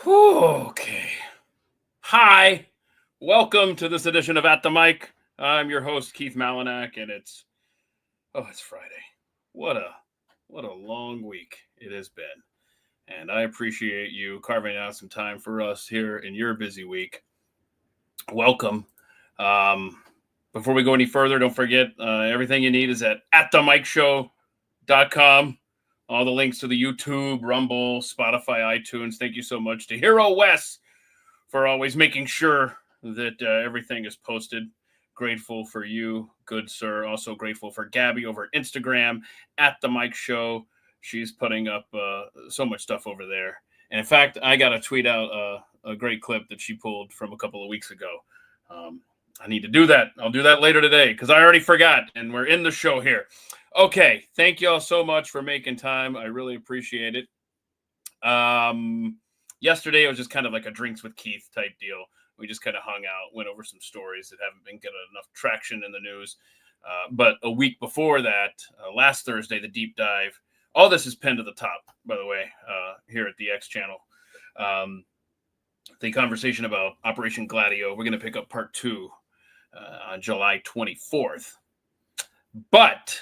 Okay. Hi. Welcome to this edition of At the Mic. I'm your host, Keith Malinak, and it's Friday. What a long week it has been. And I appreciate you carving out some time for us here in your busy week. Welcome. Before we go any further, don't forget everything you need is at themicshow.com. All the links to the YouTube, Rumble, Spotify, iTunes. Thank you so much to Hero Wes for always making sure that everything is posted. Grateful for you, good sir. Also grateful for Gabby over at Instagram, at the Mike Show. She's putting up so much stuff over there. And in fact, I got to tweet out a great clip that she pulled from a couple of weeks ago. I need to do that. I'll do that later today because I already forgot, and we're in the show here. Okay, thank you all so much for making time. I really appreciate it. Yesterday, it was just kind of like a drinks with Keith type deal. We just kind of hung out, went over some stories that haven't been getting enough traction in the news. But a week before that, last Thursday, the deep dive. All this is pinned to the top, by the way, here at the X channel. The conversation about Operation Gladio. We're going to pick up part 2 on July 24th. But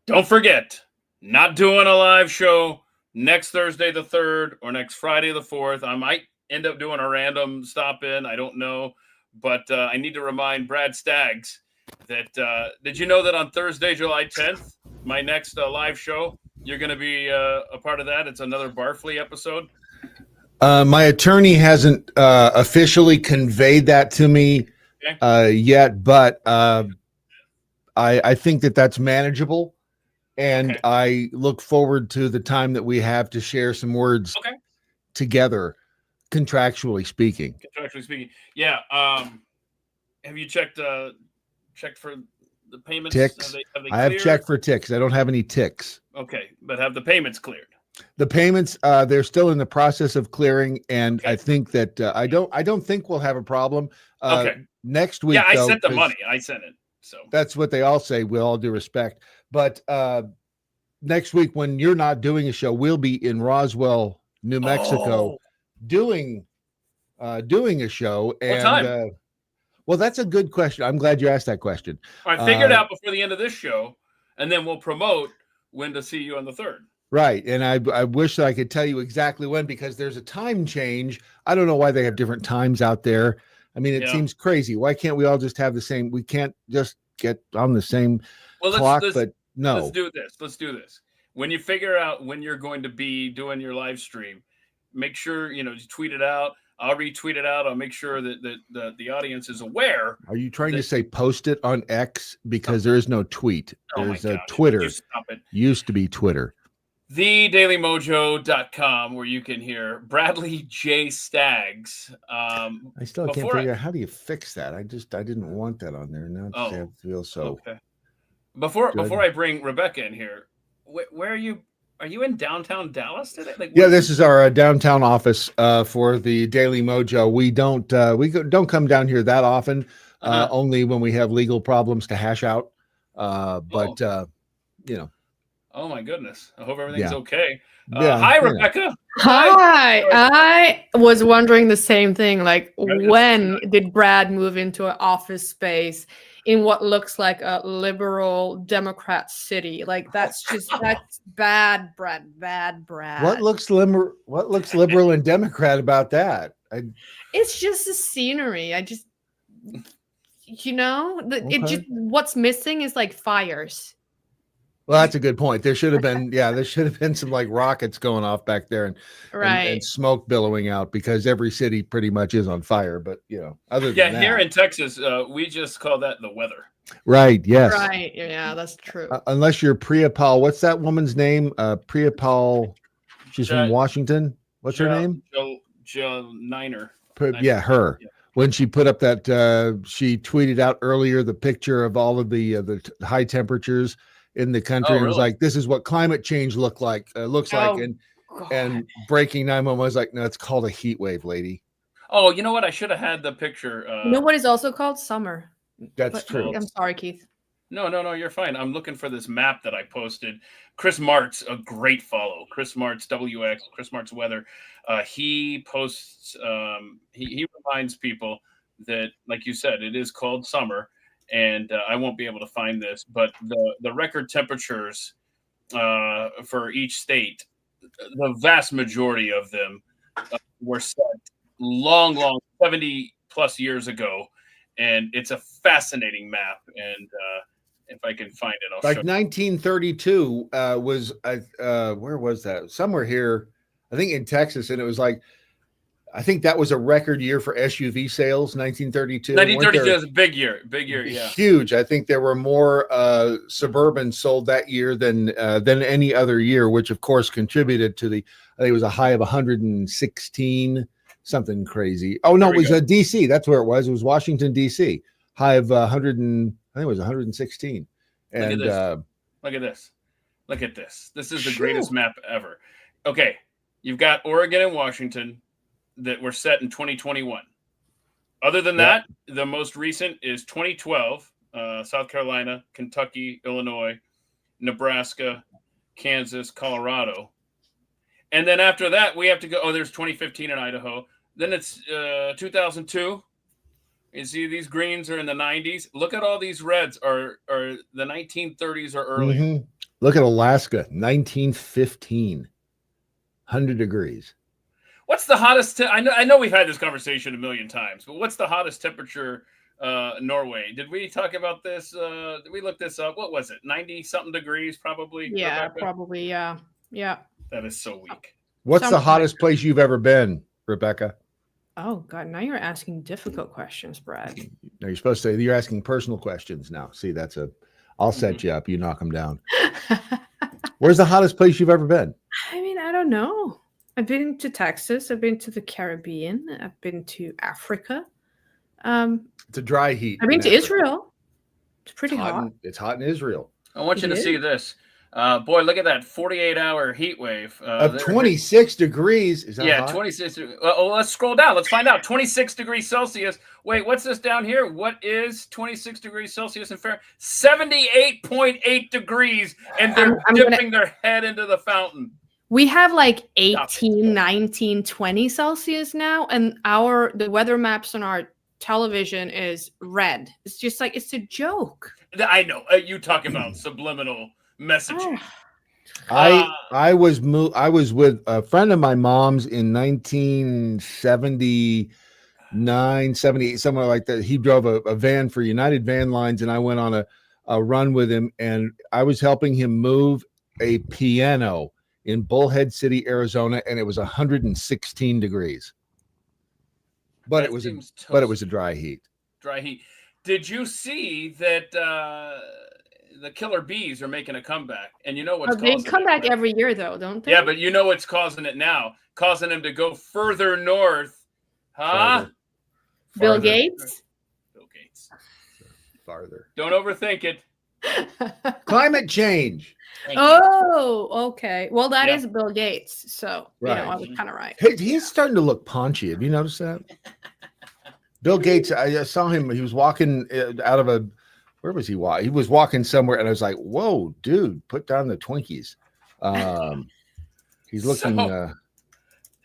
don't forget, not doing a live show next Thursday the 3rd or next Friday the 4th. I might end up doing a random stop in. I don't know. But I need to remind Brad Staggs that did you know that on Thursday, July 10th, my next live show, you're going to be a part of that? It's another Barfly episode. My attorney hasn't officially conveyed that to me yet, but I think that that's manageable. And I look forward to the time that we have to share some words together, contractually speaking. Yeah. Have you checked for the payments? Ticks. Have they I have checked for ticks. I don't have any ticks. Okay, but have the payments cleared? The payments, they're still in the process of clearing, and I think that I don't think we'll have a problem. Next week, I sent the money. I sent it. So that's what they all say. With all due respect, but next week when you're not doing a show, we'll be in Roswell, New Mexico, doing a show. And what time? Well, that's a good question. I'm glad you asked that question. I figured out before the end of this show, and then we'll promote when to see you on the 3rd. Right. And I wish that I could tell you exactly when, because there's a time change. I don't know why they have different times out there. I mean, it seems crazy. Why can't we all just have the same? We can't just get on the same clock, but no. Let's do this. When you figure out when you're going to be doing your live stream, make sure, you tweet it out. I'll retweet it out. I'll make sure that the audience is aware. Are you trying to say post it on X? Because there is no tweet. There's a Twitter. Used to be Twitter. TheDailyMojo.com, where you can hear Bradley J. Staggs. I still can't figure out how do you fix that. I didn't want that on there. Now I feel so. Okay. Before I bring Rebecca in here, where are you? Are you in downtown Dallas today? This is our downtown office for the Daily Mojo. We don't come down here that often, only when we have legal problems to hash out. Oh my goodness! I hope everything's okay. Yeah, hi, Rebecca. Hi. I was wondering the same thing. Like, when did Brad move into an office space in what looks like a liberal Democrat city? Like, that's bad, Brad. Bad, Brad. What looks liberal and Democrat about that? It's just the scenery. What's missing is like fires. Well, that's a good point. There should have been some like rockets going off back there and smoke billowing out, because every city pretty much is on fire. But other than that, here in Texas, we just call that the weather. Right. Yes. Right. Yeah, that's true. Unless you're Priya Paul. What's that woman's name? Priya Paul. She's from Washington. What's her name? Joe Niner. Yeah, her. Yeah. When she put up that, she tweeted out earlier the picture of all of the high temperatures in the country. It was like, this is what climate change looks like. And breaking 911 was like, no, it's called a heat wave, lady. Oh, you know what? I should have had the picture. You know what is also called? Summer. That's true. I'm sorry, Keith. No, you're fine. I'm looking for this map that I posted. Chris Martz, a great follow. Chris Martz, WX, Chris Martz Weather. He posts, he reminds people that, like you said, it is called summer, and I won't be able to find this, but the record temperatures for each state, the vast majority of them were set long 70 plus years ago, and it's a fascinating map. And if I can find it, I'll like show 1932 was where was that? Somewhere here, I think in Texas, and it was like, I think that was a record year for SUV sales. 1932. 1932 is a big year, yeah, huge. I think there were more Suburban sold that year than any other year, which of course contributed to the. I think it was a high of 116, something crazy. Oh no, it was DC. That's where it was. It was Washington DC. High of 100 and I think it was 116. And look at this. This is the greatest map ever. Okay, you've got Oregon and Washington that were set in 2021. Other than that, the most recent is 2012, South Carolina, Kentucky, Illinois, Nebraska, Kansas, Colorado. And then after that, we have to go, there's 2015 in Idaho. Then it's 2002. You see these greens are in the 90s. Look at all these reds are the 1930s or earlier. Mm-hmm. Look at Alaska, 1915, 100 degrees. What's the hottest? I know we've had this conversation a million times, but what's the hottest temperature? Norway. Did we talk about this? Did we look this up? What was it? 90 something degrees, probably. Yeah, Rebecca? probably. Yeah. That is so weak. What's the hottest place you've ever been, Rebecca? Oh God, now you're asking difficult questions, Brad. No, you're supposed to. You're asking personal questions now. See, I'll set you up. You knock them down. Where's the hottest place you've ever been? I mean, I don't know. I've been to Texas. I've been to the Caribbean. I've been to Africa. It's a dry heat. I've been to Israel. It's pretty hot. It's hot in Israel. I want you to see this. Boy, look at that 48-hour heat wave. Of 26 degrees. Is that hot? 26. Let's scroll down. Let's find out. 26 degrees Celsius. Wait, what's this down here? What is 26 degrees Celsius in Fahrenheit? 78.8 degrees, and they're dipping their head into the fountain. We have like 18, 19, 20 Celsius now, and the weather maps on our television is red. It's just like, it's a joke. I know. You talk about subliminal messaging. I was with a friend of my mom's in 1979, 78, somewhere like that. He drove a van for United Van Lines, and I went on a run with him, and I was helping him move a piano in Bullhead City, Arizona, and it was 116 degrees. But it was a dry heat. Dry heat. Did you see that the killer bees are making a comeback? And you know what's causing it? They come back every year, though, don't they? Yeah, but you know what's causing it now? Causing them to go further north. Huh? Bill Gates? Bill Gates. Farther. Don't overthink it. Climate change. Oh, okay. Well, that is Bill Gates. So, I was kind of right. Hey, he's starting to look paunchy. Have you noticed that? Bill Gates, I saw him. He was walking out of where was he walking? He was walking somewhere, and I was like, whoa, dude, put down the Twinkies. He's looking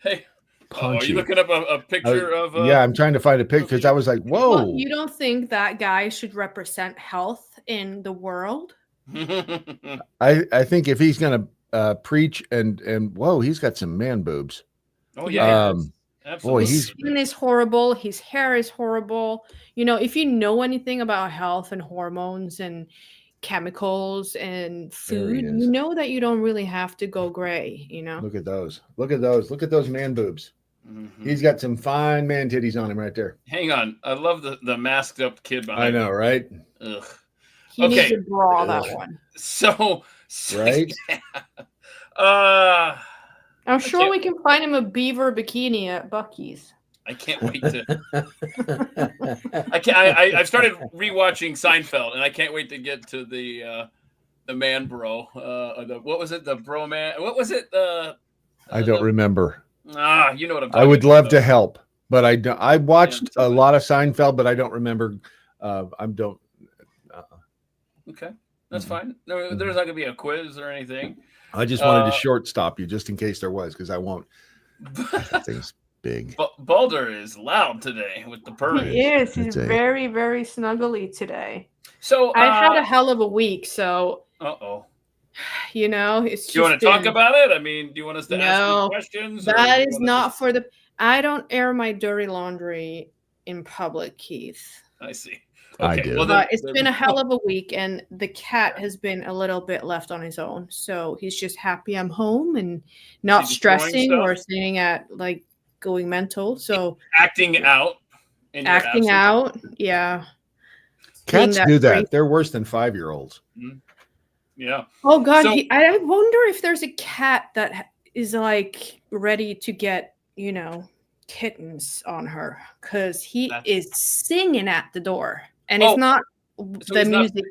hey, paunchy. Are you looking up a picture of? Yeah, I'm trying to find a picture because I was like, whoa. Well, you don't think that guy should represent health in the world? I think if he's going to preach and whoa, he's got some man boobs. Oh yeah, absolutely. Boy, his skin is horrible. His hair is horrible. If you know anything about health and hormones and chemicals and food, you know that you don't really have to go gray. Look at those. Look at those man boobs. Mm-hmm. He's got some fine man titties on him right there. Hang on, I love the masked up kid behind. I know, right? Ugh. He needs to draw that one. So right? Yeah. I'm sure we can find him a beaver bikini at Buc-ee's. I can't wait to. I've started rewatching Seinfeld, and I can't wait to get to the man bro. What was it? The bro man. What was it? I don't remember. You know what I'm talking about. I would love to help, but I don't. I watched a lot of Seinfeld, but I don't remember. Okay, that's fine. No, there's not gonna be a quiz or anything. I just wanted to short stop you just in case there was, because I won't. That thing's big. Baldur is loud today with the purring. He is. He's very, very snuggly today. So I had a hell of a week. So. You know, it's just. Do you want to talk about it? I mean, do you want us to ask you questions? That is not for the. I don't air my dirty laundry in public, Keith. I see. Okay. I do. Well, but it's been a hell of a week, and the cat has been a little bit left on his own. So he's just happy I'm home and not stressing or sitting at like going mental. So acting out. Acting out. Yeah. Cats do that. They're worse than 5-year-olds. Mm-hmm. Yeah. Oh God, I wonder if there's a cat that is like ready to get, you know, kittens on her, because he is singing at the door, and it's not the music.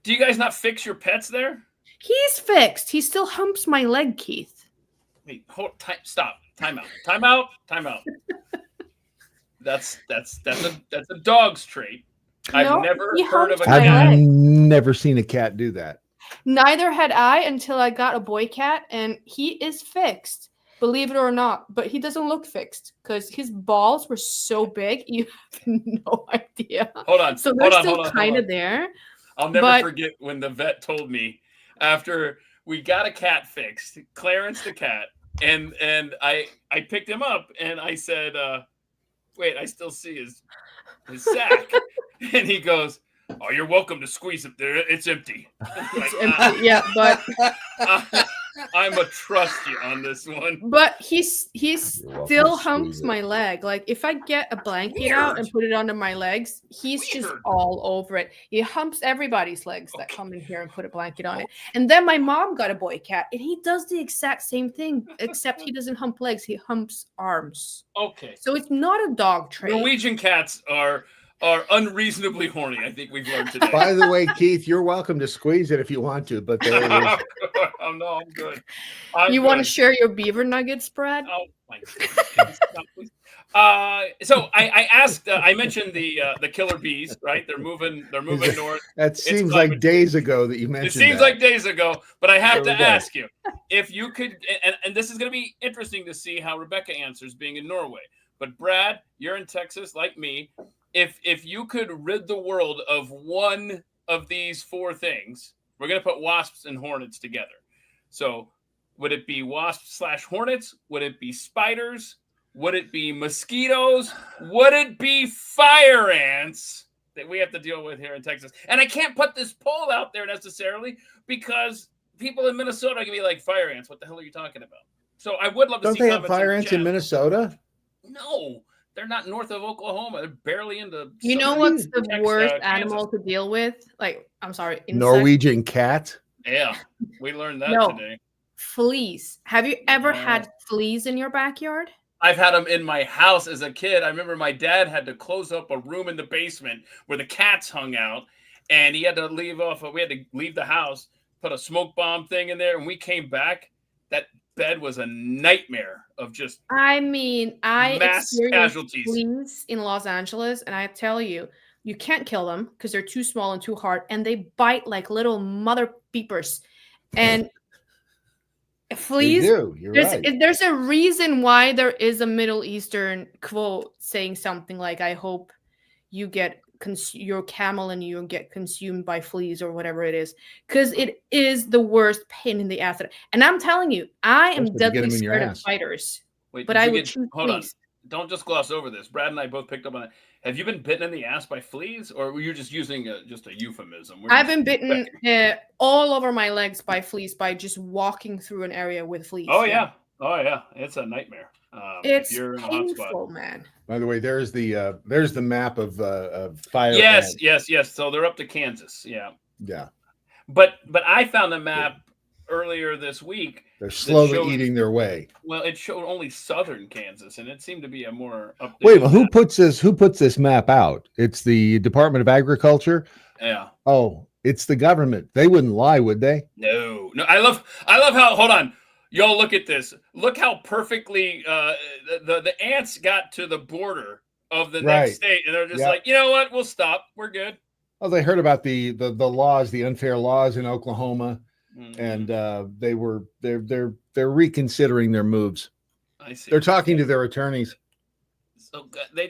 Do you guys not fix your pets there? He's fixed. He still humps my leg, Keith. Wait, stop. Time out. That's a dog's trait. I've never heard of a cat. I've never seen a cat do that. Neither had I until I got a boy cat, and he is fixed, believe it or not. But he doesn't look fixed because his balls were so big, you have no idea. Hold on. So they're still kind of there. I'll never forget when the vet told me after we got a cat fixed, Clarence the cat, and I picked him up and I said, wait, I still see his sack. And he goes, "Oh, you're welcome to squeeze it there. It's empty." It's empty. Yeah, but I'm a trust you on this one. But he still humps my leg. Like if I get a blanket out and put it under my legs, he's just all over it. He humps everybody's legs that come in here and put a blanket on it. And then my mom got a boy cat, and he does the exact same thing, except he doesn't hump legs. He humps arms. Okay. So it's not a dog trait. Norwegian cats are unreasonably horny. I think we've learned today. By the way, Keith, you're welcome to squeeze it if you want to, but there it is. Oh no, I'm good. You want to share your beaver nuggets, Brad? Oh my goodness. So I asked. I mentioned the killer bees, right? They're moving north. That seems like days ago that you mentioned. It seems like days ago, but I have to ask you if you could. And this is going to be interesting to see how Rebecca answers, being in Norway. But Brad, you're in Texas, like me. If you could rid the world of one of these 4 things, we're going to put wasps and hornets together. So would it be wasps/hornets? Would it be spiders? Would it be mosquitoes? Would it be fire ants that we have to deal with here in Texas? And I can't put this poll out there necessarily because people in Minnesota are going to be like, fire ants, what the hell are you talking about? So I would love to see. Don't they have fire ants in Minnesota? No. They're not north of Oklahoma. They're barely into. You know what's the worst animal to deal with? Like, I'm sorry, insect? Norwegian cat. Yeah, we learned that today. Fleas. Have you ever had fleas in your backyard? I've had them in my house as a kid. I remember my dad had to close up a room in the basement where the cats hung out, and he had to leave the house, put a smoke bomb thing in there, and we came back. That bed was a nightmare of just. I experienced casualties. Fleas in Los Angeles, and I tell you, you can't kill them because they're too small and too hard, and they bite like little mother beepers. And fleas, there's a reason why there is a Middle Eastern quote saying something like, "I hope you get your camel and you get consumed by fleas," or whatever it is, because it is the worst pain in the ass. And I'm telling you, I am deadly scared of spiders. Wait, but I would choose hold fleas. On. Don't just gloss over this. Brad and I both picked up on it. Have you been bitten in the ass by fleas, or were you just using just a euphemism? I've been bitten all over my legs by fleas by just walking through an area with fleas. Oh yeah, it's a nightmare. It's painful, man. By the way, there's the map of fire. Yes. So they're up to Kansas. Yeah. But I found a map earlier this week. They're slowly eating their way. Well, it showed only southern Kansas, and it seemed to be a more updated. Wait, well, who puts this map out? It's the Department of Agriculture. Yeah. Oh, it's the government. They wouldn't lie, would they? No. I love how. Hold on. Y'all look at this. Look how perfectly the ants got to the border of the next state, and they're just like, you know what? We'll stop. We're good. Well, they heard about the laws, the unfair laws in Oklahoma, and they're reconsidering their moves. I see. They're talking to their attorneys. So they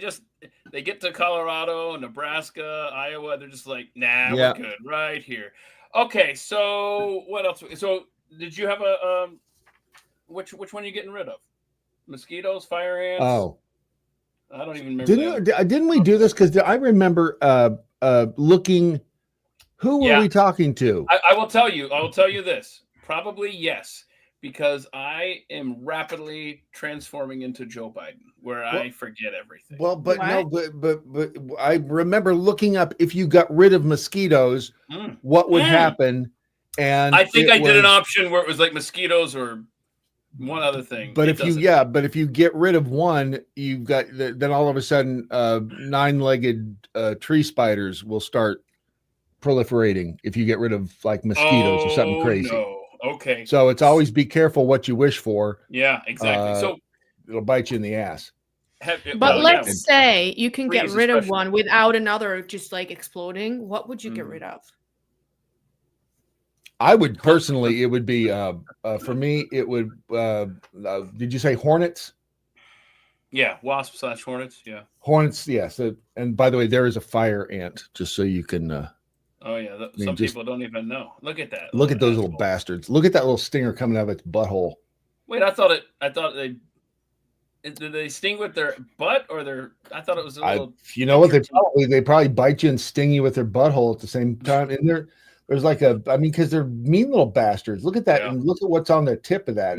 get to Colorado, Nebraska, Iowa. They're just like, nah, we're good right here. Okay, so what else? So did you have a which one are you getting rid of? Mosquitoes, fire ants? Oh, I don't even remember. Didn't we do this? Because I remember looking. Who were we talking to? I will tell you. I will tell you this. Probably yes, because I am rapidly transforming into Joe Biden, where I forget everything. Well, but I remember looking up if you got rid of mosquitoes, what would happen. And I think I did an option where it was like mosquitoes or one other thing. But if you get rid of one, you've got then all of a sudden 9-legged tree spiders will start proliferating if you get rid of like mosquitoes or something crazy. No. Okay. So it's always be careful what you wish for. Yeah, exactly. So it'll bite you in the ass. But let's say you can get rid of one without another just like exploding. What would you get rid of? I would personally, it would be for me, it would did you say hornets? Yeah, wasp / hornets. Yeah. Hornets, yes. And by the way, there is a fire ant, just so you can oh yeah, some people don't even know. Look at that. Look at those little bastards. Look at that little stinger coming out of its butthole. Wait, I thought did they sting with their butt or their? I thought it was a little. You know what? They probably bite you and sting you with their butthole at the same time. And there's like because they're mean little bastards. Look at that, and look at what's on the tip of that.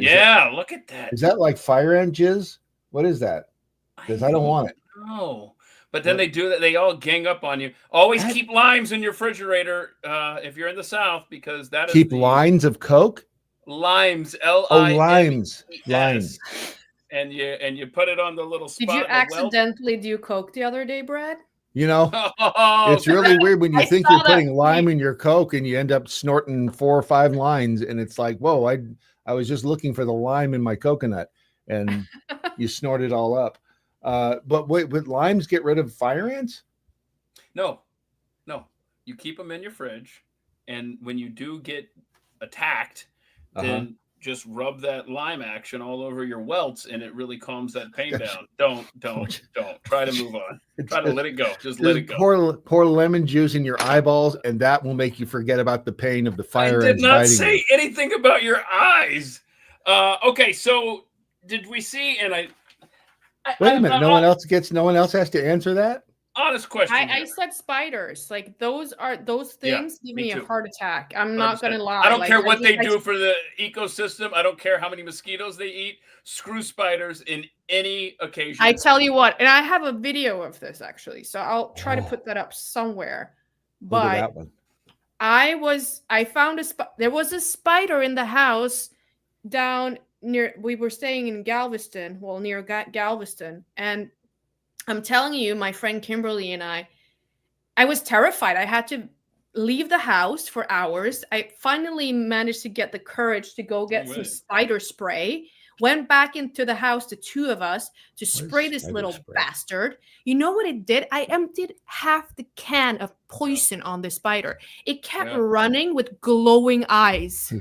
Look at that. Is that like fire ant jizz? What is that? Because I don't want it. No. But then they do that. They all gang up on you. Always keep limes in your refrigerator if you're in the South, because that keep lines of Coke. Limes, limes. And you put it on the little spot. Did you accidentally do Coke the other day, Brad? You know, it's really weird when you think you're putting lime in your Coke and you end up snorting 4 or 5 lines, and it's like, whoa! I was just looking for the lime in my coconut, and you snort it all up. But wait, would limes get rid of fire ants? No. You keep them in your fridge, and when you do get attacked, then just rub that lime action all over your welts, and it really calms that pain down. Don't. Try to move on. Try to let it go. Just let it go. Pour lemon juice in your eyeballs, and that will make you forget about the pain of the fire ants. I did not say anything about your eyes. Okay, so did we see? And I wait a minute. No one else has to answer that. Honest question. I said spiders. Like those things give me a heart attack. I'm not gonna lie. I don't care what they do for the ecosystem. I don't care how many mosquitoes they eat. Screw spiders in any occasion. I tell you what, and I have a video of this actually, so I'll try to put that up somewhere. But I found there was a spider in the house down near. We were staying in Galveston, near Galveston, and I'm telling you, my friend Kimberly and I was terrified. I had to leave the house for hours. I finally managed to get the courage to go get some spider spray. Went back into the house, the two of us, to spray this little bastard. You know what it did? I emptied half the can of poison on the spider. It kept running with glowing eyes.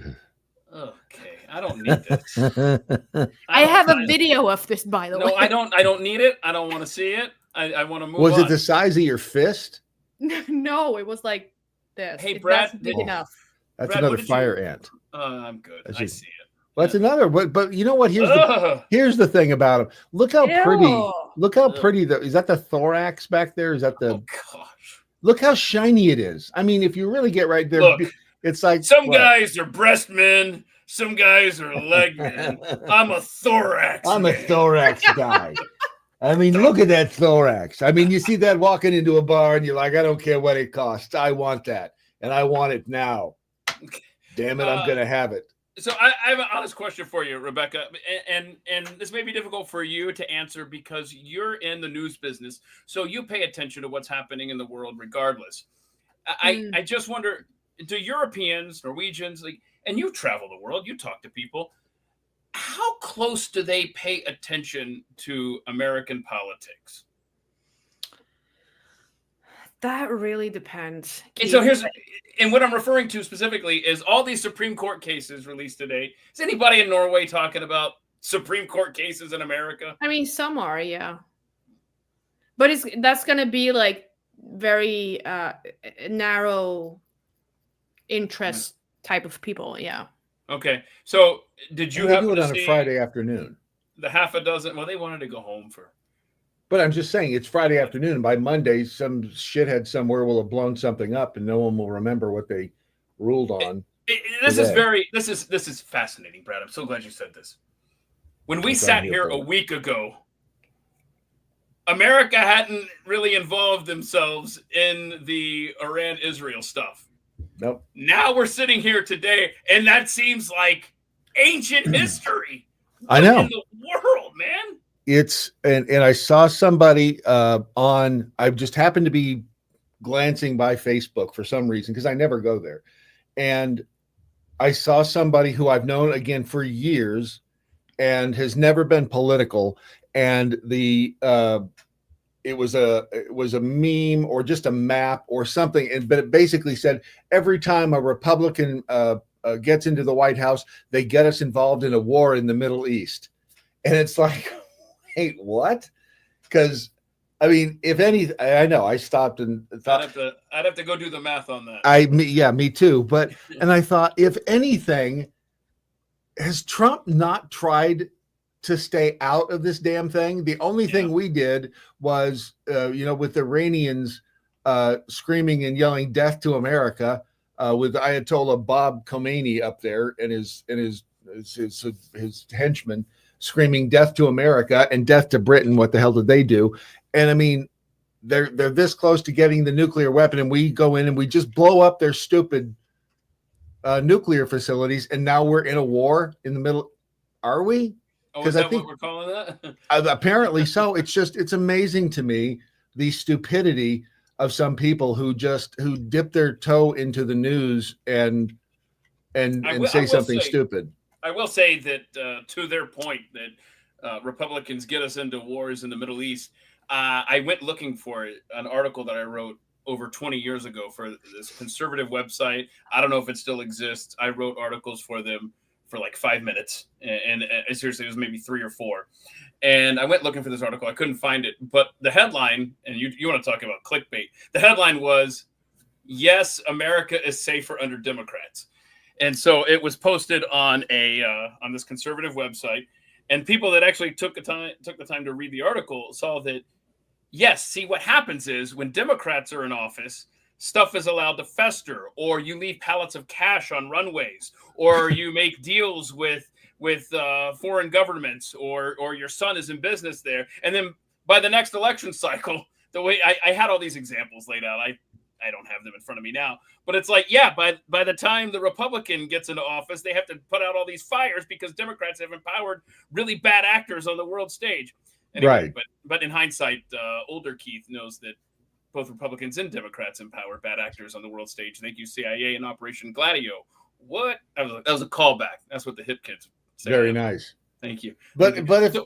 Okay. I don't need this. I have a video of this, by the way. No, I don't need it. I don't want to see it. I want to move on. Was it the size of your fist? No, it was like this. Hey, Brad, that's big enough. That's Brad, another fire ant. I'm good. I see it. Well, that's another. But you know what? Here's the thing about them. Look how pretty. Look how pretty. Is that the thorax back there? Is that the? Oh gosh. Look how shiny it is. I mean, if you really get right there, it's like some guys are breast men. Some guys are leg men. I'm a thorax. I'm a thorax guy. I mean, look at that thorax. I mean, you see that walking into a bar and you're like, I don't care what it costs. I want that. And I want it now. Damn it, I'm going to have it. So I have an honest question for you, Rebecca. And this may be difficult for you to answer because you're in the news business. So you pay attention to what's happening in the world regardless. I just wonder, do Europeans, Norwegians, and you travel the world, you talk to people, how close do they pay attention to American politics? That really depends. And so and what I'm referring to specifically is all these Supreme Court cases released today. Is anybody in Norway talking about Supreme Court cases in America? I mean, some are, yeah. But that's going to be like very narrow interest type of people, yeah. Okay. So did you do it on a Friday afternoon? The half a dozen. Well, they wanted to go home for. But I'm just saying, it's Friday afternoon. By Monday, some shithead somewhere will have blown something up, and no one will remember what they ruled on. This is fascinating, Brad. I'm so glad you said this. When we sat here a week ago, America hadn't really involved themselves in the Iran-Israel stuff. Nope. Now we're sitting here today, and that seems like ancient history. I know. In the world, man. It's and I saw somebody on. I just happened to be glancing by Facebook for some reason because I never go there, and I saw somebody who I've known again for years and has never been political, and it was a meme or just a map or something, but it basically said every time a Republican gets into the White House, they get us involved in a war in the Middle East, and it's like. Hey, what? Because I mean, if any, I know I stopped and thought I'd have to go do the math on that. Me too. But and I thought, if anything, has Trump not tried to stay out of this damn thing? The only thing we did was, with the Iranians screaming and yelling "Death to America" with Ayatollah Bob Khomeini up there and his henchmen. Screaming "Death to America" and "Death to Britain." What the hell did they do? And I mean, they're this close to getting the nuclear weapon, and we go in and we just blow up their stupid nuclear facilities, and now we're in a war in the middle. Are we? Because I think what we're calling that. Apparently so. It's amazing to me the stupidity of some people who dip their toe into the news and say something stupid. I will say that to their point that Republicans get us into wars in the Middle East, I went looking for an article that I wrote over 20 years ago for this conservative website. I don't know if it still exists. I wrote articles for them for like 5 minutes. And seriously, it was maybe 3 or 4. And I went looking for this article. I couldn't find it. But the headline, and you want to talk about clickbait, the headline was, "Yes, America is safer under Democrats." And so it was posted on on this conservative website, and people that actually took the time to read the article saw that, yes, see what happens is when Democrats are in office, stuff is allowed to fester, or you leave pallets of cash on runways, or you make deals with foreign governments, or your son is in business there, and then by the next election cycle, the way I had all these examples laid out, I don't have them in front of me now, but it's like, yeah, by the time the Republican gets into office, they have to put out all these fires because Democrats have empowered really bad actors on the world stage. Anyway, right. But in hindsight, older Keith knows that both Republicans and Democrats empower bad actors on the world stage. Thank you, CIA and Operation Gladio. What? That was a callback. That's what the hip kids say. Very nice. Thank you. But if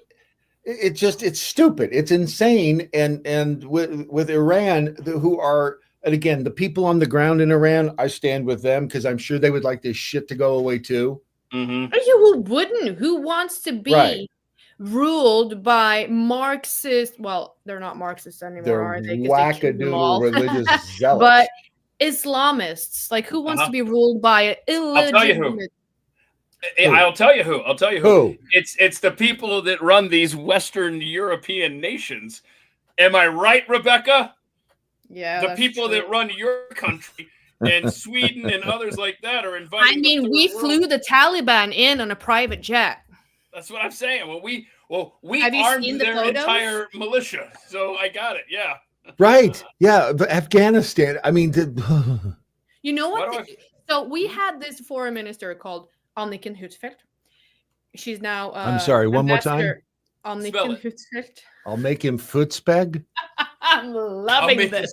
it's stupid, it's insane, and with Iran, who are. And again, the people on the ground in Iran, I stand with them because I'm sure they would like this shit to go away too. Mm-hmm. Who wouldn't? Who wants to be ruled by Marxist? Well, they're not Marxists anymore, are they? Wackadoodle religious zealots. But Islamists, like who wants to be ruled by an illegitimate? I'll tell you who. It's the people that run these Western European nations. Am I right, Rebecca? Yeah, the people that run your country and Sweden and others like that are invited. I mean, we flew the Taliban in on a private jet. That's what I'm saying. We armed their entire militia, so I got it. Yeah. Right. Yeah. But Afghanistan. I mean, you know what? So we had this foreign minister called Anniken Huitfeldt. She's now. I'm sorry. One more time. Anniken Huitfeldt. I'll make him footspeg. I'm loving this.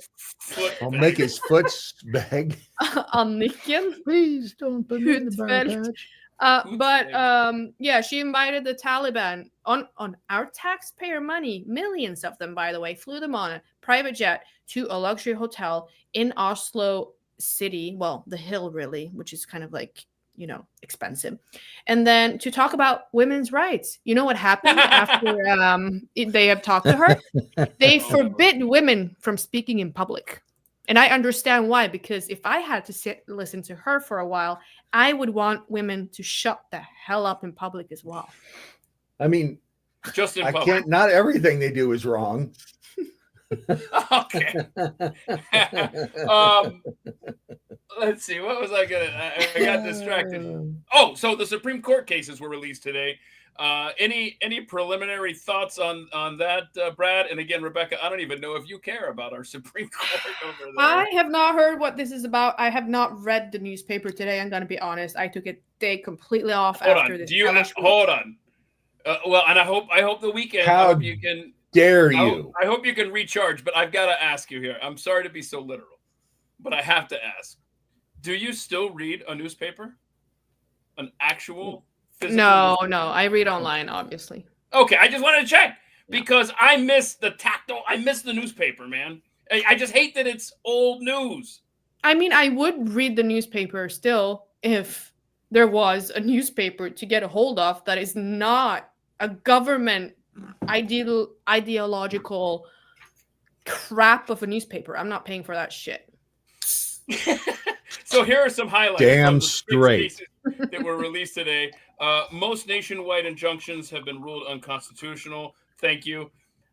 I'll make his foot beg. Anniken. Please don't put me in the bad patch. Yeah, she invited the Taliban on our taxpayer money, millions of them, by the way, flew them on a private jet to a luxury hotel in Oslo city. Well, the hill, really, which is kind of like, expensive. And then to talk about women's rights. You know what happened after they have talked to her? They forbid women from speaking in public. And I understand why, because if I had to listen to her for a while, I would want women to shut the hell up in public as well. I mean, just in public. Not everything they do is wrong. Okay. Let's see. What was I got distracted. Oh, so the Supreme Court cases were released today. Any preliminary thoughts on that, Brad? And again, Rebecca, I don't even know if you care about our Supreme Court over there. I have not heard what this is about. I have not read the newspaper today. I'm going to be honest. I took a day completely off after this. Hold on. Well, and I hope the weekend. How I hope you can. Dare you? I hope you can recharge. But I've got to ask you here. I'm sorry to be so literal, but I have to ask. Do you still read a newspaper? An actual? No. I read online, obviously. Okay, I just wanted to check because I miss the tactile. I miss the newspaper, man. I just hate that it's old news. I mean, I would read the newspaper still if there was a newspaper to get a hold of that is not a government ideological crap of a newspaper. I'm not paying for that shit. So here are some highlights. Damn straight. That were released today. Most nationwide injunctions have been ruled unconstitutional. Thank you.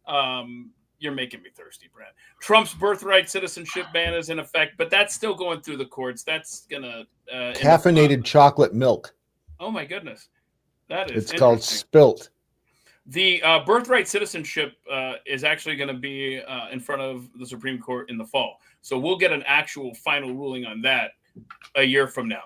You're making me thirsty, Brad. Trump's birthright citizenship ban is in effect, but that's still going through the courts. That's gonna caffeinated chocolate milk. Oh my goodness, that is. It's called spilt. The birthright citizenship is actually going to be in front of the Supreme Court in the fall, so we'll get an actual final ruling on that a year from now.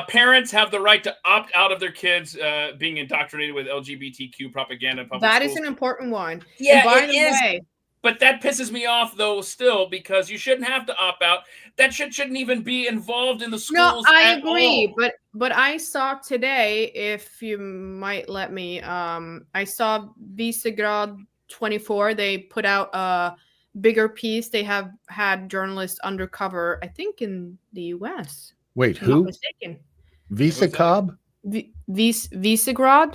Parents have the right to opt out of their kids being indoctrinated with LGBTQ propaganda in public schools. That is an important one. Yeah, by the way, but that pisses me off though still because you shouldn't have to opt out. That shit shouldn't even be involved in the schools. No, I agree, but I saw today, if you might let me, I saw Visegrad 24. They put out a bigger piece. They have had journalists undercover, I think, in the U.S. Wait, who? I'm not mistaken. Visegrad? Visegrad?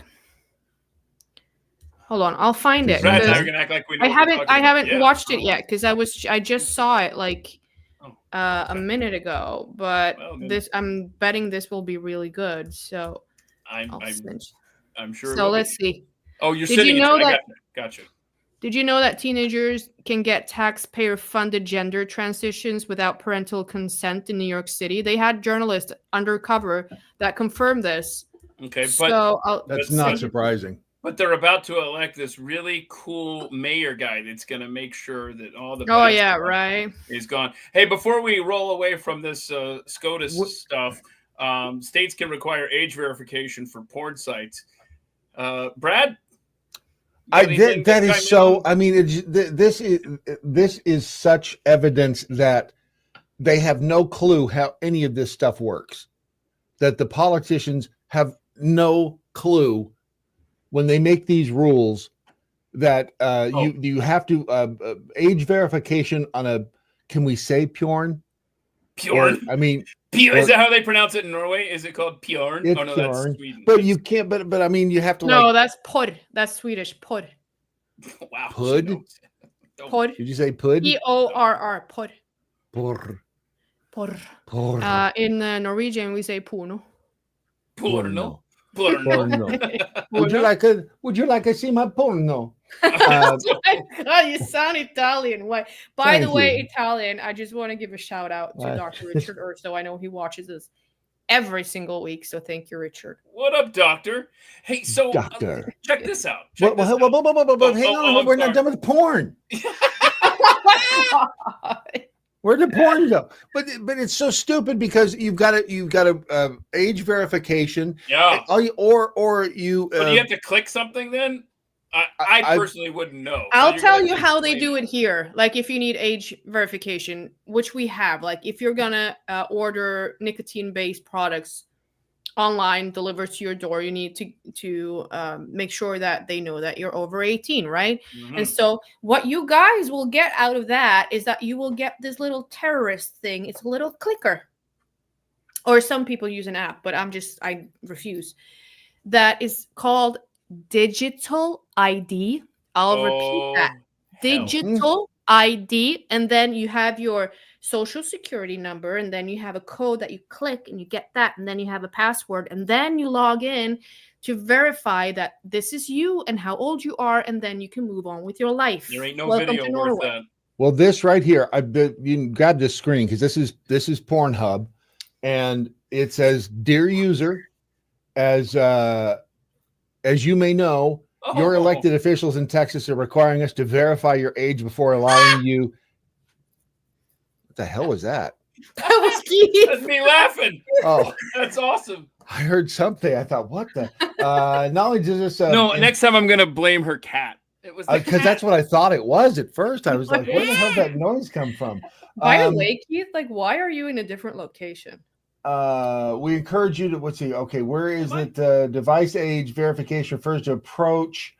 Hold on, I'll find it. Brad, you're gonna act like we know I haven't watched it yet because I just saw it like a minute ago. But I'm betting this will be really good. So I'm sure. So let's see. Oh, you're sitting. You know that? Gotcha. Did you know that teenagers can get taxpayer-funded gender transitions without parental consent in New York City? They had journalists undercover that confirmed this. Okay, so that's not surprising. But they're about to elect this really cool mayor guy that's going to make sure that all the right is gone. Hey, before we roll away from this SCOTUS stuff, states can require age verification for porn sites. Brad, that is so. I mean, this is such evidence that they have no clue how any of this stuff works. That the politicians have no clue. When they make these rules that you have to age verification on a, can we say porn? Porn. I mean, is that how they pronounce it in Norway? Is it called porn? It's no, porn. That's Sweden. But you can't. But I mean, you have to. No, that's pod. That's Swedish pod. Wow. Pud. Pod. Did you say pud? Porr. Pod. Porr. Porr. Porr. In Norwegian, we say porno. Porno. Porno. Would you like to see my porno? God, you sound Italian. Why? By the way, Italian, I just want to give a shout out to Dr. Richard Urso. I know he watches this every single week, so thank you, Richard. What up, Doctor? Hey, so Doctor, check this out. Hang on, we're not done with porn. Where'd the porn go? But it's so stupid because you've got a age verification. Yeah. Or you. Do you have to click something then? I personally wouldn't know. I'll tell you how they do it here. Like if you need age verification, which we have. Like if you're gonna order nicotine-based products online delivered to your door, you need to make sure that they know that you're over 18, right? Mhm. And so what you guys will get out of that is that you will get this little terrorist thing. It's a little clicker, or some people use an app, but I refuse. That is called digital ID. I'll repeat that. hell. Digital ID, and then you have your social security number, and then you have a code that you click and you get that, and then you have a password, and then you log in to verify that this is you and how old you are, and then you can move on with your life. There ain't no Welcome video to worth Norway. that. Well, this right here, you can grab this screen because this is Pornhub, and it says, "Dear user, as you may know, your elected officials in Texas are requiring us to verify your age before allowing you." What the hell was that? That was Keith. That's me laughing. Oh, That's awesome. I heard something. I thought, what the? Not only does this. No, next time I'm gonna blame her cat. It was because that's what I thought it was at first. I was like, where the hell did that noise come from? By the way, Keith, like, why are you in a different location? We encourage you to, let's see, okay, where is it? Device age verification refers to approach,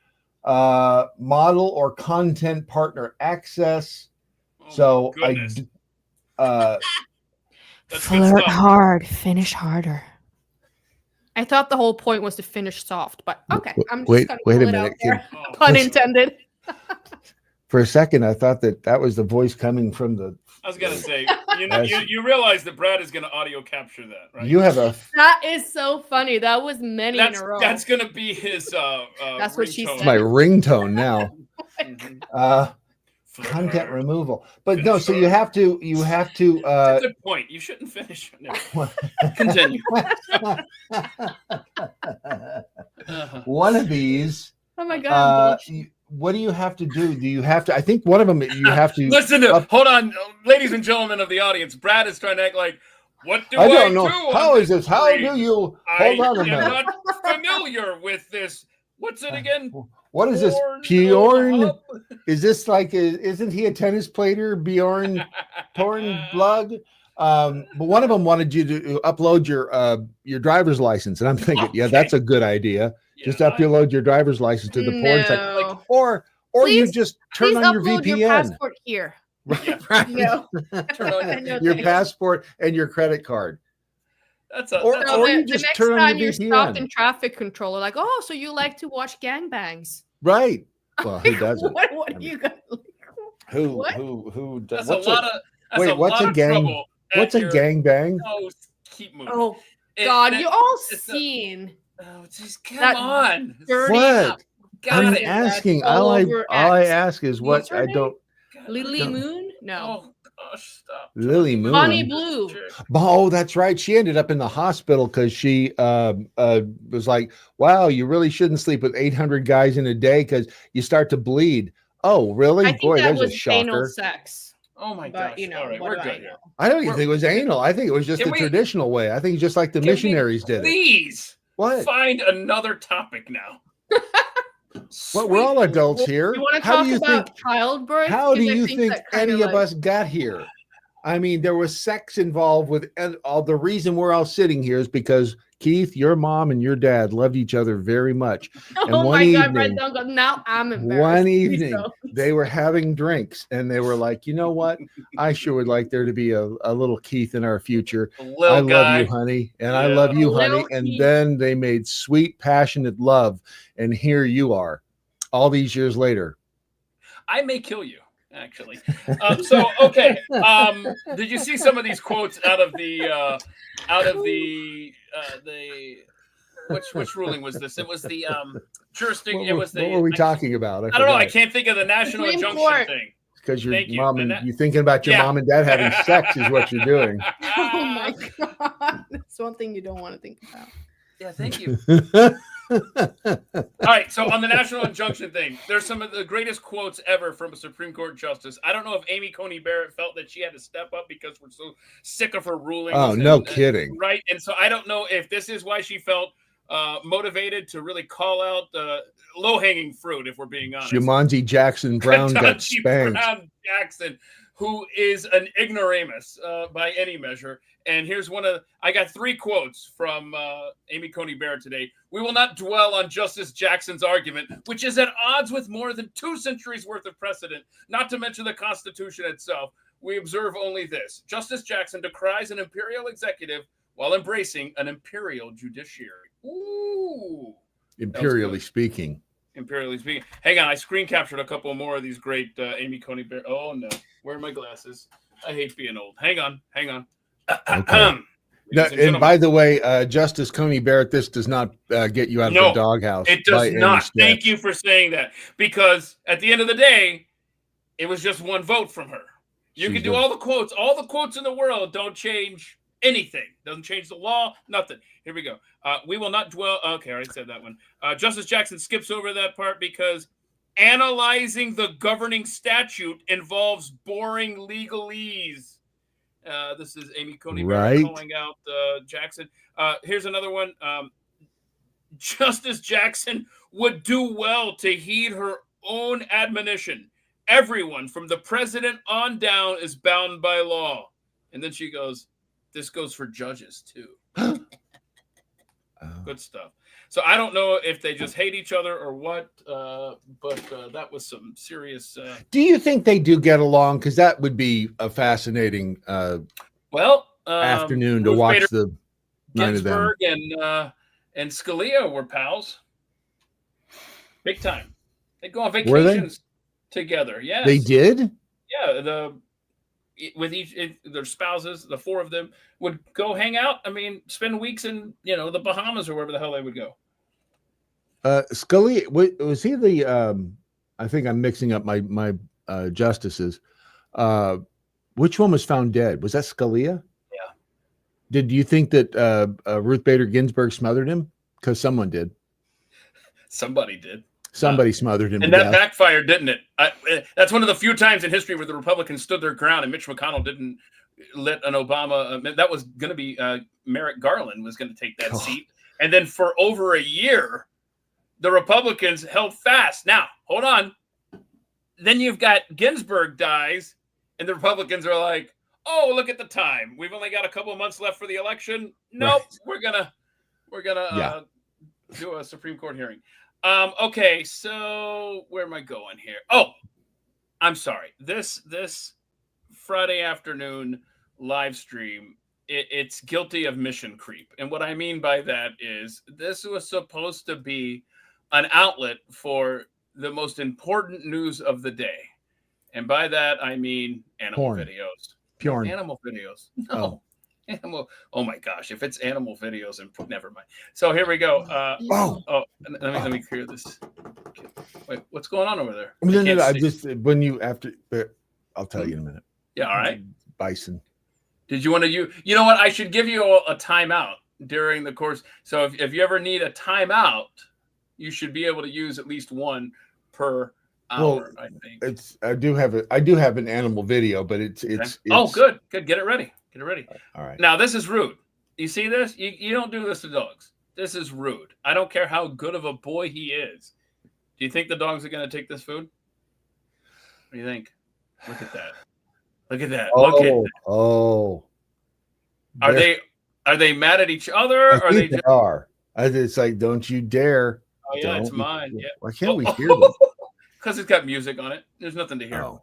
model or content partner access. Oh, Flirt hard, finish harder. I thought the whole point was to finish soft, but okay. I'm just wait gonna a minute. Pun intended. For a second, I thought that was the voice coming from the. I was gonna say, you realize that Brad is gonna audio capture that, right? You have a. That is so funny. That was many in a row. That's gonna be his. That's what she said. My ringtone now. Content removal, but no. So you have to. That's a good point. You shouldn't finish. No. Continue. Oh my god. What do you have to do? Do you have to? I think one of them you have to listen to. Hold on, ladies and gentlemen of the audience. Brad is trying to act like, what do I don't know. How is this? How do you? Hold on a minute. I'm not familiar with this. What's it again? What is this? Bjorn? Is this like? Isn't he a tennis player? Bjorn Tornblug? But one of them wanted you to upload your driver's license, and I'm thinking, yeah, that's a good idea. Yeah, just upload your driver's license to the porn site, or please, you just turn on your VPN. Your passport here. Right. Right. No. Turn on your passport and your credit card. Or you just the next turn time on your VPN. You're stopped in traffic control, like, oh, so you like to watch gangbangs? Right. Well, who doesn't? What are you gonna? Who does? That's a lot of. Wait, what's a gang? What's a gangbang? Oh, keep moving. Oh God, you all seen? Oh, just come on. What? I'm asking. All I ask is what I don't. Lily Moon? No. Oh gosh, stop. Lily Moon. Bonnie Blue. Oh, that's right. She ended up in the hospital because she was like, "Wow, you really shouldn't sleep with 800 guys in a day because you start to bleed." Oh, really? I think Boy, that there's was a shocker. anal sex. Oh my gosh! You know, all right, we're good. I don't even think it was anal. I think it was just the traditional way. I think it's just like the missionaries did it. Please, what? Find another topic now. Well, we're all adults here. You want to talk about childbirth? How do you think any of us got here? I mean, there was sex involved with all. The reason we're all sitting here is because Keith, your mom and your dad loved each other very much. And oh my God, Brett, don't go. Now I'm embarrassed. One evening, they were having drinks and they were like, you know what? I sure would like there to be a little Keith in our future. I love you, honey. And I love you, honey. And then they made sweet, passionate love. And here you are, all these years later. I may kill you. Actually, so okay. Did you see some of these quotes out of the which ruling was this? It was the jurisdiction. It was the. What were we talking about? I don't know. I can't think of the national injunction thing. Because your mom and you thinking about your mom and dad having sex is what you're doing. Oh my God, that's one thing you don't want to think about. Yeah, thank you. All right, so on the national injunction thing, there's some of the greatest quotes ever from a Supreme Court justice. I don't know if Amy Coney Barrett felt that she had to step up because we're so sick of her rulings. Oh, no kidding. Right, and so I don't know if this is why she felt motivated to really call out the low-hanging fruit, if we're being honest. Jumanji Jackson Brown got spanked. Brown Jackson, who is an ignoramus by any measure. And here's I got 3 quotes from Amy Coney Barrett today. We will not dwell on Justice Jackson's argument, which is at odds with more than 2 centuries worth of precedent, not to mention the Constitution itself. We observe only this. Justice Jackson decries an imperial executive while embracing an imperial judiciary. Ooh. Imperially speaking. Imperially speaking. Hang on, I screen captured a couple more of these great Amy Coney Barrett. Oh, no. Where are my glasses? I hate being old. Hang on. Okay. And by the way, Justice Coney Barrett, this does not get you out of the doghouse. It does not. Thank you for saying that. Because at the end of the day, it was just one vote from her. You can do all the quotes in the world don't change anything. Doesn't change the law, nothing. Here we go. We will not dwell. Okay, I already said that one. Justice Jackson skips over that part because analyzing the governing statute involves boring legalese. This is Amy Coney Barrett calling out Jackson. Here's another one. Justice Jackson would do well to heed her own admonition. Everyone from the president on down is bound by law. And then she goes, this goes for judges too. Good stuff. So I don't know if they just hate each other or what, but that was some serious. Do you think they do get along? Because that would be a fascinating afternoon to watch the nine of them. And Scalia were pals, big time. They go on vacations together. Yes, they did. Yeah, with their spouses, the 4 of them would go hang out. I mean, spend weeks in the Bahamas or wherever the hell they would go. Scalia was he the? I think I'm mixing up my justices. Which one was found dead? Was that Scalia? Yeah. Did you think that Ruth Bader Ginsburg smothered him? Because someone did. Somebody did. Somebody smothered him. And that backfired, didn't it? That's one of the few times in history where the Republicans stood their ground and Mitch McConnell didn't let an Obama. That was going to be Merrick Garland was going to take that seat. And then for over a year, the Republicans held fast. Now, hold on. Then you've got Ginsburg dies, and the Republicans are like, oh, look at the time. We've only got a couple of months left for the election. Nope, we're gonna do a Supreme Court hearing. Okay, so where am I going here? Oh, I'm sorry. This Friday afternoon live stream, it's guilty of mission creep. And what I mean by that is this was supposed to be an outlet for the most important news of the day. And by that, I mean animal videos. Porn. Animal videos. No. Animal. Oh my gosh! If it's animal videos, and never mind. So here we go. Let me clear this. Okay. Wait, what's going on over there? No. I just when you after. I'll tell you in a minute. Yeah. All right. Bison. Did you want to You know what? I should give you a timeout during the course. So if you ever need a timeout, you should be able to use at least one per hour. I think. I do have an animal video, but it's oh, good. Get it ready. Get it ready. All right. Now this is rude. You see this? You don't do this to dogs. This is rude. I don't care how good of a boy he is. Do you think the dogs are going to take this food? What do you think? Look at that. Look at that. Look at that. Oh. Are they mad at each other? Or they are. It's like, don't you dare. Oh yeah, it's mine. Yeah. Why can't we hear them? Because it's got music on it. There's nothing to hear. Oh.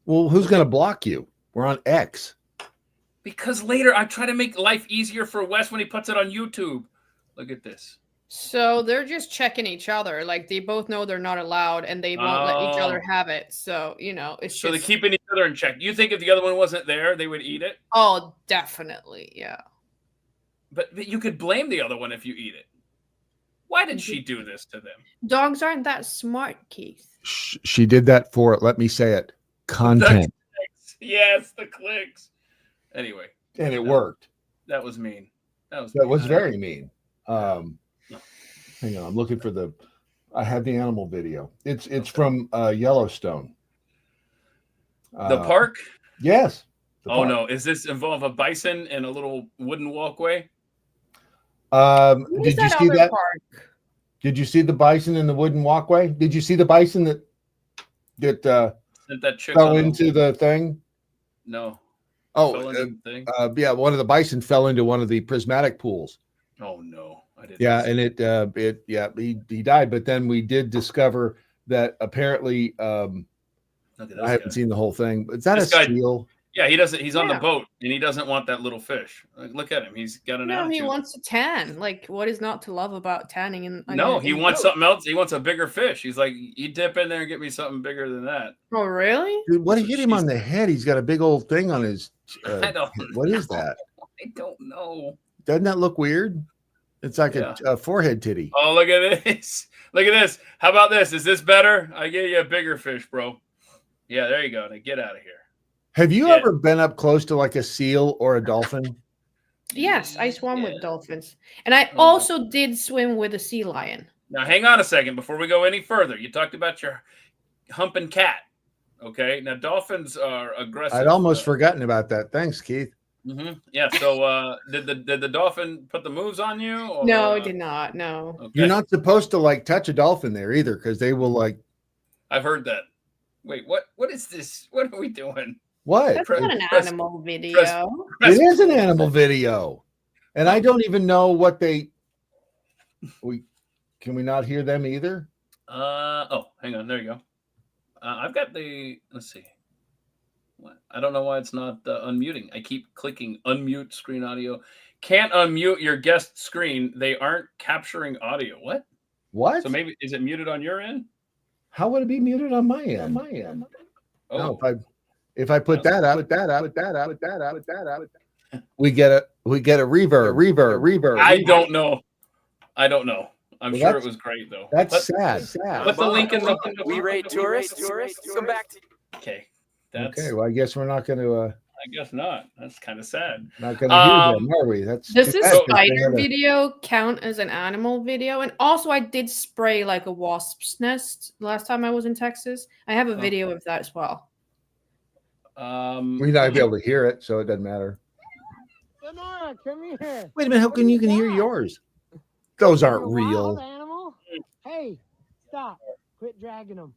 Well, who's going to block you? We're on X. Because later I try to make life easier for Wes when he puts it on YouTube. Look at this. So they're just checking each other. Like they both know they're not allowed and they won't let each other have it. So, it's so they're keeping each other in check. You think if the other one wasn't there, they would eat it? Oh, definitely. Yeah. But you could blame the other one if you eat it. Why did she do this to them? Dogs aren't that smart, Keith. She did that for, let me say it, content. Yes, the clicks. Anyway. And it worked. That was mean. That was very mean. Hang on, I'm looking for I have the animal video. It's from Yellowstone. The park? Yes. Park. No. Is this involve a bison and a little wooden walkway? Did you see that? Park? Did you see the bison in the wooden walkway? Did you see the bison that that chick fell into the thing? No. Oh, yeah. One of the bison fell into one of the prismatic pools. Oh no, I didn't. Yeah, and he died. But then we did discover that apparently, I haven't seen the whole thing. But is that a seal? Yeah, he doesn't. He's on the boat, and he doesn't want that little fish. Like, look at him. He's got an attitude. He wants to tan. Like, what is not to love about tanning? He wants something else. He wants a bigger fish. He's like, you dip in there and get me something bigger than that. Oh, really? Dude, what hit him on the head? He's got a big old thing on his. I don't. What is that? I don't know. Doesn't that look weird? It's like a forehead titty. Oh, look at this. Look at this. How about this? Is this better? I get you a bigger fish, bro. Yeah, there you go. Now get out of here. Have you ever been up close to like a seal or a dolphin? Yes, I swam with dolphins. And I also did swim with a sea lion. Now, hang on a second before we go any further. You talked about your humping cat. Okay. Now, dolphins are aggressive. I'd almost forgotten about that. Thanks, Keith. Yeah. So, did the dolphin put the moves on you? Or, no, it did not. No. Okay. You're not supposed to like touch a dolphin there either, because they will like. I've heard that. Wait, what is this? What are we doing? What? That's not an animal video. It is an animal video, and I don't even know what they. Can we not hear them either? Oh, hang on. There you go. I've got the. Let's see. What? I don't know why it's not unmuting. I keep clicking unmute screen audio. Can't unmute your guest screen. They aren't capturing audio. What? What? So maybe is it muted on your end? How would it be muted on my end? Oh, no, if I put that out, we get a reverb. I don't know. I'm sure it was great though. That's sad. Put the link in the. We rate tourists. Come back to. Okay. Okay. Well, I guess we're not going to. I guess not. That's kind of sad. Not going to hear them, are we? Does this spider video count as an animal video? And also, I did spray like a wasp's nest last time I was in Texas. I have a video of that as well. We're not be able to hear it, so it doesn't matter. Sonora, come here. Wait a minute. How can you hear yours? Those aren't real. Animal? Hey, stop. Quit dragging them.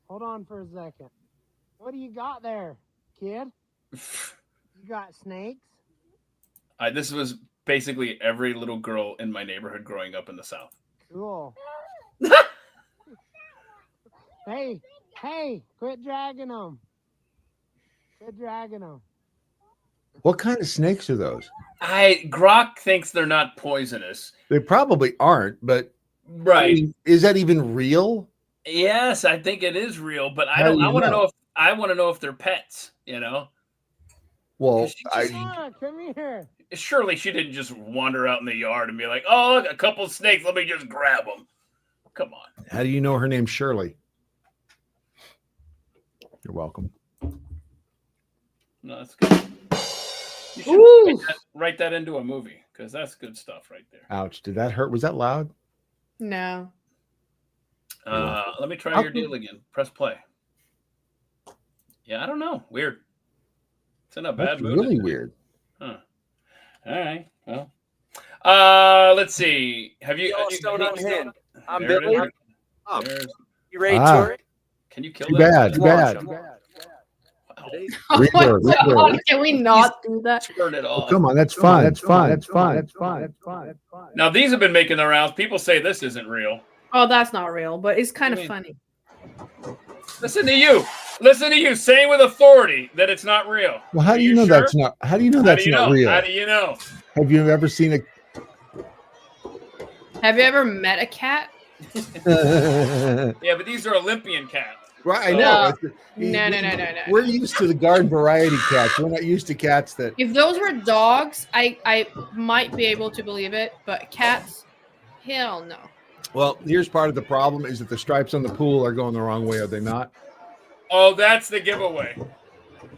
Hold on for a second. What do you got there, kid? You got snakes? This was basically every little girl in my neighborhood growing up in the South. Cool. Hey, quit dragging them. Quit dragging them. What kind of snakes are those? Grok thinks they're not poisonous. They probably aren't, but right. I mean, is that even real? Yes, I think it is real, but I want to know if they're pets, you know. Well, come here. Surely she didn't just wander out in the yard and be like, "Oh, look, a couple of snakes. Let me just grab them." Come on. How do you know her name's Shirley? You're welcome. No, that's good. You should write that into a movie because that's good stuff right there. Ouch! Did that hurt? Was that loud? No. Let me try your deal again. Press play. Yeah, I don't know. Weird. It's in a bad mood. Really weird. Huh. All right. Well. Let's see. Have you? I'm Billy. You ready, Tori? Can you kill Too that? bad. Can we not do that? Turn it off. Come on, that's fine. That's fine. Now these have been making the rounds. People say this isn't real. Oh, that's not real, but it's kind of funny. Listen to you saying with authority that it's not real. Well, how do you know that's not? How do you know that's not real? How do you know? Have you ever seen a? Have you ever met a cat? Yeah, but these are Olympian cats. Right, I know. No. We're used to the garden variety cats. We're not used to cats that. If those were dogs, I might be able to believe it, but cats, hell no. Well, here's part of the problem: is that the stripes on the pool are going the wrong way. Are they not? Oh, that's the giveaway.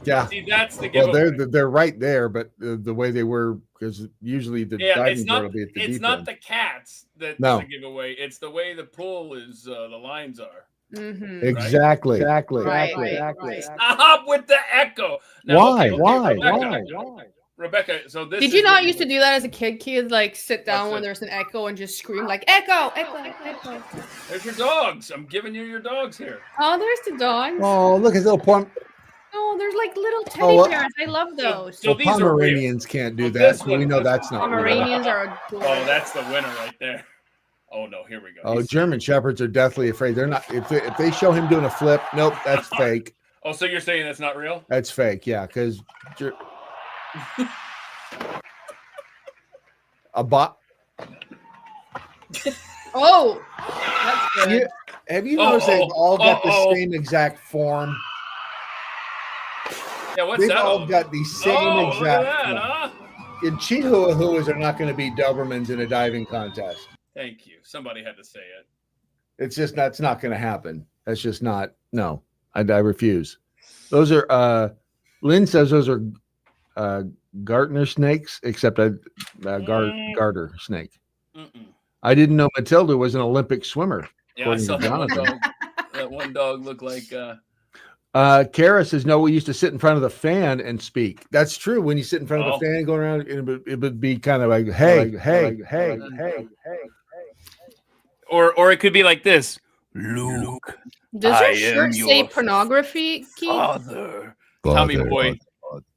Yeah. See, that's the giveaway. Well, they're right there, but the way they were, because usually the diving board will be at the deep end. It's not the cats that's the giveaway. It's the way the pool is. The lines are. Mm-hmm. Exactly. Right. Stop with the echo. Now, Why? Rebecca, so this Did you not used to do that as a kid? Like sit down when there's an echo and just scream like echo. There's your dogs. I'm giving you your dogs here. Oh, there's the dogs. Oh, look, his little point. Oh, Oh, there's like little teddy bears. I love those. So these are real. Pomeranians can't do Well, that. this So we one- know this that's one- not real. Pomeranians are adorable. Oh, that's the winner right there. Oh no, here we go. Oh, He's- German Shepherds are deathly afraid. They're not. If they show him doing a flip, nope, that's fake. Oh, so you're saying that's not real? That's fake. Yeah, because a bot. Oh, that's good. Yeah. Have you noticed they've all got the uh-oh. same exact form? Yeah, what's They've that? all got the same Oh, look exact at that, form. huh? And Chihuahuas are not going to be Dobermans in a diving contest. Thank you. Somebody had to say it. It's just that's not going to happen. That's just not. No, I refuse. Those are. Lynn says those are Gartner snakes, except a garter snake. Mm-mm. I didn't know Matilda was an Olympic swimmer. Yeah, I According saw to that one Jonathan. dog. That one dog looked like. Kara says, no, we used to sit in front of the fan and speak. That's true. When you sit in front of the fan going around, it would be kind of like, hey. Or it could be like this. Luke, Does I your shirt am say your pornography, Keith? father. Tommy Boy,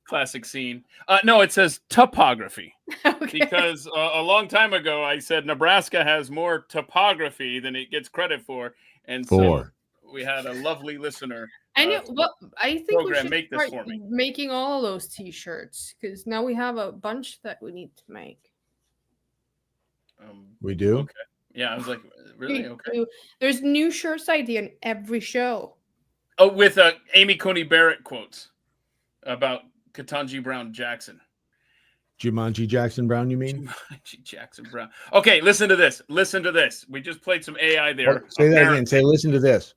classic scene. No, it says topography. Okay. Because a long time ago, I said Nebraska has more topography than it gets credit for. And so we had a lovely listener. I know. Well, I think we program, should make this start for me. making all of those T-shirts because now we have a bunch that we need to make. We do? Okay. Yeah, I was like, really? Okay. There's new shirts idea in every show. Oh, with Amy Coney Barrett quotes about Ketanji Brown Jackson. Jumanji Jackson Brown, you mean? Jumanji Jackson Brown. Okay, listen to this. Listen to this. We just played some AI there. Say that again. Say, listen to this.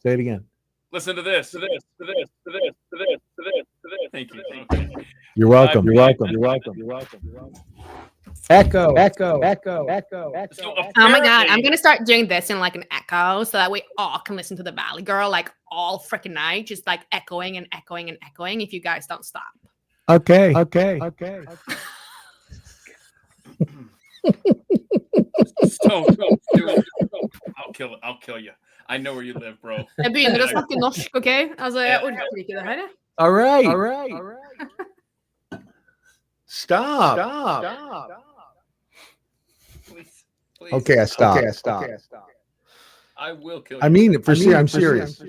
Say it again. Listen to this. To this. To this. To this. To this. To this. To this. Thank you. Okay. You're welcome. You're welcome. You're welcome. You're welcome. You're welcome. Echo. So Oh my god, I'm apparently- gonna start doing this in like an echo so that we all can listen to the Valley Girl like all freaking night, just like echoing and echoing and echoing if you guys don't stop. Okay. Don't do it. I'll kill you. I know where you live, bro. Jeg begynner å snakke norsk, ok? Altså, jeg orker ikke det her. All right. Stop. Please. Please. Okay, I stop. I will kill you. I mean it. I'm serious.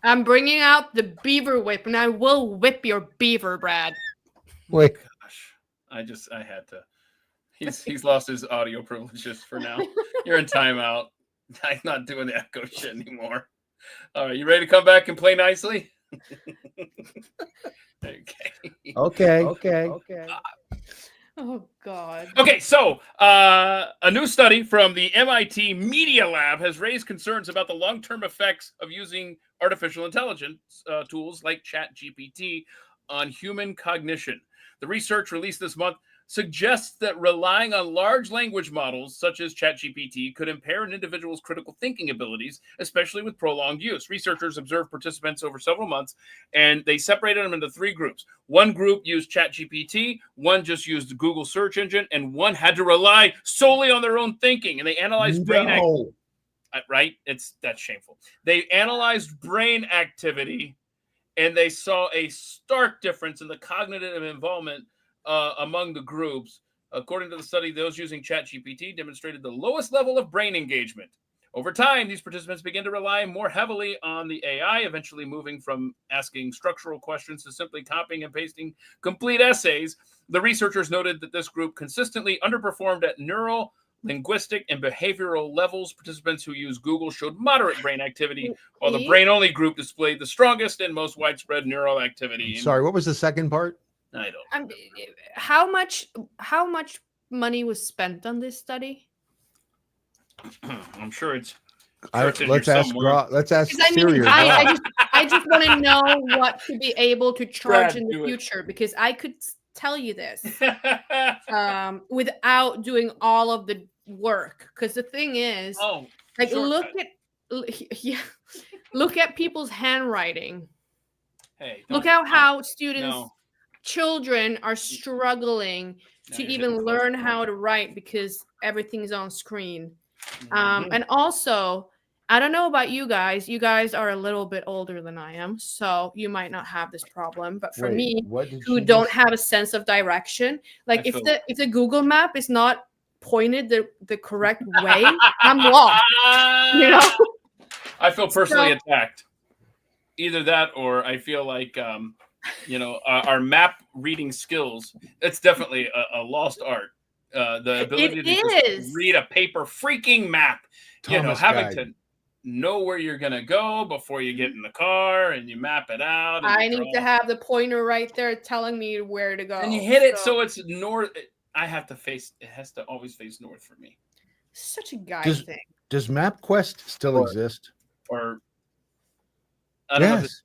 I'm bringing out the beaver whip and I will whip your beaver, Brad. Wait. Gosh. I had to. He's lost his audio privileges for now. You're in timeout. I'm not doing the echo shit anymore. All right, you ready to come back and play nicely? Okay. Oh, God. Okay, so a new study from the MIT Media Lab has raised concerns about the long-term effects of using artificial intelligence tools like ChatGPT on human cognition. The research released this month suggests that relying on large language models such as ChatGPT could impair an individual's critical thinking abilities, especially with prolonged use. Researchers observed participants over several months, and they separated them into three groups. One group used ChatGPT, one just used the Google search engine, and one had to rely solely on their own thinking. And they analyzed brain activity. Right? That's shameful. They analyzed brain activity, and they saw a stark difference in the cognitive involvement among the groups. According to the study, those using ChatGPT demonstrated the lowest level of brain engagement. Over time, these participants began to rely more heavily on the AI, eventually moving from asking structural questions to simply copying and pasting complete essays. The researchers noted that this group consistently underperformed at neural, linguistic, and behavioral levels. Participants who used Google showed moderate brain activity, while the brain-only group displayed the strongest and most widespread neural activity. Sorry, what was the second part? I don't. How much money was spent on this study? I'm sure it's. Let's ask Siri. I just want to know what to be able to charge in the do it. future because I could tell you this without doing all of the work. Because the thing is, look at people's handwriting. Hey, look at how students. Children are struggling to even learn how to write because everything's on screen. And also, I don't know about you guys. You guys are a little bit older than I am, so you might not have this problem. But for me, what did who she don't just- have a sense of direction, like I if the Google map is not pointed the correct way, I'm lost. You know? I feel personally So- attacked. Either that, or I feel like our map reading skills. It's definitely a lost art. The ability to just read a paper freaking map. Thomas having Guide. to know where you're gonna go before you get in the car and you map it out. And I need to have the pointer right there telling me where to go. And you hit it so it's north. I have to face. It has to always face north for me. Such a guy Does- thing. Does MapQuest still exist? Or I don't know. If it's,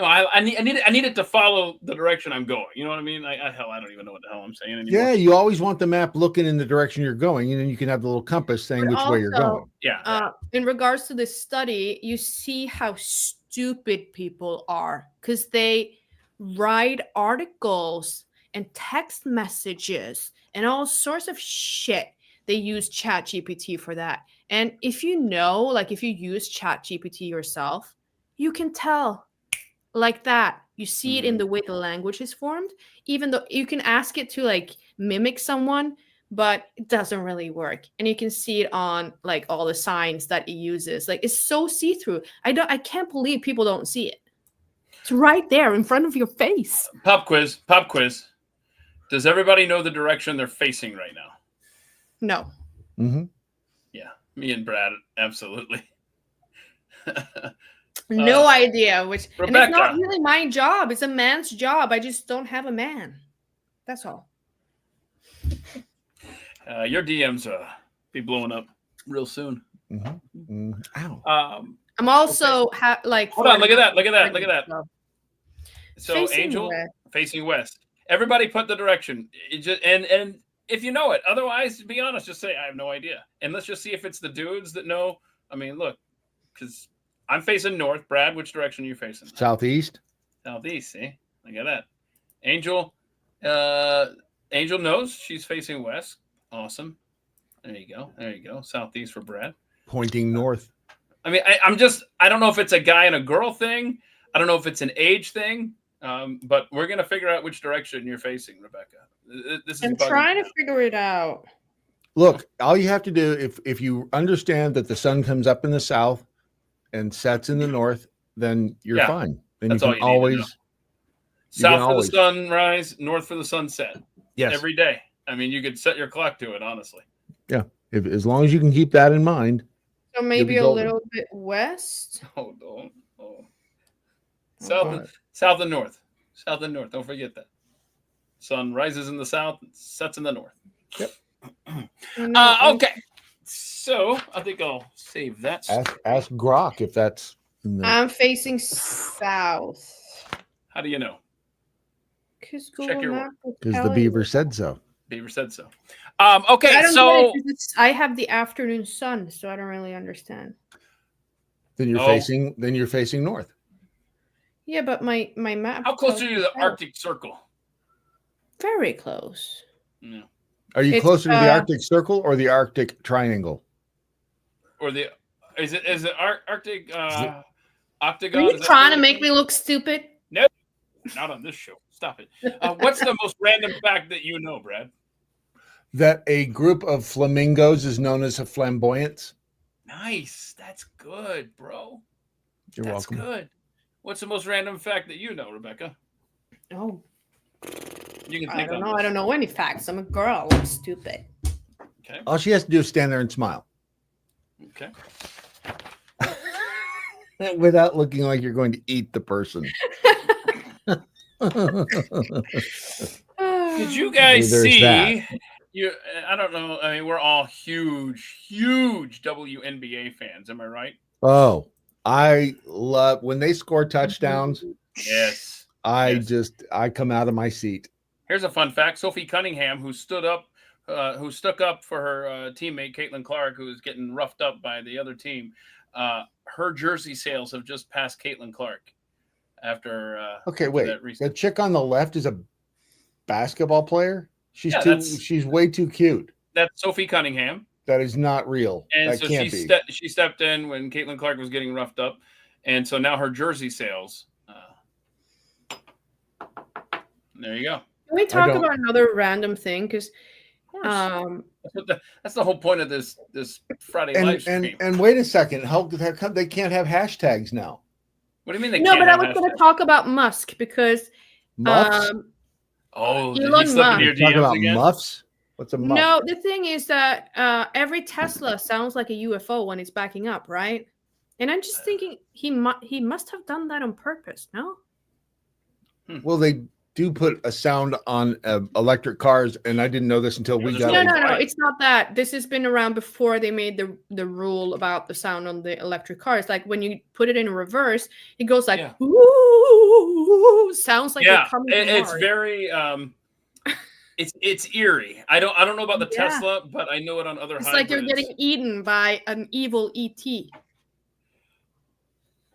I need it to follow the direction I'm going. You know what I mean? I don't even know what the hell I'm saying anymore. Yeah, you always want the map looking in the direction you're going, and then you can have the little compass saying But which way you're also, going. Yeah. In regards to this study, you see how stupid people are because they write articles and text messages and all sorts of shit. They use ChatGPT for that. And if you know, like if you use ChatGPT yourself, you can tell like that. You see it in the way the language is formed, even though you can ask it to like mimic someone, but it doesn't really work. And you can see it on like all the signs that it uses. Like it's so see-through. I can't believe people don't see it. It's right there in front of your face. Pop quiz. Does everybody know the direction they're facing right now? No. Mm-hmm. Yeah, me and Brad, absolutely. No idea. And it's Rebecca. not really my job. It's a man's job. I just don't have a man. That's all. Your DMs be blowing up real soon. Mm-hmm. Ow. I'm also like. Hold on, look at that. So Facing Angel west. facing west. Everybody put the direction. It just, and if you know it, otherwise, to be honest, just say I have no idea, and let's just see if it's the dudes that know. I mean, look, because I'm facing north. Brad, which direction are you facing? Southeast. Southeast. See, look at that. Angel knows she's facing west. Awesome. There you go. Southeast for Brad. Pointing north. I mean, I don't know if it's a guy and a girl thing. I don't know if it's an age thing. But we're gonna figure out which direction you're facing, Rebecca. I'm trying to figure it out. Look, all you have to do, if you understand that the sun comes up in the south and sets in the north, then you're fine. Then That's you all can you need to always know. South for the sunrise, north for the sunset. Yes. Every day. I mean, you could set your clock to it, honestly. Yeah. As long as you can keep that in mind. So maybe a little bit west. Oh, don't. Oh. South and north. South and north. Don't forget that. Sun rises in the south, sets in the north. Yep. Okay. So I think I'll save that. Ask Grok if that's. I'm facing south. How do you know? Because the beaver said so. Beaver said so. Okay, I have the afternoon sun, so I don't really understand. Then you're facing north. Yeah, but my map. How close are you to the Arctic Circle? Very close. Yeah. Are you closer to the Arctic Circle or the Arctic Triangle? Or is it Arctic octagon? Are you trying to make me look stupid? No, not on this show. Stop it. What's the most random fact that you know, Brad? That a group of flamingos is known as a flamboyance. Nice. That's good, bro. You're welcome. That's good. What's the most random fact that you know, Rebecca? Oh. You can I think don't on know. this. I don't know any facts. I'm a girl. I'm stupid. Okay. All she has to do is stand there and smile. Okay. Without looking like you're going to eat the person. Did you guys see? That. I don't know. I mean, we're all huge WNBA fans. Am I right? Oh, I love when they score touchdowns. Yes. I come out of my seat. Here's a fun fact: Sophie Cunningham, who stuck up for her teammate Caitlin Clark, who was getting roughed up by the other team. Her jersey sales have just passed Caitlin Clark. After the chick on the left is a basketball player. She's way too cute. That's Sophie Cunningham. That is not real. And that so can't she stepped in when Caitlin Clark was getting roughed up, and so now her jersey sales. There you go. Can we talk about another random thing? Because that's the whole point of this Friday live stream. And wait a second, how come they can't have hashtags now? What do you mean they no? can't? But I was going to talk about Musk because Muffs. Did he Elon slip into your Talk about DMs again? muffs. What's a muff? No, the thing is that every Tesla sounds like a UFO when it's backing up, right? And I'm just thinking he must have done that on purpose, no? Well, they do put a sound on electric cars, and I didn't know this until we got. No, it's not that. This has been around before they made the rule about the sound on the electric cars. Like when you put it in reverse, it goes like ooh, sounds like they're coming. It's very it's eerie. I don't know about the Tesla, but I know it on other. It's hybrids. like you're getting eaten by an evil ET.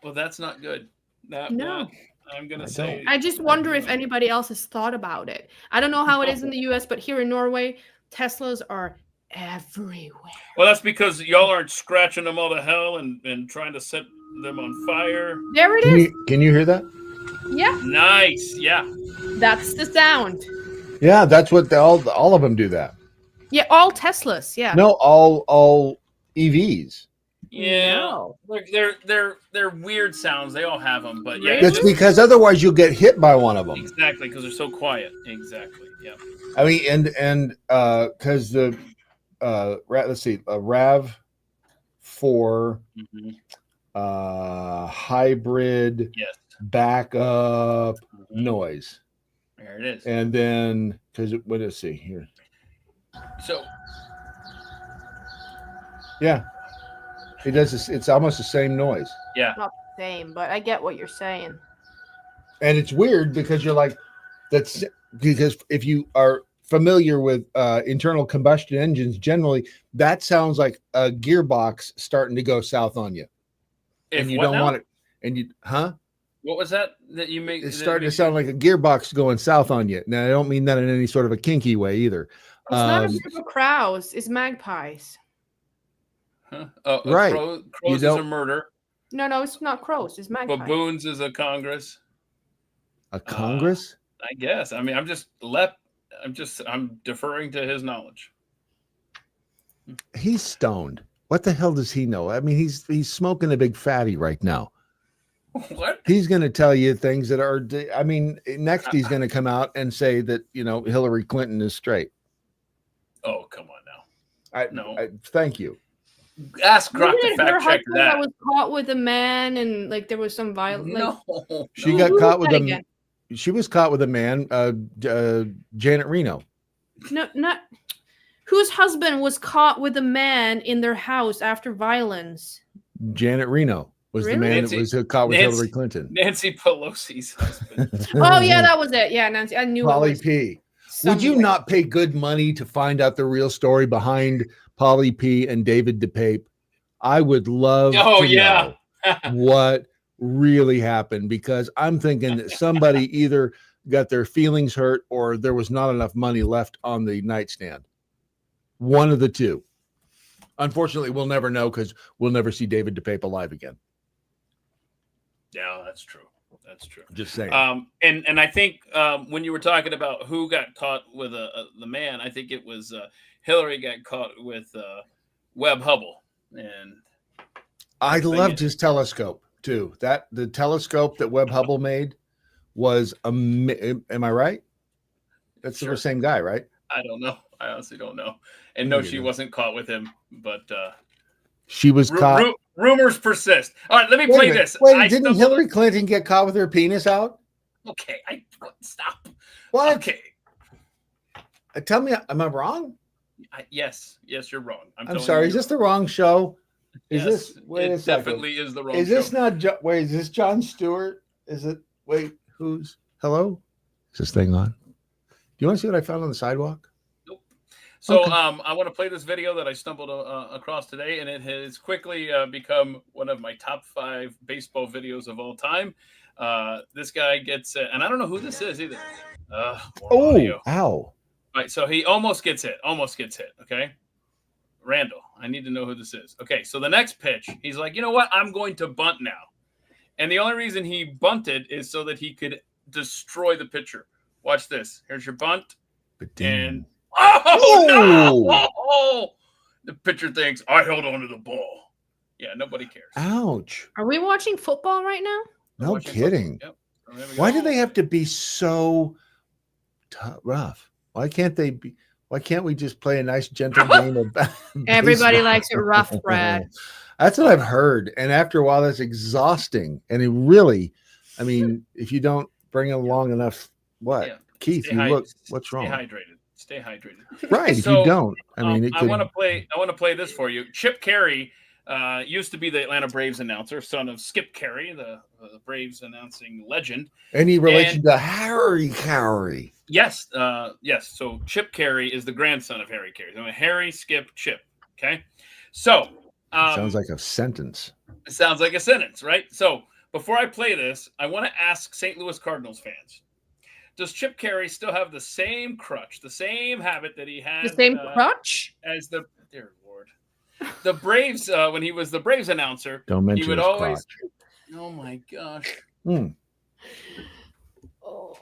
Well, that's not good. No. I'm gonna say. I just wonder if anybody else has thought about it. I don't know how it is in the US, but here in Norway, Teslas are everywhere. Well, that's because y'all aren't scratching them all to hell and trying to set them on fire. There it is. Can you hear that? Yeah. Nice. Yeah. That's the sound. Yeah, that's what all of them do that. Yeah, all Teslas. Yeah. No, all EVs. Yeah, no. they're weird sounds. They all have them, but yeah, that's because otherwise you'll get hit by one of them. Exactly, because they're so quiet. Exactly. Yeah. I mean, and because the let's see, a RAV4 hybrid backup noise. There it is. And then what does it see here? So yeah. It does this, it's almost the same noise. Yeah. Not the same, but I get what you're saying. And it's weird because you're like, that's because if you are familiar with internal combustion engines, generally that sounds like a gearbox starting to go south on you. And you don't want it. And you, What was that you make? It's starting to sound like a gearbox going south on you. Now, I don't mean that in any sort of a kinky way either. It's not a super crows, it's magpies. Right. Crows is a murder. No, it's not crows. It's magpies. Baboons is a Congress. A Congress? I guess. I mean, I'm deferring to his knowledge. He's stoned. What the hell does he know? I mean, he's smoking a big fatty right now. What? He's going to tell you things that are. I mean, next he's going to come out and say that Hillary Clinton is straight. Oh, come on now. Thank you. Ask Grok to fact check that. Was caught with a man and like there was some violence. No, she got caught with a. She was caught with a man, Janet Reno. No, not whose husband was caught with a man in their house after violence. Janet Reno was the man that was caught with Hillary Clinton. Nancy Pelosi's husband. Oh yeah, that was it. Yeah, Nancy. I knew. Polly P. Would you not pay good money to find out the real story behind Polly P and David DePape? I would love to know what really happened, because I'm thinking that somebody either got their feelings hurt or there was not enough money left on the nightstand. One of the two. Unfortunately, we'll never know because we'll never see David DePape alive again. Yeah, that's true. That's true. Just saying. And I think when you were talking about who got caught with the man, I think it was Hillary got caught with Webb Hubble. And I loved his telescope too. The telescope that Webb Hubble made was am I right? That's the same guy, right? I don't know. I honestly don't know. And no, she wasn't caught with him, but she was caught. Rumors persist. All right, let me play this. Wait, didn't Hillary Clinton get caught with her penis out? Okay, stop. What? Okay. Tell me, am I wrong? Yes, you're wrong. I'm sorry. Is this the wrong show? Is this? Wait a second. Definitely is the wrong. Is this not? Wait, is this Jon Stewart? Is it? Wait, who's? Hello? Is this thing on? Do you want to see what I found on the sidewalk? Nope. So I want to play this video that I stumbled across today, and it has quickly become one of my top 5 baseball videos of all time. This guy gets, and I don't know who this is either. Ow! All right, so he almost gets hit. Okay, Randall. I need to know who this is. Okay, so the next pitch, he's like, you know what? I'm going to bunt now. And the only reason he bunted is so that he could destroy the pitcher. Watch this. Here's your bunt. And no! The pitcher thinks, I held onto the ball. Yeah, nobody cares. Ouch. Are we watching football right now? No kidding. Yep. Why do they have to be so rough? Why can't we just play a nice gentle game of Everybody likes it rough, Brad. That's what I've heard. And after a while, that's exhausting. And it really, I mean, if you don't bring it along enough, what? Yeah. Keith, what's wrong? Stay hydrated. Right. So, if you don't, I mean, I want to play this for you. Chip Carey used to be the Atlanta Braves announcer, son of Skip Carey, the Braves announcing legend. Any relation to Harry Carey? Yes. Yes. So Chip Carey is the grandson of Harry Carey. So Harry, Skip, Chip. Okay. So sounds like a sentence. It sounds like a sentence, right? So before I play this, I want to ask St. Louis Cardinals fans. Does Chip Carey still have the same crutch, the same habit that he had? The same crutch? As the, dear Lord. The Braves, when he was the Braves announcer, don't mention he would always. Crotch. Oh my gosh. Oh.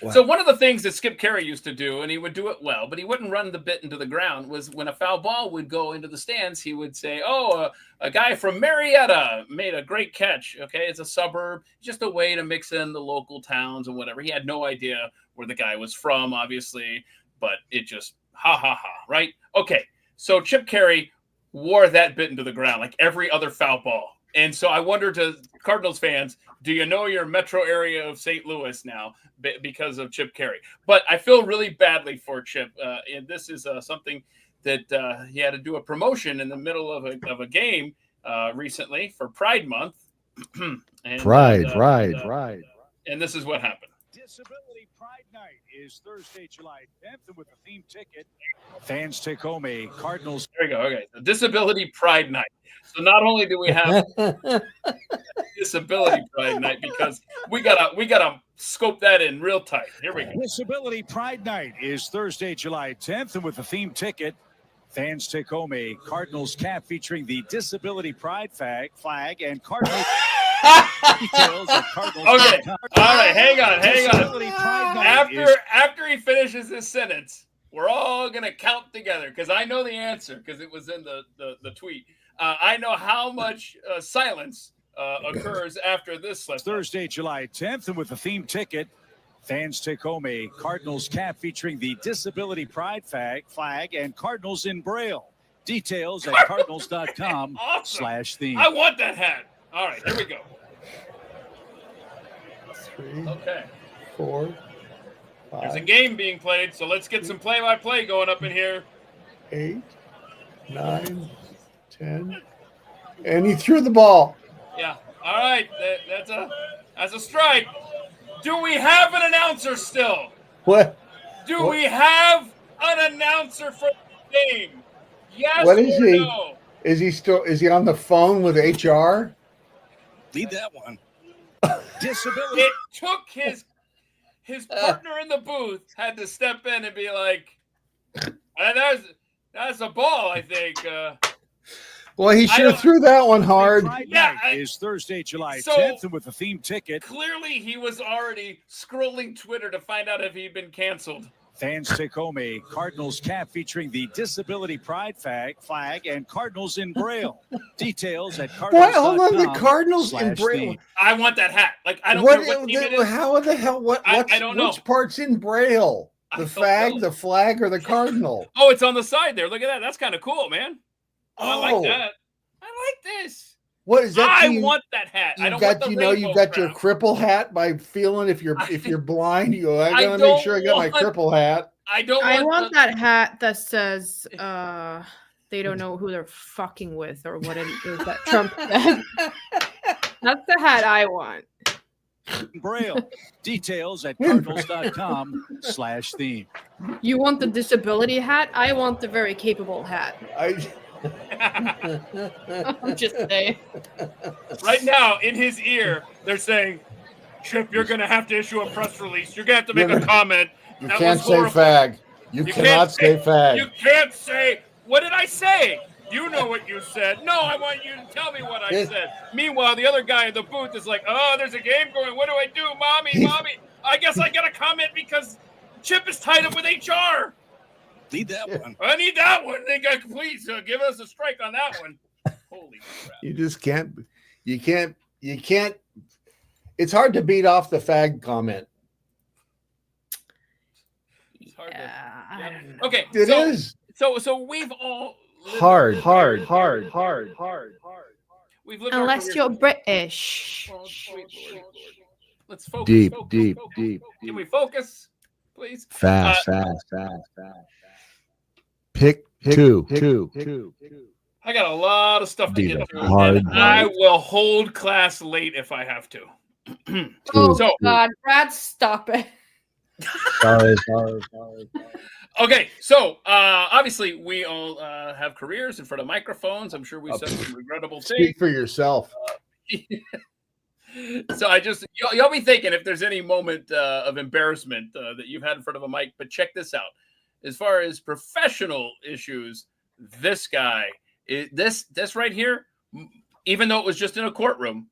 Wow. So one of the things that Skip Carey used to do, and he would do it well, but he wouldn't run the bit into the ground, was when a foul ball would go into the stands, he would say, a guy from Marietta made a great catch. Okay, it's a suburb, just a way to mix in the local towns and whatever. He had no idea where the guy was from, obviously, but it just, ha, ha, ha, right? Okay, so Chip Carey wore that bit into the ground like every other foul ball. And so I wonder to Cardinals fans, do you know your metro area of St. Louis now because of Chip Carey? But I feel really badly for Chip. And this is something that he had to do a promotion in the middle of a game recently for Pride Month. And, Pride. And this is what happened. Disability Pride Night is Thursday, July 10th, and with a theme ticket, fans take home a Cardinals. There you go. Okay, the Disability Pride Night. So not only do we have Disability Pride Night, because we gotta scope that in real tight. Here we go. Disability Pride Night is Thursday, July 10th, and with a theme ticket, fans take home a Cardinals cap featuring the Disability Pride flag and Cardinals. Details at Cardinals. Okay. All right. Hang on. After he finishes his sentence, we're all gonna count together because I know the answer because it was in the tweet. I know how much silence occurs after this slip. Thursday, July 10th, and with a theme ticket, fans take home a Cardinals cap featuring the Disability Pride flag and Cardinals in Braille. Details at cardinals.com/theme. I want that hat. All right, here we go. 3, okay. 4, 5. There's a game being played, so let's get some play-by-play going up in here. 8, 9, 10, and he threw the ball. Yeah. All right. That's a strike. Do we have an announcer still? What? Do we have an announcer for the game? Yes. What is he? No? Is he on the phone with HR? Lead that one. Disability. It took his partner in the booth had to step in and be like, that's a ball, I think. Well, he sure threw that one hard. Yeah, is Thursday, July 10th, and with a theme ticket. Clearly, he was already scrolling Twitter to find out if he'd been canceled. Fans take home a Cardinals cap featuring the Disability Pride flag and Cardinals in Braille. Details at Cardinals. What? Hold on, the Cardinals in Braille. I want that hat. Like I don't care what team it is. How the hell? I don't know. Which part's in Braille? The flag, or the Cardinal? Oh, it's on the side there. Look at that. That's kind of cool, man. Oh, I like that. I like this. What is that? I want that hat. I don't want the rainbow you got your cripple hat by feeling if you're blind. You go, I gotta make sure I got my cripple hat. I want that hat that says they don't know who they're fucking with or what it is that Trump said. That's the hat I want. Braille. Details at cardinals.com/theme. You want the disability hat? I want the very capable hat. I'm just saying. Right now, in his ear, they're saying, Chip, you're going to have to issue a press release. You're going to have to make a comment. You can't say fag. You cannot say fag. You can't say, what did I say? You know what you said. No, I want you to tell me what I said. Meanwhile, the other guy in the booth is like, oh, there's a game going. What do I do? Mommy. I guess I got to comment because Chip is tied up with HR. Need that one. I need that one. Please give us a strike on that one. Holy crap. You just can't. You can't. It's hard to beat off the fag comment. It's hard I to, don't know. Okay. It is So we've all hard. We've lived Unless you're British. Oh, sweet Lord. Let's focus. Deep. Can we focus, please? Fast. Pick two. I got a lot of stuff to These get are through. hard, And I will hold class late if I have to. Oh, So- God. Brad, stop it. Sorry. Okay, so obviously we all have careers in front of microphones. I'm sure we've said some regrettable things. Speak for yourself. So you'll be thinking if there's any moment of embarrassment that you've had in front of a mic, but check this out. As far as professional issues, this guy, this right here, even though it was just in a courtroom,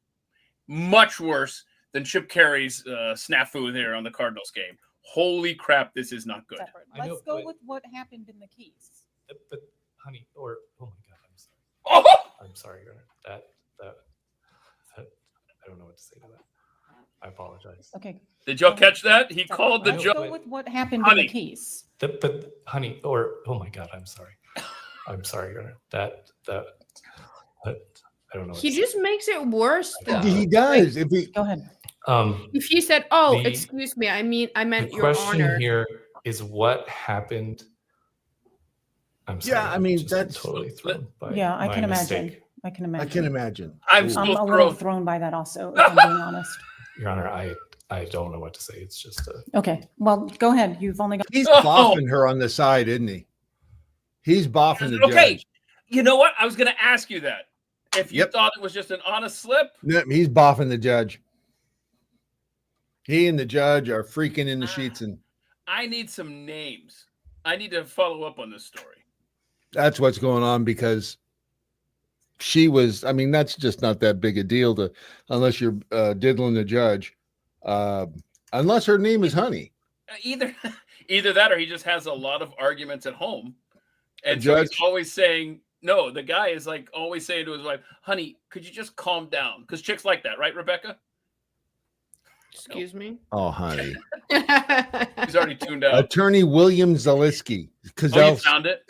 much worse than Chip Carey's snafu there on the Cardinals game. Holy crap, this is not good. Let's go with what happened in the Keys. But honey, or oh my God, I'm sorry. Oh! I'm sorry, Your Honor. That I don't know what to say to that. I apologize. Okay. Did y'all catch that? He called the Let's judge. go with what happened Honey. in the Keys. But honey, or oh my God, I'm sorry. I'm sorry, Your Honor. That I don't know. What He to just makes it worse, though. He does. If he, Go ahead. say. If you said, "Oh, The- excuse me, I meant The your question honor." here is what happened. I'm sorry. Yeah, I mean, just that's- totally thrown by Yeah, I my can imagine. mistake. I can I imagine. can imagine. I'm I'm still a little thrown. thrown by that also, if I'm being honest. Your Honor, I don't know what to say. It's just Okay. Well, go ahead. You've only got. He's Oh. boffing her on the side, isn't he? He's boffing the Okay, judge. you know what? I was going to ask you that. If you Yep. thought it was just an honest slip, No, he's boffing the judge. He and the judge are freaking in the sheets, and I need some names. I need to follow up on this story. that's what's going on because she was. I mean, that's just not that big a deal to unless you're diddling the judge. Unless her name is Honey. Either that or he just has a lot of arguments at home. And The so he's judge- always saying, no, the guy is like always saying to his wife, honey, could you just calm down? Because chicks like that, right, Rebecca? Excuse me. Oh, Honey. He's already tuned out. Attorney William Zaliski. Oh, you found it?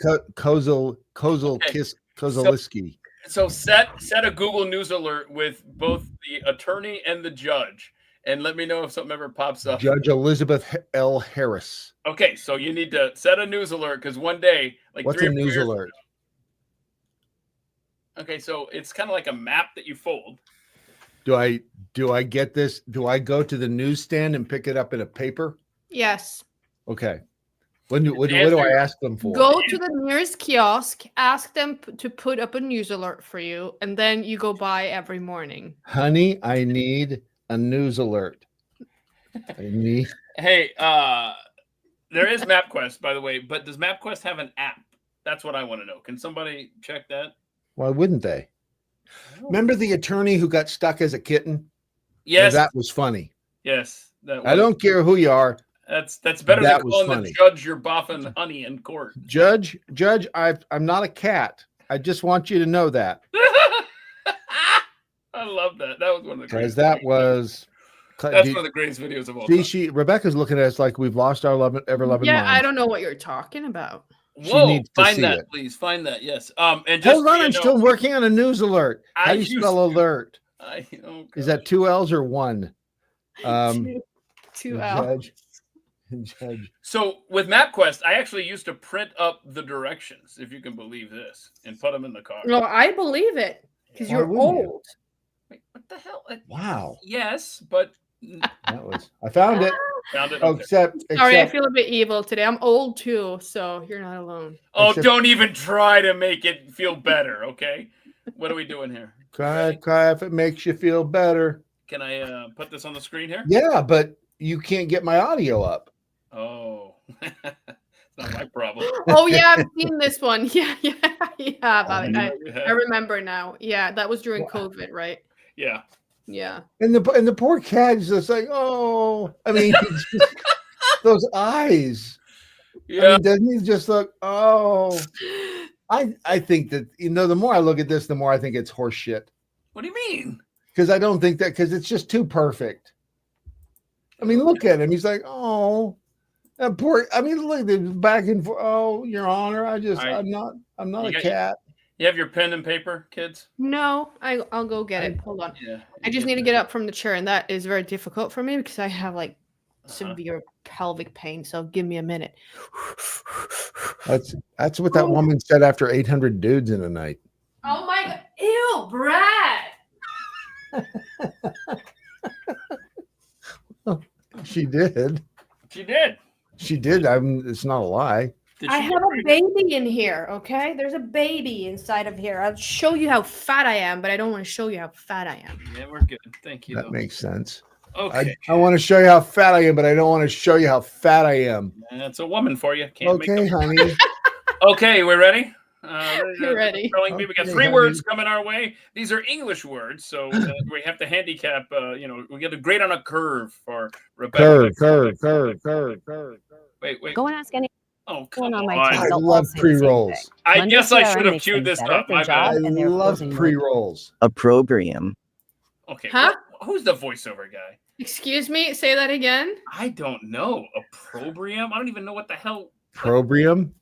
Kozeliski. So set a Google News alert with both the attorney and the judge, and let me know if something ever pops up. Judge Elizabeth L. Harris. Okay, so you need to set a news alert because one day, like What's 3 a or 4 news years- alert? Okay, so it's kind of like a map that you fold. Do I get this? Do I go to the newsstand and pick it up in a paper? Yes. Okay. What do I ask them for? Go to the nearest kiosk, ask them to put up a news alert for you, and then you go by every morning. Honey, I need a news alert. I need. Hey, there is MapQuest, by the way, but does MapQuest have an app? That's what I want to know. Can somebody check that? Why wouldn't they? Remember the attorney who got stuck as a kitten? Yes. That was funny. Yes. That I was- don't care who you are. That's better That than was calling funny. the judge your boffin honey in court. Judge, I'm not a cat. I just want you to know that. I love that. That was one of the Because greatest. that was. That's one of the greatest videos of all time. Rebecca's looking at us like we've lost our ever loving Yeah, mind. I don't know what you're talking about. Whoa, needs to find see that, it. please. Find that. Yes. And just Hold on, so you I'm know, still working on a news alert. How I do you used spell to- alert? oh, Is that 2 L's or 1? Two L. Judge. So with MapQuest, I actually used to print up the directions, if you can believe this, and put them in the car. No, I believe it because Why you're wouldn't you? old. Wait, what the hell? Wow. Yes, but I found it. found it. Oh, Okay. except Sorry, I feel a bit evil today. I'm old too, so you're not alone. Oh, except- don't even try to make it feel better, okay? What are we doing here? cry if it makes you feel better. Can I put this on the screen here? Yeah, but you can't get my audio up. Oh. Not my problem. Oh yeah, I've seen this one. Yeah. I Yeah. remember now. Yeah, that was during COVID, right? Yeah. Yeah. And the poor cat is just like, oh, I mean, he's just, those eyes. Yeah. I mean, doesn't he just look? Oh, I think that, you know, the more I look at this, the more I think it's horse shit. What do you mean? Because I don't think that, because it's just too perfect. I mean, look at him. He's like, oh, that poor. I mean, look at him back and forth. Oh, Your Honor, I'm not a cat. You have your pen and paper, kids? No, I'll go get it. Hold on. Yeah. I just need to get up from the chair, and that is very difficult for me because I have like severe pelvic pain. So give me a minute. That's what that woman said after 800 dudes in a night. Oh my god! Ew, Brad. She did. She did. She did. It's not a lie. I have a baby in here, okay? There's a baby inside of here. I'll show you how fat I am, but I don't want to show you how fat I am. Yeah, we're good. Thank you. That makes sense. Okay. I want to show you how fat I am, but I don't want to show you how fat I am. That's a woman for you. Can't Okay, make honey. Okay, we're ready? You're ready. We got 3 words coming our way. These are English words, so we have to handicap. We get a grade on a curve for Rebecca. Curve. Wait. Go and ask any. Oh, come on. I love pre-rolls. I guess I should have queued this up. My bad. I love pre-rolls. Opprobrium. Okay. Huh? Who's the voiceover guy? Excuse me. Say that again. I don't know. Opprobrium? I don't even know what the hell. Opprobrium?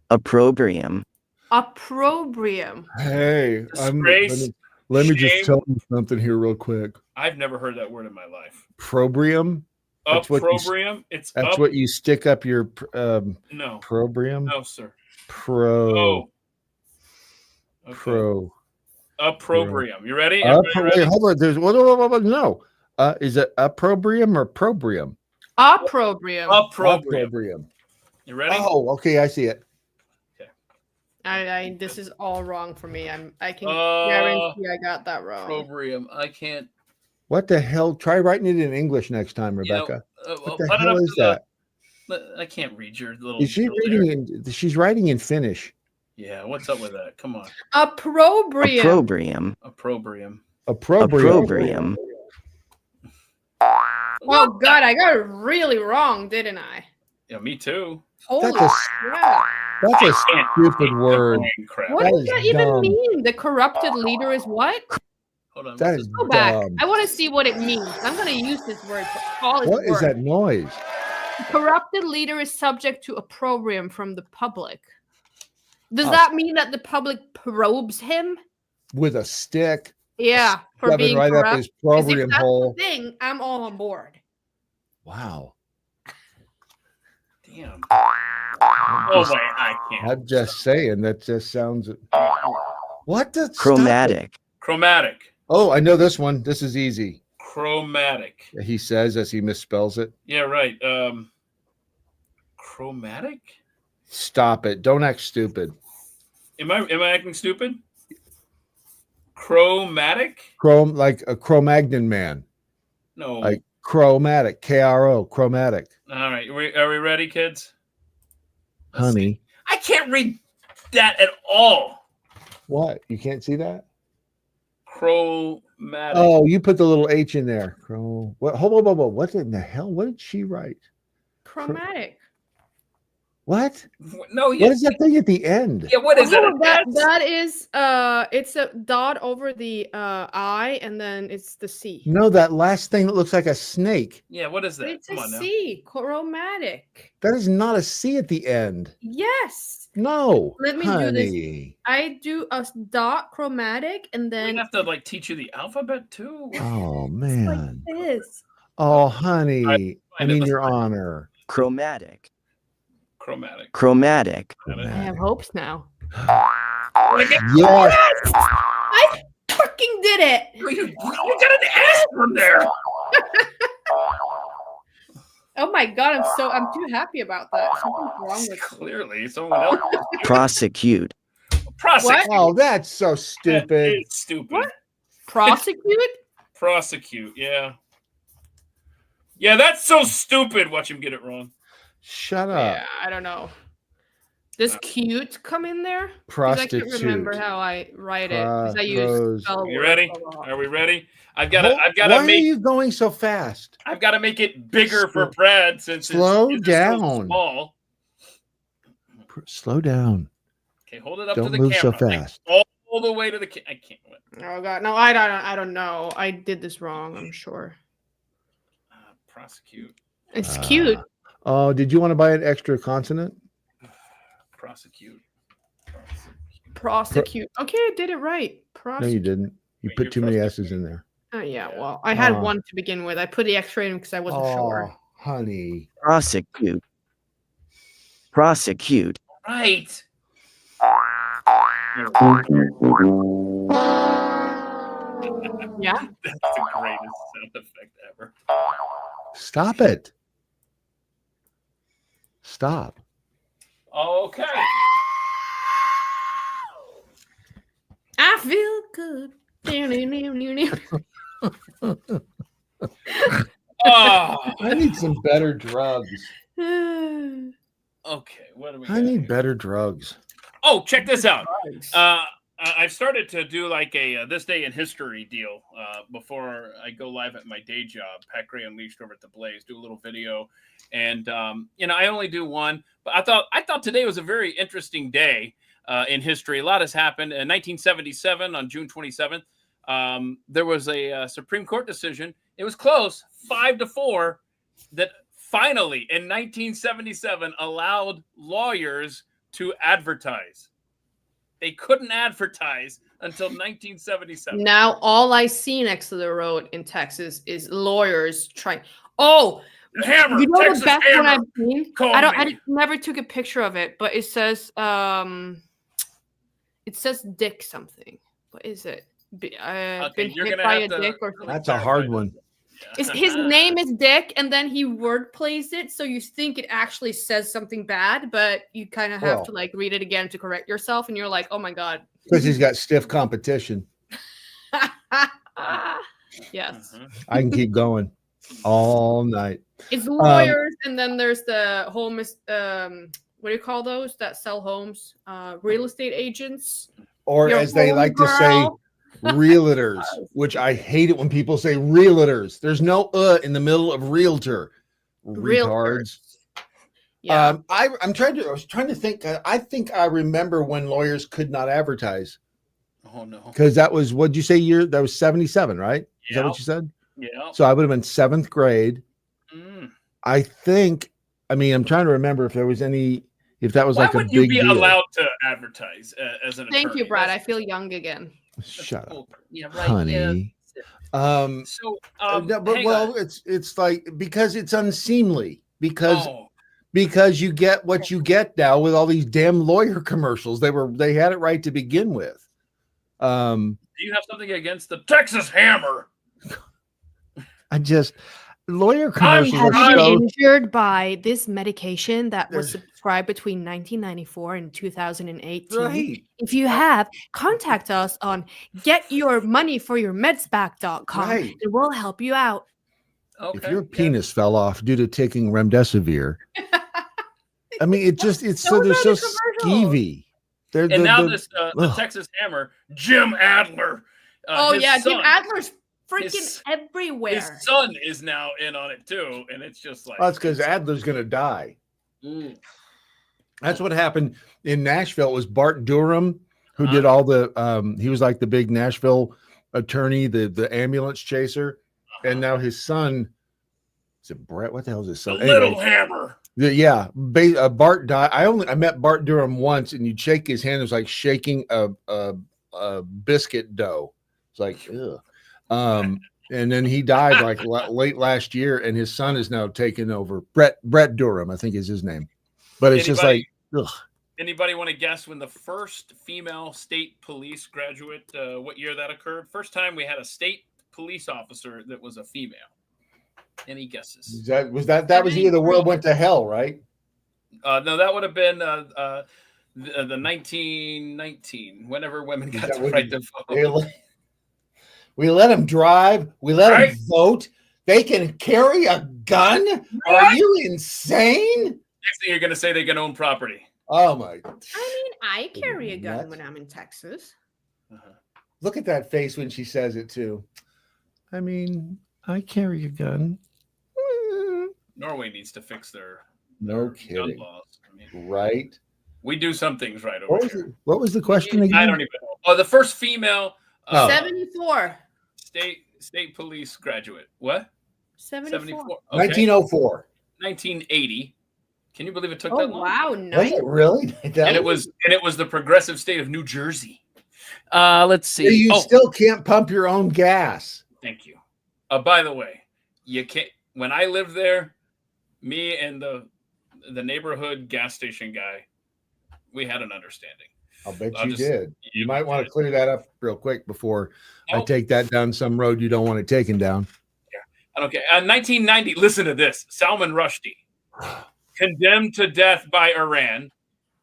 Opprobrium. Opprobrium. Hey, Disgrace, let me just shame. tell you something here real quick. I've never heard that word in my life. Probrium? Opprobrium? That's what you stick up your No. probrium? No, sir. Pro. Okay. Pro. Opprobrium. You ready? Wait, hold on. There's no. Is it opprobrium or probrium? Opprobrium. Opprobrium. You ready? Oh, okay, I see it. This is all wrong for me. I can guarantee I got that wrong. Opprobrium. I can't. What the hell? Try writing it in English next time, Rebecca. What the hell is that? I can't read your little. Is she reading? She's writing in Finnish. Yeah, what's up with that? Come on. Opprobrium. Opprobrium. Opprobrium. Oh God, I got it really wrong, didn't I? Yeah, me too. Holy That's crap! That's a stupid word. Crap. What That does is that even dumb. mean? The corrupted leader is what? Hold on. That is Go back. dumb. I want to see what it means. I'm going to use this word. Call it What is that noise? Corrupted leader is subject to opprobrium from the public. Does that mean that the public probes him? With a stick. Yeah, for Shove it being right corrupt. up his 'Cause if probrium that's hole. the thing, I'm all on board. Wow. Damn. Oh wait, I can't. I'm just saying. That just sounds. What the Chromatic. Chromatic. Oh, I know this one. This is easy. Chromatic. He says as he misspells it. Yeah, right. Chromatic? Stop it. Don't act stupid. Am I acting stupid? Chromatic? Chrome, like a Cro-Magnon man. No. Like chromatic. K-R-O. Chromatic. All right. Are we ready, kids? Honey. I can't read that at all. What? You can't see that? Chromatic. Oh, you put the little H in there. What? Hold on. What in the hell? What did she write? Chromatic. What? No. What is that thing at the end? Yeah. What is Oh, that? that is it's a dot over the I and then it's the C. No, that last thing that looks like a snake. Yeah. What is that? It's Come a on now. C. Chromatic. That is not a C at the end. Yes. No. Let me do this. I do a dot chromatic and We then have to like teach you the alphabet too. Oh like man. this. Oh honey. I mean, Let's Your find it. Honor. Chromatic. Chromatic. Chromatic. I have hopes now. Yes. I fucking did it. You got an S from there. Oh my god, I'm too happy about that. Something's wrong with Clearly, someone else. Prosecute. Prosecute. Oh, that's so stupid. It's stupid. What? Prosecute? Prosecute. Yeah. Yeah, that's so stupid. Watch him get it wrong. Shut up. Yeah, I don't know. Does cute come in there? 'Cause I can't remember Prostitute. how I write it. Because I use spell You words ready? a lot. Are we ready? I've got to Why make. are you going so fast? I've got to make it bigger for Brad since Slow it's down. so small. Slow down. Okay, hold it up Don't to the move camera. so fast. Like, all the way to the. I can't. Oh god, no, I don't know. I did this wrong. I'm sure. Prosecute. It's cute. Oh, did you want to buy an extra consonant? Prosecute. Prosecute. Okay, I did it right. No, you didn't. You put too many S's in there. Oh yeah, well, I had one to begin with. I put the extra in because I wasn't sure. Honey. Prosecute. Prosecute. Right. Yeah. That's the greatest sound effect ever. Stop it. Stop. Okay. I feel good. Oh. I need some better drugs. Okay, what do we got? I need better drugs. Oh, check this out. I've started to do like a this day in history deal before I go live at my day job, Pat Gray Unleashed over at the Blaze. Do a little video, and I only do one, but I thought today was a very interesting day in history. A lot has happened. In 1977, on June 27th, there was a Supreme Court decision. It was close, 5-4, that finally in 1977 allowed lawyers to advertise. They couldn't advertise until 1977. Now all I see next to the road in Texas is lawyers trying. Oh, the hammer. You know Texas the best hammer. one I've seen? Call I me. never took a picture of it, but it says dick something. What is it? Been hit by a dick or something. That's a hard one. His name is Dick, and then he word plays it, so you think it actually says something bad, but you kind of have to like read it again to correct yourself, and you're like, "Oh my god!" Because he's got stiff competition. Yes, I can keep going all night. it's lawyers, and then there's the home. What do you call those that sell homes? Real estate agents, or as they like to say, realtors, which I hate it when people say realtors. There's no in the middle of realtor. Retards. Yeah. I was trying to think. I think I remember when lawyers could not advertise. Oh no. Because that was, what'd you say year? That was 77, right? Is that what you said? Yeah. So I would have been 7th grade. I think, I'm trying to remember if there was any, if that was Why like a would big you be deal. allowed to advertise as an attorney? Thank you, Brad. I feel young again. Shut up, yeah, right, honey. Yeah. It's like, because it's unseemly, because you get what you get now with all these damn lawyer commercials. They had it right to begin with. Do you have something against the Texas Hammer? Lawyer commercials Have been injured by this medication that was subscribed between 1994 and 2018. Right. If you have, contact us on getyourmoneyforyourmedsback.com. Right. It will help you out. Okay. If your penis fell off due to taking remdesivir, it's so they're so skeevy. The Texas Hammer, Jim Adler. Jim Adler's freaking everywhere. His son is now in on it too, and it's just like that's because Adler's gonna die. That's what happened in Nashville. It was Bart Durham who did all the he was like the big Nashville attorney, the ambulance chaser, and now his son is it Brett? What the hell is his son? Little Hammer. Bart died. I met Bart Durham once, and you'd shake his hand. It was like shaking a biscuit dough. It's like, ugh. And then he died like late last year, and his son is now taking over. Brett Durham, I think is his name. But it's just like, ugh. Anybody want to guess when the first female state police graduate, what year that occurred? First time we had a state police officer that was a female. Any guesses? That was the year the world went to hell, right? No, that would have been the 1919, whenever women got the right to vote. We let them drive. We let them vote. They can carry a gun? Are you insane? Next thing you're going to say they can own property. Oh my! I mean, I carry a gun Nuts. when I'm in Texas. Look at that face when she says it too. I mean, I carry a gun. Norway needs to fix their No gun kidding. laws. I mean, Right? we do some things right over here. What was the question again? I don't even know. Oh, the first female 74. state police graduate. What? 74. Okay. 1904. 1980. Can you believe it took Oh, that long? wow. Was Nice. it really? And it was the progressive state of New Jersey. Let's see. You still can't pump your own gas. Thank you. By the way, you can't. When I lived there, me and the neighborhood gas station guy, we had an understanding. I'll bet you did. You might want to clear that up real quick before I Nope. take that down some road you don't want it taken down. Yeah. Okay. 1990. Listen to this. Salman Rushdie, condemned to death by Iran,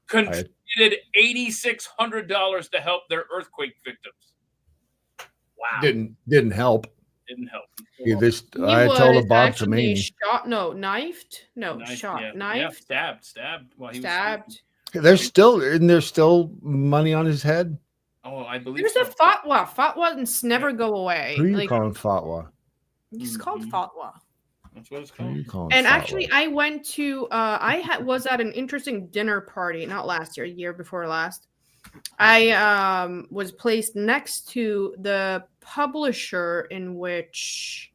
contributed $8,600 to help their earthquake victims. Wow. Didn't help. Didn't help. Yeah, this He I told was a Bob actually Samini. knifed. No, shot. Yeah, Knifed. stabbed. While he Stabbed. There's still money on his head. Oh, I believe There's a fatwa. Fatwas never go away. Who are you calling fatwa? It's called fatwa. That's what it's Who are you called. calling And fatwa? actually, I went to was at an interesting dinner party, not last year, year before last. I was placed next to the publisher in which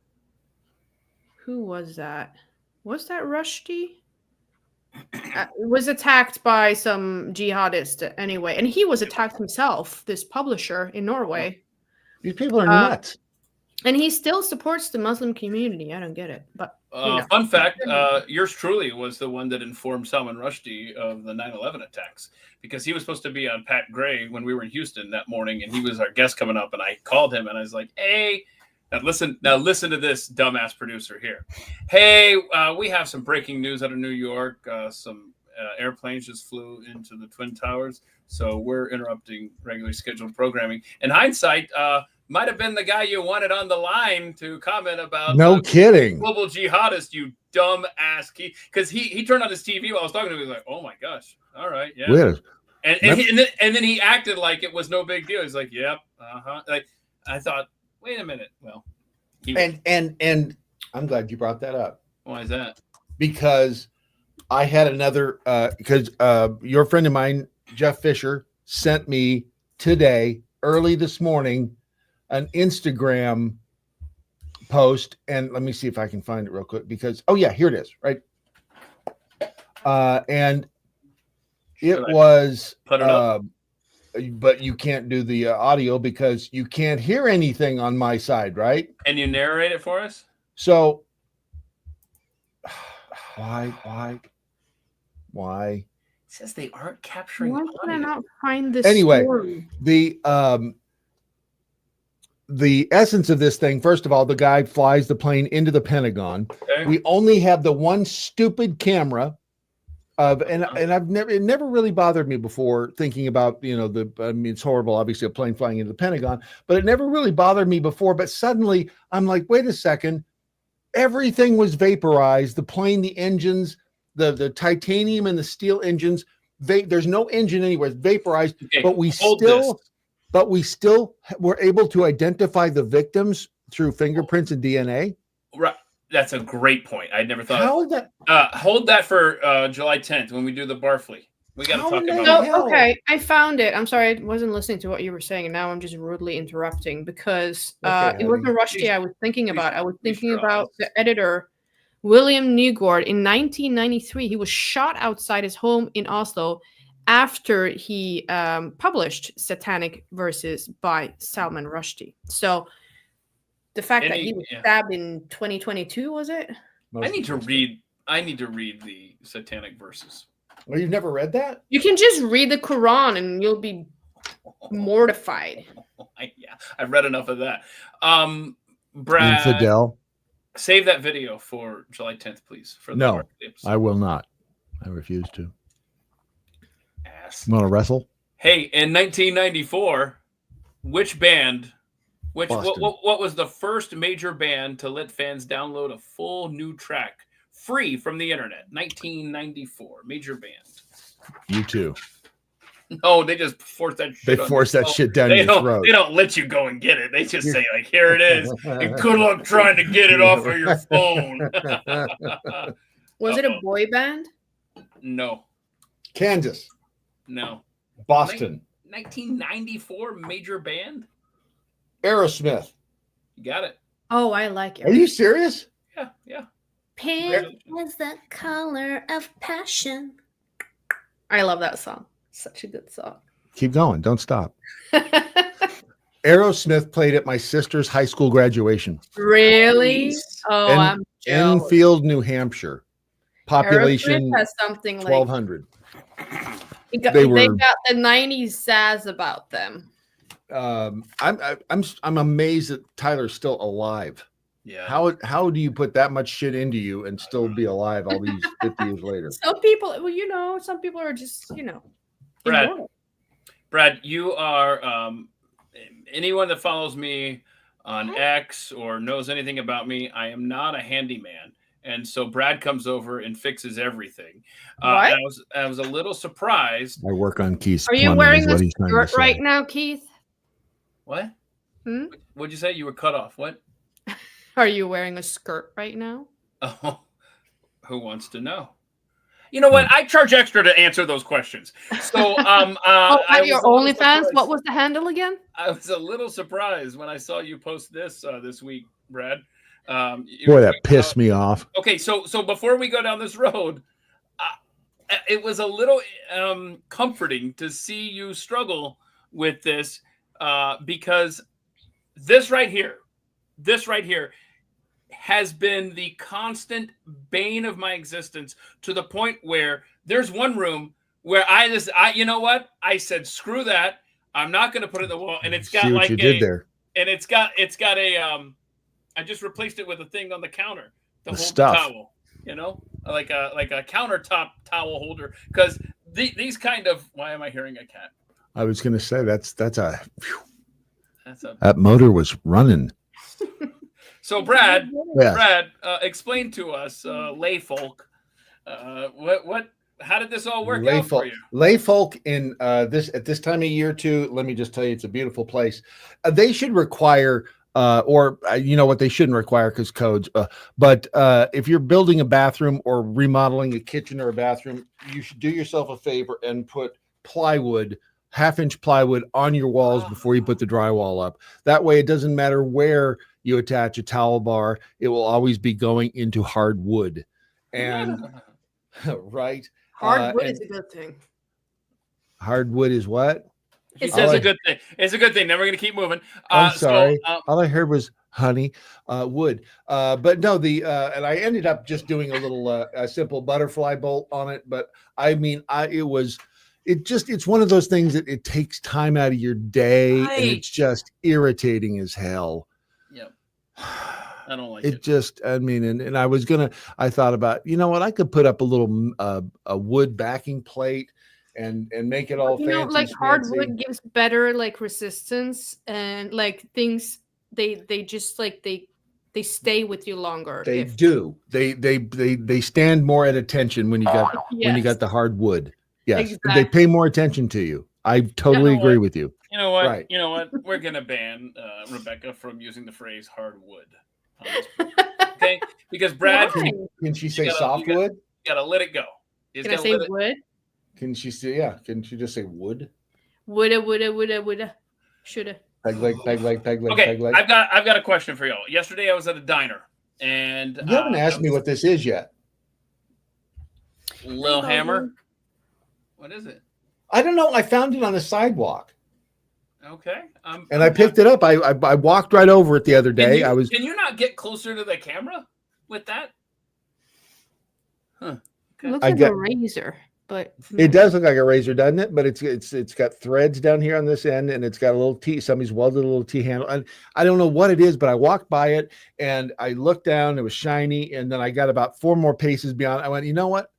who was that? Was that Rushdie? Was attacked by some jihadist anyway, and he was attacked himself, this publisher in Norway. These people are nuts. And he still supports the Muslim community. I don't get it. But Fun fact, yours truly was the one that informed Salman Rushdie of the 9/11 attacks, because he was supposed to be on Pat Gray when we were in Houston that morning, and he was our guest coming up, and I called him and I was like, hey, now listen to this dumbass producer here. Hey, we have some breaking news out of New York. Some airplanes just flew into the Twin Towers, so we're interrupting regularly scheduled programming. In hindsight, might have been the guy you wanted on the line to comment about. No kidding. Global jihadist, you dumb ass. Because he turned on his TV while I was talking to him. He was like, "Oh my gosh, all right, yeah." Weird. And then he acted like it was no big deal. He's like, "Yep, Like I thought, wait a minute. Well, and I'm glad you brought that up. Why is that? Because I had another because your friend of mine, Jeff Fisher, sent me today early this morning an Instagram post, and let me see if I can find it real quick, because here it is, right? And it was put it up? But you can't do the audio because you can't hear anything on my side, right? Can you narrate it for us? So why? It says they aren't capturing why audio. can I not find this? Anyway, story? the essence of this thing, first of all, the guy flies the plane into the Pentagon. Okay. We only have the one stupid camera and it never really bothered me before, thinking about, it's horrible, obviously, a plane flying into the Pentagon, but it never really bothered me before. But suddenly I'm like, wait a second, everything was vaporized. The plane, the engines, the titanium and the steel engines, there's no engine anywhere, it's vaporized. Okay, but we still were able to identify the victims through fingerprints and DNA. Right. That's a great point. I'd never thought. How that? Hold that for July 10th when we do the Barfleet. We got to talk about it. Oh, okay. I found it. I'm sorry, I wasn't listening to what you were saying, and now I'm just rudely interrupting because it wasn't Rushdie I was thinking about. I was thinking about the editor, William Newgord. In 1993, he was shot outside his home in Oslo after he published Satanic Verses by Salman Rushdie. So the fact that he was stabbed in 2022, was it? I need to read the Satanic Verses. Well, you've never read that? You can just read the Quran and you'll be mortified. Yeah, I've read enough of that. Brad, Infidel. Save that video for July 10th, please. No, I will not. I refuse to. Ass. You want to wrestle? Hey, in 1994, which band What was the first major band to let fans download a full new track free from the internet? 1994. Major band. U2. No, they just force that shit. They force that shit down your throat. They don't let you go and get it. They just say, like, here it is. And good luck trying to get it off of your phone. Was it a boy band? No. Kansas. No. Boston. 1994 major band? Aerosmith. You got it. Oh, I like it. Are you serious? Yeah. Pink is the color of passion. I love that song. Such a good song. Keep going. Don't stop. Aerosmith played at my sister's high school graduation. Really? Oh, I'm jealous. Enfield, New Hampshire. Population Aerosmith has something like 1,200. They got the 90s sass about them. I'm amazed that Tyler's still alive. Yeah. How do you put that much shit into you and still be alive all these 50 years later? Some people, some people are just, Brad, you are anyone that follows me on X or knows anything about me, I am not a handyman. And so Brad comes over and fixes everything. I was a little surprised. I work on Keith's. Are you wearing a skirt right now, Keith? What? What'd you say? You were cut off. What? Are you wearing a skirt right now? Oh, who wants to know? You know what? I charge extra to answer those questions. So, at your OnlyFans, what was the handle again? I was a little surprised when I saw you post this this week, Brad. Boy, that pissed me off. Okay, so before we go down this road, it was a little comforting to see you struggle with this because this right here has been the constant bane of my existence to the point where there's one room where you know what? I said, screw that. I'm not going to put it in the wall. And it's got like it's got a, I just replaced it with a thing on the counter to hold the towel, like a countertop towel holder. Cause these kind of, why am I hearing a cat? I was going to say that motor was running. So Brad, explain to us, lay folk, how did this all work out for you? Lay folk in at this time of year too. Let me just tell you, it's a beautiful place. They should require, or you know what, they shouldn't require because codes. But if you're building a bathroom or remodeling a kitchen or a bathroom, you should do yourself a favor and put plywood. 1/2-inch plywood on your walls before you put the drywall up. That way, it doesn't matter where you attach a towel bar; it will always be going into hardwood. And right, hardwood is a good thing. Hardwood is what? He says a good thing. It's a good thing. Then we're gonna keep moving. I'm sorry. All I heard was honey, wood. But no, and I ended up just doing a little a simple butterfly bolt on it. But I mean, it's one of those things that it takes time out of your day, and it's just irritating as hell. Yep. I don't like it. And I thought about, you know what, I could put up a little a wood backing plate and make it all fancy. Like hardwood gives better like resistance and like things they just like they stay with you longer. They do. They stand more at attention when you got when you got the hardwood. Yes, exactly. They pay more attention to you. I totally agree with you. You know what? Right. You know what? We're gonna ban Rebecca from using the phrase hardwood. Okay, because Brad can she say softwood? You gotta let it go. Can I say wood? Can she say Can she just say wood? Woulda. Shoulda. Peg leg. Okay, I've got a question for y'all. Yesterday I was at a diner and you haven't asked me what this is yet. Little hammer. What is it? I don't know. I found it on the sidewalk. Okay. And I picked it up. I walked right over it the other day. Can you not get closer to the camera with that? Huh. Okay. It looks like a razor, but it does look like a razor, doesn't it? But it's got threads down here on this end, and it's got a little T. Somebody's welded a little T handle. And I don't know what it is, but I walked by it and I looked down. It was shiny, and then I got about 4 more paces beyond. I went, you know what?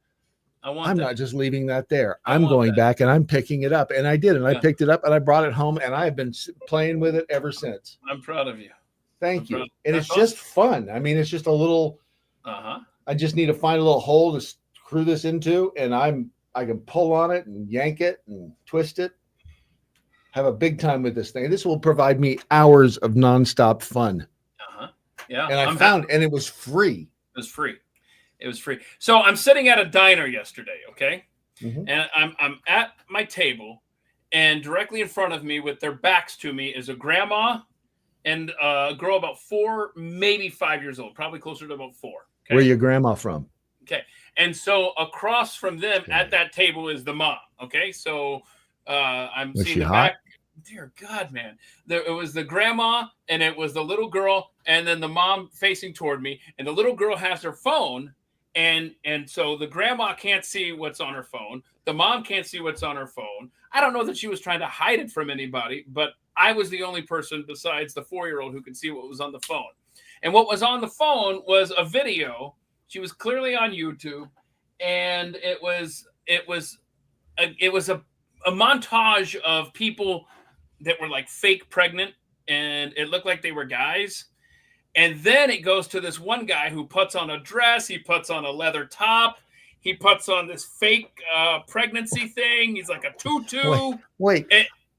I'm not just leaving that there. I I'm want going that. back and I'm picking it up. And I did. And I Yeah. picked it up and I brought it home and I've been playing with it ever since. I'm proud of you. Thank you. proud. And That's it's just fun. I mean, it's just a little, Uh-huh. I just need to find a little hole to screw this into. And I can pull on it and yank it and twist it. Have a big time with this thing. This will provide me hours of nonstop fun. Uh-huh. Yeah. And and it was free. It was free. It was free. So I'm sitting at a diner yesterday, okay? Mhm. And I'm at my table, and directly in front of me with their backs to me is a grandma and a girl about 4, maybe 5 years old, probably closer to about 4. Okay? Where your grandma from? Okay. And so across from them at that table is the mom. Okay. So I'm Was seeing she the hot? back. Dear God, man. It was the grandma and it was the little girl and then the mom facing toward me. And the little girl has her phone. And so the grandma can't see what's on her phone. The mom can't see what's on her phone. I don't know that she was trying to hide it from anybody, but I was the only person besides the 4-year-old who could see what was on the phone. And what was on the phone was a video. She was clearly on YouTube, and it was a montage of people that were like fake pregnant, and it looked like they were guys. And then it goes to this one guy who puts on a dress, he puts on a leather top, he puts on this fake pregnancy thing. He's like a tutu. Wait,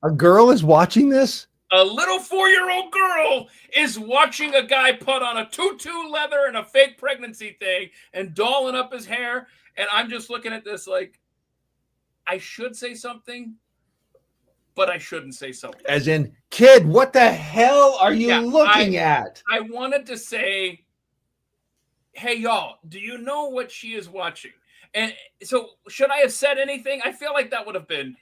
a girl is watching this? A little 4-year-old girl is watching a guy put on a tutu leather and a fake pregnancy thing and dolling up his hair. And I'm just looking at this like, I should say something, but I shouldn't say something. As in, kid, what the hell are you looking at? I wanted to say, hey, y'all, do you know what she is watching? And so should I have said anything? I feel like that would have been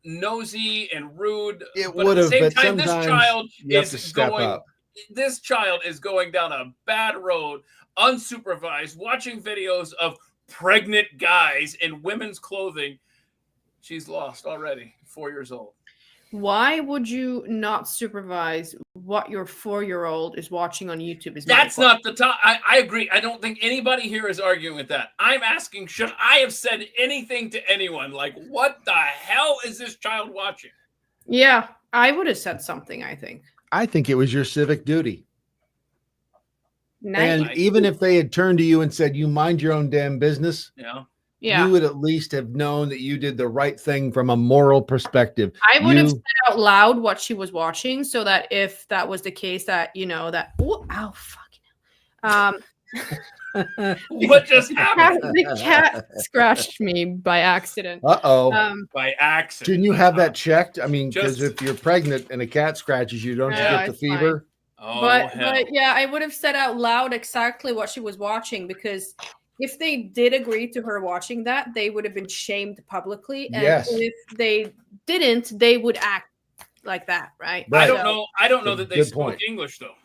nosy and rude. It but would at have, the same but time, this sometimes child you have is to step going. up. This child is going down a bad road, unsupervised, watching videos of pregnant guys in women's clothing. She's lost already, 4 years old. Why would you not supervise what your 4-year-old is watching on YouTube? That's not the top. I agree. I don't think anybody here is arguing with that. I'm asking, should I have said anything to anyone? Like, what the hell is this child watching? Yeah, I would have said something, I think. I think it was your civic duty. Nice. And even if they had turned to you and said, you mind your own damn business, Yeah. you would at least have known that you did the right thing from a moral perspective. I would have said out loud what she was watching so that if that was the case that, What just happened? The cat scratched me by accident. By accident. Didn't you have that checked? I mean, because Just- if you're pregnant and a cat scratches you, don't you get the it's fine. fever? Oh, But yeah, I would have said out loud exactly what she was watching, because if they did agree to her watching that, they would have been shamed publicly. And Yes. if they didn't, they would act like that, right? I don't know that they Good spoke point. English though.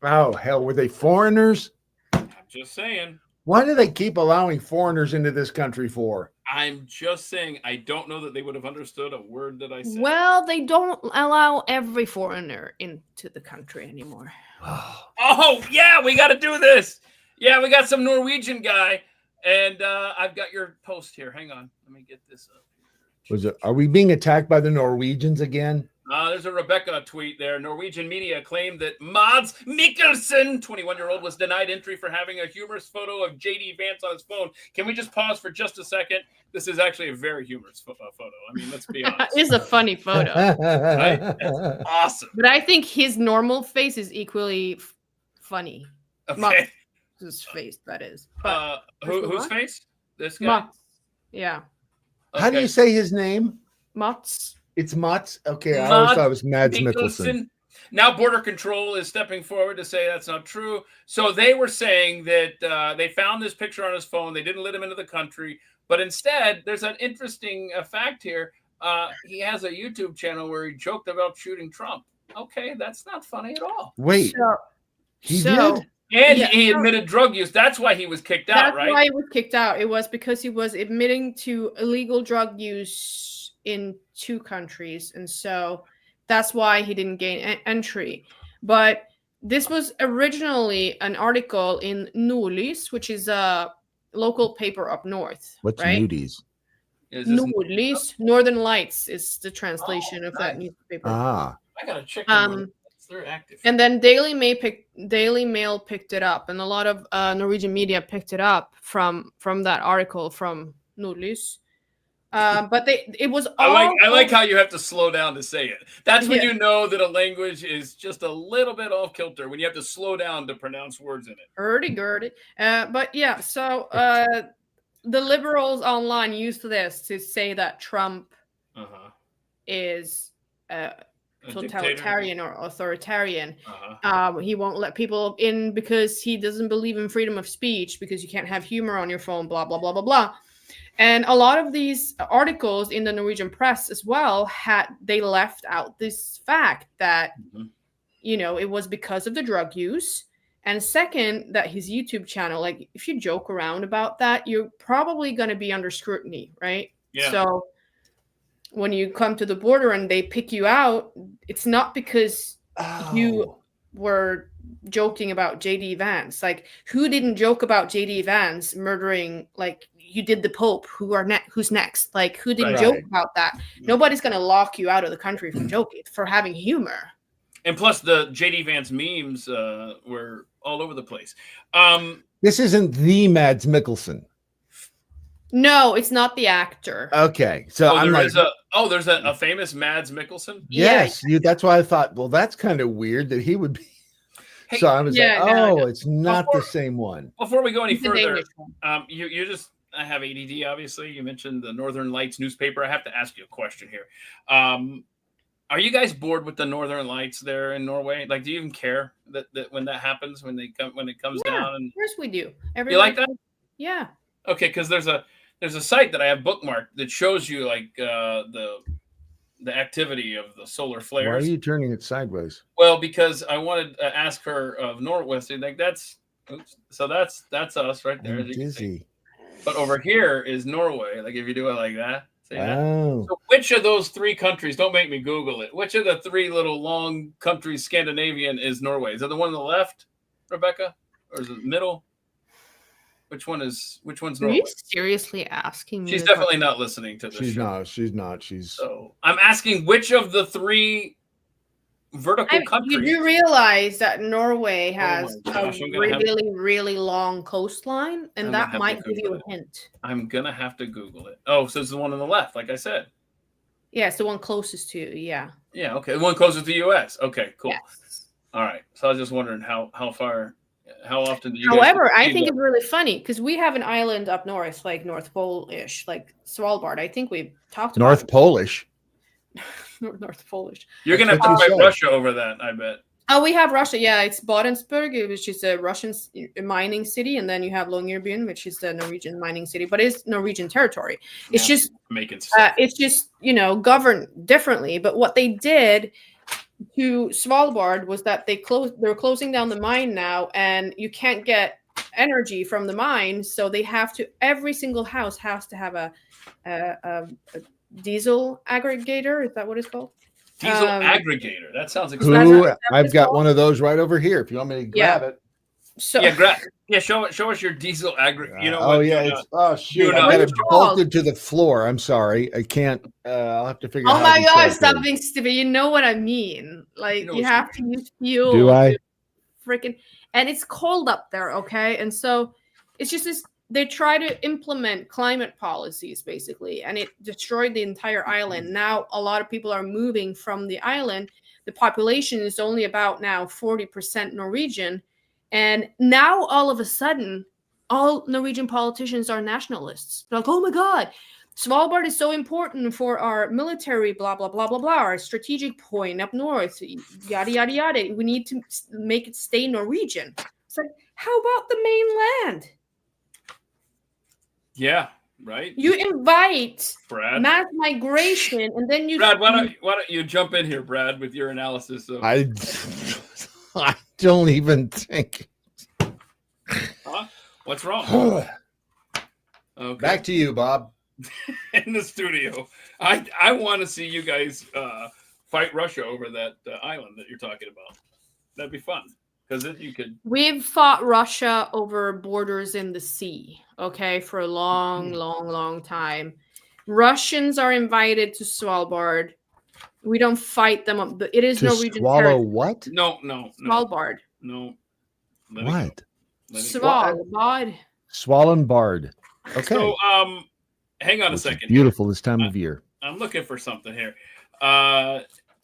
Oh, hell, were they foreigners? I'm just saying. Why do they keep allowing foreigners into this country for? I'm just saying. I don't know that they would have understood a word that I said. Well, they don't allow every foreigner into the country anymore. Oh yeah, we got to do this. Yeah, we got some Norwegian guy, and I've got your post here. Hang on, let me get this up. Are we being attacked by the Norwegians again? There's a Rebecca tweet there. Norwegian media claimed that Mads Mikkelsen, 21-year-old, was denied entry for having a humorous photo of JD Vance on his phone. Can we just pause for just a second? This is actually a very humorous photo. I mean, let's be honest. It's a funny photo. Right? That's awesome. But I think his normal face is equally funny. Okay. His face, that is. Whose face? This guy? Mats. Yeah. How do you say his name? Mats. It's Mats? Okay, I always thought it was Mads Mikkelsen. Now Border Control is stepping forward to say that's not true. So they were saying that they found this picture on his phone. They didn't let him into the country. But instead, there's an interesting fact here. He has a YouTube channel where he joked about shooting Trump. Okay, that's not funny at all. Wait, he did? And he admitted drug use. That's why he was kicked out, right? That's why he was kicked out. It was because he was admitting to illegal drug use in 2 countries. And so that's why he didn't gain entry. But this was originally an article in Nordlys, which is a local paper up north. What's right? nudies? Is this- Nordlies, Northern Lights is the translation of that nice. newspaper. Ah, I gotta check them. They're active. And then Daily Mail picked it up, and a lot of Norwegian media picked it up from that article from Nordlys. But it was all. I like how you have to slow down to say it. That's when Yeah. you know that a language is just a little bit off kilter, when you have to slow down to pronounce words in it. Hurdy-gurdy. But yeah, so the liberals online used this to say that Trump Uh-huh. is A totalitarian or authoritarian. Uh-huh. He won't let people in because he doesn't believe in freedom of speech, because you can't have humor on your phone, blah, blah, blah, blah, blah. And a lot of these articles in the Norwegian press as well they left out this fact that, it was because of the drug use. And second, that his YouTube channel, like if you joke around about that, you're probably going to be under scrutiny, right? Yeah. So when you come to the border and they pick you out, it's not because you were joking about JD Vance. Like, who didn't joke about JD Vance murdering, like, you did the Pope, who's next? Like, who didn't joke about that? Nobody's going to lock you out of the country for joking, for having humor. And plus, the JD Vance memes were all over the place. this isn't the Mads Mikkelsen. No, it's not the actor. Okay, so I'm like, there's a famous Mads Mikkelsen. yes, that's why I thought, well, that's kind of weird that he would be. Hey, so I was like, no. it's not the same one. Before we go any It's an further, English one. I have ADD, obviously. You mentioned the Northern Lights newspaper. I have to ask you a question here. Are you guys bored with the Northern Lights there in Norway? Like, do you even care that when that happens, when it comes down? And Of course we do. you like that? Yeah. Okay, because there's a site that I have bookmarked that shows you like the activity of the solar flares. Why are you turning it sideways? Well, because I wanted to ask her of Norwest. Like that's us right there. I'm dizzy. But over here is Norway. Like if you do it like that. See that? Oh, So which of those three countries? Don't make me Google it. Which of the three little long countries, Scandinavian, is Norway? Is it the one on the left, Rebecca, or is it middle? Which one's Are Norway? you seriously asking me? She's this definitely not listening to this. she's show. not. She's So I'm asking which of the three vertical countries. You do realize that Norway has my gosh, a I'm gonna have- really, really long coastline, I'm and gonna have that to might give you Google a hint. I'm gonna have to Google it. Oh, so it's the one on the left, like I said. Yeah, it's the one closest to you. Yeah. Yeah, okay. The one closest to the US. Okay, cool. Yes. All right. So I was just wondering how often do you However, guys I think it's really funny because we have an island up north, like North Pole-ish, like Svalbard. I think we've talked about North Polish. North Polish. you're gonna have to That's what fight you said. Russia over that, I bet. Oh, we have Russia. Yeah, it's Barentsburg, which is a Russian mining city, and then you have Longyearbyen, which is the Norwegian mining city, but it's Norwegian territory. It's Yeah, just making stuff. it's just governed differently. But what they did to Svalbard was that they're closing down the mine now, and you can't get energy from the mine, so they have to. Every single house has to have a diesel aggregator. Is that what it's called? Diesel aggregator. That sounds Who? expensive. I've got one of those right over here. If you want me to grab it. So Show us your diesel aggregator. You know Oh what? yeah, it's shoot. I What got is it it called? bolted to the floor. I'm sorry. I can't. I'll have to figure out. Oh how my to gosh, control stop it. being stupid. You know what I mean. Like, You know you what have to use fuel. Do I? Freaking, and it's cold up there, okay? And so it's just this, they try to implement climate policies, basically, and it destroyed the entire island. Now, a lot of people are moving from the island. The population is only about now 40% Norwegian. And now, all of a sudden, all Norwegian politicians are nationalists. They're like, oh my God, Svalbard is so important for our military, blah, blah, blah, blah, blah, our strategic point up north, yada, yada, yada. We need to make it stay Norwegian. It's like, how about the mainland? Yeah, right. You invite Brad. mass migration, and then you... Brad, why don't you jump in here, Brad, with your analysis of I don't even think. huh? What's wrong? Okay. Back to you, Bob. In the studio. I want to see you guys fight Russia over that island that you're talking about. That'd be fun. Because you could. We've fought Russia over borders in the sea, okay, for a long time. Russians are invited to Svalbard. We don't fight them up. It is To Norwegian swallow territory. what? No. Svalbard. No. What? Svalbard. Swallenbard. Okay. So, hang on a Which is second. beautiful this time of year. I'm looking for something here.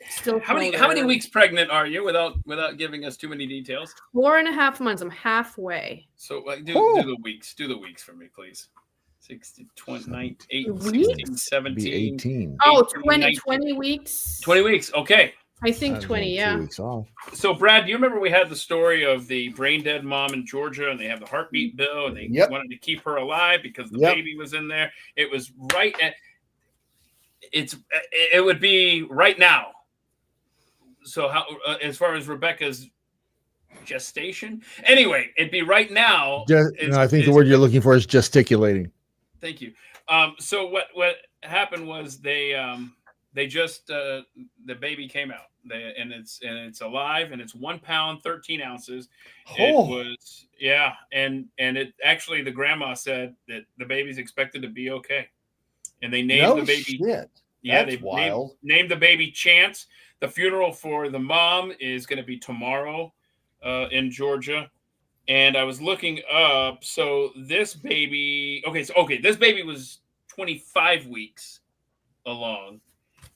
Still how many weeks pregnant are you without giving us too many details? 4.5 months. I'm halfway. So do the weeks. Do the weeks for me, please. 16, 20, 19, 16, 17. Be 18. Oh, 18, 20 weeks. 20 weeks. Okay. I think 20, yeah. 2 weeks off. So, Brad, do you remember we had the story of the brain dead mom in Georgia, and they have the heartbeat bill, and they wanted to keep her alive because the baby was in there? It was right at. It would be right now. So, how as far as Rebecca's gestation? Anyway, it'd be right now. I think the word you're looking for is gesticulating. Thank you. So what happened was they just the baby came out, and it's alive, and it's 1 pound 13 ounces. It was and it actually, the grandma said that the baby's expected to be okay, and they named the baby. Shit. Yeah, That's they wild. named the baby Chance. The funeral for the mom is going to be tomorrow in Georgia. And I was looking up. So this baby, this baby was 25 weeks along.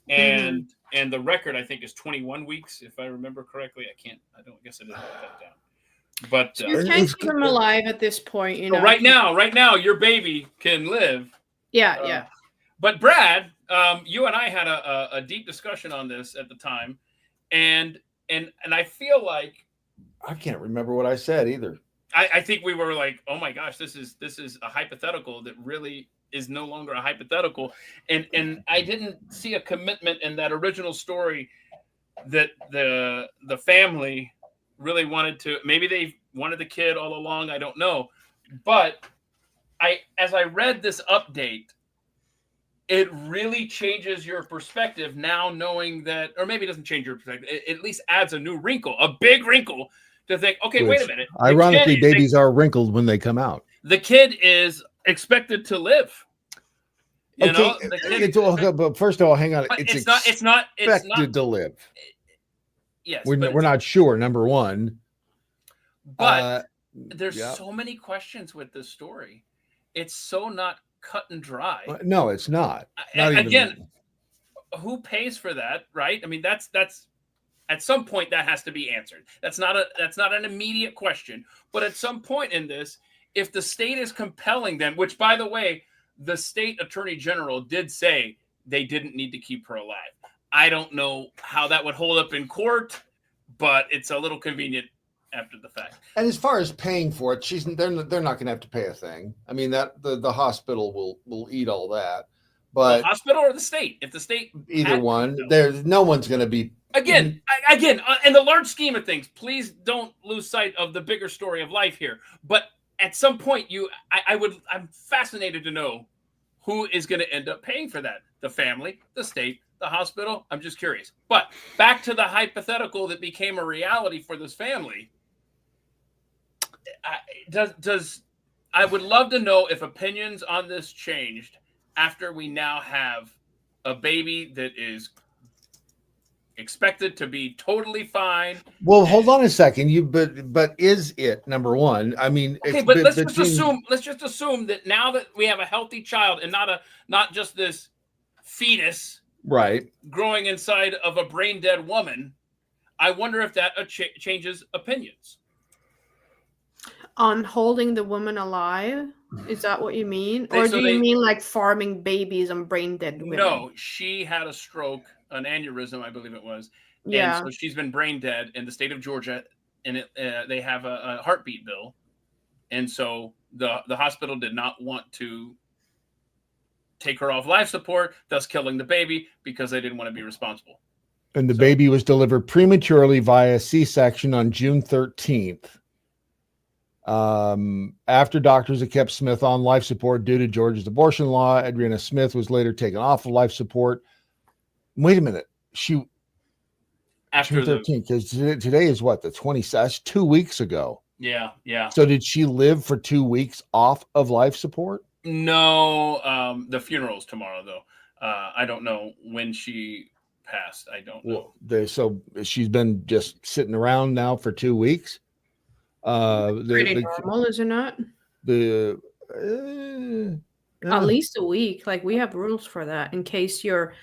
And the record, I think, is 21 weeks, if I remember correctly. I don't guess I didn't write that down. But you can't keep them alive at this point, you know. Right now, your baby can live. Yeah. But Brad, you and I had a deep discussion on this at the time, and I feel like I can't remember what I said either. I think we were like, oh my gosh, this is a hypothetical that really is no longer a hypothetical, and I didn't see a commitment in that original story that the family really wanted to. Maybe they wanted the kid all along. I don't know, but as I read this update, it really changes your perspective now, knowing that, or maybe it doesn't change your perspective. It at least adds a new wrinkle, a big wrinkle, to think, okay, wait a minute. Ironically, babies are wrinkled when they come out. The kid is expected to live. You know, but first of all, hang on. It's not expected to live. Yes, we're not sure. Number one, but there's so many questions with this story. It's so not cut and dry. No, it's not. Again, who pays for that, right? I mean, that's at some point that has to be answered. That's not an immediate question, but at some point in this, if the state is compelling them, which, by the way, the state attorney general did say they didn't need to keep her alive. I don't know how that would hold up in court, but it's a little convenient after the fact. And as far as paying for it, they're not going to have to pay a thing. I mean, that the hospital will eat all that. But the hospital or the state? If the state, either one, there's no one's going to be. Again, in the large scheme of things, please don't lose sight of the bigger story of life here. But at some point, I'm fascinated to know who is going to end up paying for that. The family, the state, the hospital. I'm just curious. But back to the hypothetical that became a reality for this family. I would love to know if opinions on this changed after we now have a baby that is expected to be totally fine. Well, hold on a second. But is it, number one? I mean, okay, but let's just assume that now that we have a healthy child and not just this fetus, right, growing inside of a brain dead woman, I wonder if that changes opinions on holding the woman alive. Is that what you mean? Or do you mean like farming babies on brain dead women? No, she had a stroke, an aneurysm, I believe it was. Yeah. And so she's been brain dead in the state of Georgia, and they have a heartbeat bill. And so the hospital did not want to take her off life support, thus killing the baby, because they didn't want to be responsible. And the baby was delivered prematurely via C-section on June 13th. After doctors had kept Smith on life support due to Georgia's abortion law, Adriana Smith was later taken off of life support. Wait a minute. after June 13th, because today is what, the 20th? That's 2 weeks ago. Yeah. So did she live for 2 weeks off of life support? No, the funeral's tomorrow though. I don't know when she passed. I don't know. So she's been just sitting around now for 2 weeks. Pretty normal, is it not? At least a week. Like, we have rules for that in case you're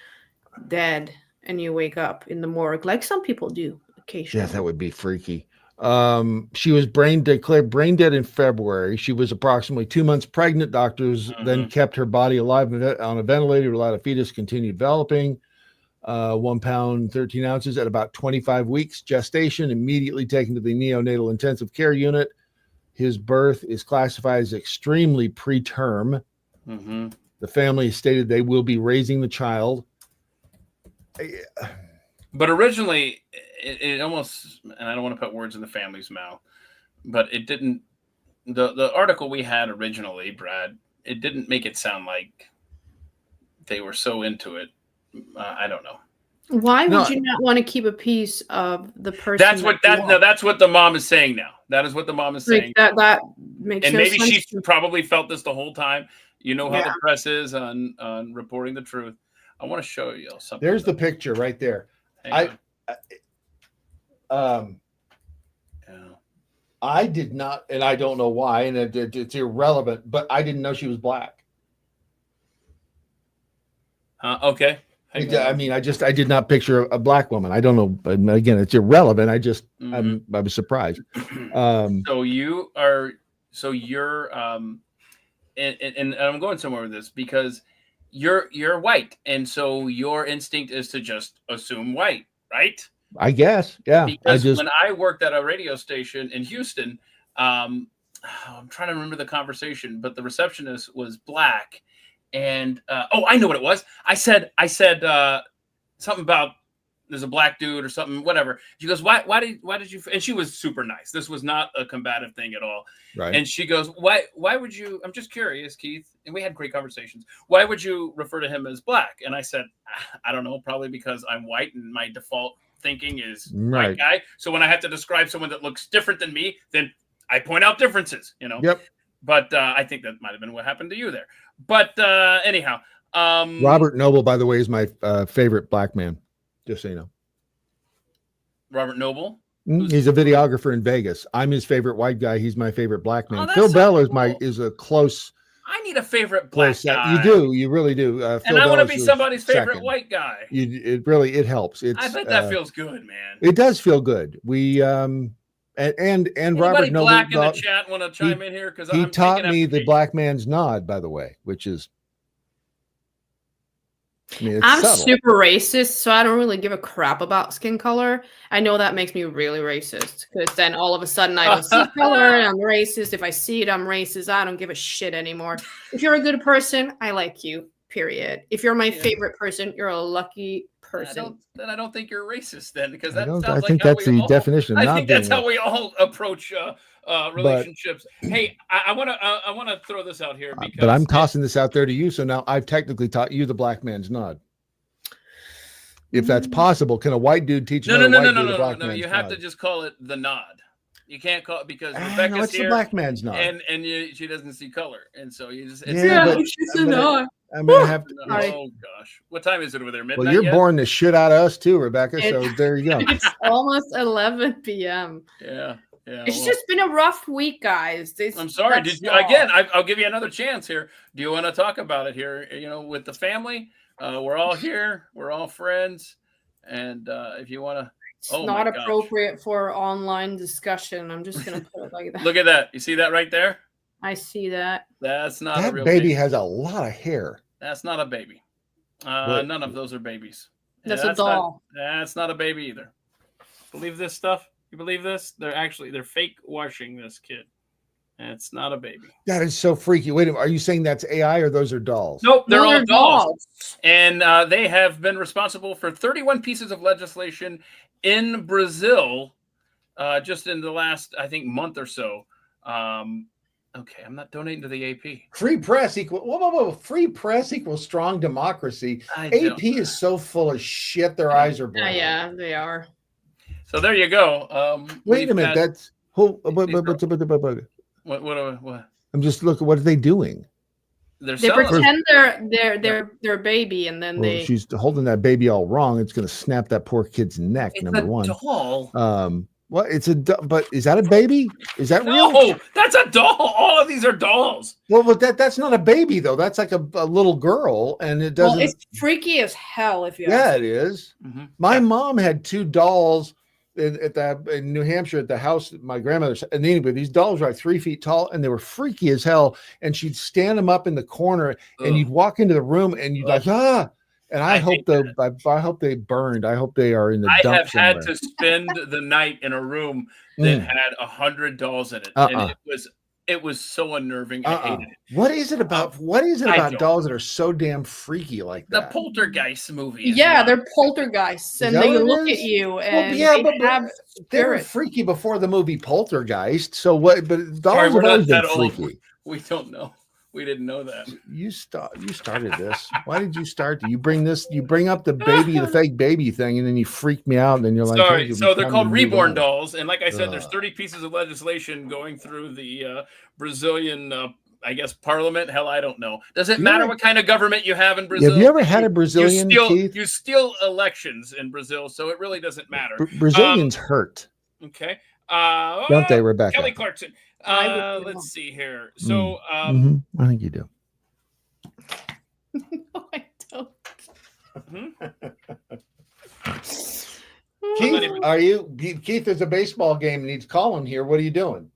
dead and you wake up in the morgue, like some people do occasionally. Yeah, that would be freaky. She was declared brain dead in February. She was approximately 2 months pregnant. Doctors then kept her body alive on a ventilator, allowed a fetus continue developing. 1 pound, 13 ounces at about 25 weeks gestation, immediately taken to the neonatal intensive care unit. His birth is classified as extremely preterm. The family stated they will be raising the child. But originally, it almost, and I don't want to put words in the family's mouth, but it didn't, the article we had originally, Brad, it didn't make it sound like they were so into it. I don't know. Why would you not want to keep a piece of the person? That's what that's what the mom is saying now. That is what the mom is saying. That makes and no maybe sense. she probably felt this the whole time. You know how the press is on reporting the truth. I want to show you something. There's the picture right there. I did not, and I don't know why, and it's irrelevant, but I didn't know she was black. Okay. I mean, I did not picture a black woman. I don't know, but again, it's irrelevant. I was surprised. So you're, and I'm going somewhere with this because you're white, and so your instinct is to just assume white, right? I guess, yeah. Because when I worked at a radio station in Houston, I'm trying to remember the conversation, but the receptionist was black. And I know what it was. I said something about there's a black dude or something, whatever. She goes, why did you? And she was super nice. This was not a combative thing at all. Right. And she goes, why would you? I'm just curious, Keith. And we had great conversations. Why would you refer to him as black? And I said, I don't know, probably because I'm white and my default thinking is white guy. So when I have to describe someone that looks different than me, then I point out differences. Yep. But I think that might have been what happened to you there. But anyhow, Robert Noble, by the way, is my favorite black man. Just so you know, Robert Noble. He's a videographer in Vegas. I'm his favorite white guy. He's my favorite black man. Oh, Phil Bell is a close. I need a favorite black guy. You do. You really do. And I want to be somebody's favorite white guy. It helps. I bet that feels good, man. It does feel good. We and Robert Noble. Black in the chat want to chime in here because he taught me the black man's nod, by the way, which is. I'm super racist, so I don't really give a crap about skin color. I know that makes me really racist because then all of a sudden I don't see color and I'm racist. If I see it, I'm racist. I don't give a shit anymore. If you're a good person, I like you, period. If you're my favorite person, you're a lucky person. Then I don't think you're racist then because that sounds like I think that's the definition. I think that's how we all approach relationships. Hey, I want to throw this out here because. But I'm tossing this out there to you. So now I've technically taught you the black man's nod. If that's possible, can a white dude teach another white dude the black man's nod? You have to just call it the nod. You can't call it because Rebecca's here. The black man's nod, and she doesn't see color, and so you just she's a nod. I'm gonna have to. Oh gosh, what time is it over there? Midnight. Well, you're boring the shit out of us too, Rebecca. So there you go. It's almost 11 p.m. Yeah. It's just been a rough week, guys. I'm sorry. I'll give you another chance here. Do you want to talk about it here? With the family, we're all here. We're all friends, and if you want to. It's not appropriate for online discussion. I'm just gonna put it like that. Look at that. You see that right there? I see that. That's not that a real baby. Has a lot of hair. That's not a baby. None of those are babies. That's a doll. That's not a baby either. Believe this stuff? You believe this? They're fake washing this kid. It's not a baby. That is so freaky. Wait a minute. Are you saying that's AI or those are dolls? Nope, they're all dolls. And they have been responsible for 31 pieces of legislation in Brazil just in the last, I think, month or so. Okay, I'm not donating to the AP. Free press equal. Free press equals strong democracy. AP is so full of shit. Their eyes are blind. Yeah, they are. So there you go. Wait a minute. That's what? I'm just looking. What are they doing? They pretend they're a baby, and then she's holding that baby all wrong. It's going to snap that poor kid's neck. It's number a one. Doll. Well, it's a but is that a baby? Is that real? No, that's a doll. All of these are dolls. Well, but that's not a baby though. That's like a little girl, and it doesn't. Well, it's freaky as hell. If you yeah, it is. Mm-hmm. My mom had 2 dolls in New Hampshire at the house my grandmother's. And anyway, these dolls were like 3 feet tall, and they were freaky as hell. And she'd stand them up in the corner, and you'd walk into the room, and you'd like And I hope they burned. I hope they are in the dump. I have somewhere. had to spend the night in a room that had 100 dolls in it, and it was so unnerving. I hated it. What is it about? What is it about dolls that are so damn freaky like that? The Poltergeist movie. Yeah, they're poltergeists, and they look at you, and they were freaky before the movie Poltergeist. So what? But dolls have always been freaky. We don't know. We didn't know that. You started this. Why did you start? You bring up the baby, the fake baby thing, and then you freak me out. And then you're like, sorry. Hey, so they're called reborn dolls, and like I said, there's 30 pieces of legislation going through the Brazilian, I guess, parliament. Hell, I don't know. Does it matter what kind of government you have in Brazil? Have you ever had a Brazilian? You steal elections in Brazil, so it really doesn't matter. Brazilians hurt. Okay. Don't they, Rebecca? Kelly Clarkson. Let's see here. So, I think you do. No, I don't. Keith, are you? Keith, there's a baseball game. Needs calling here. What are you doing?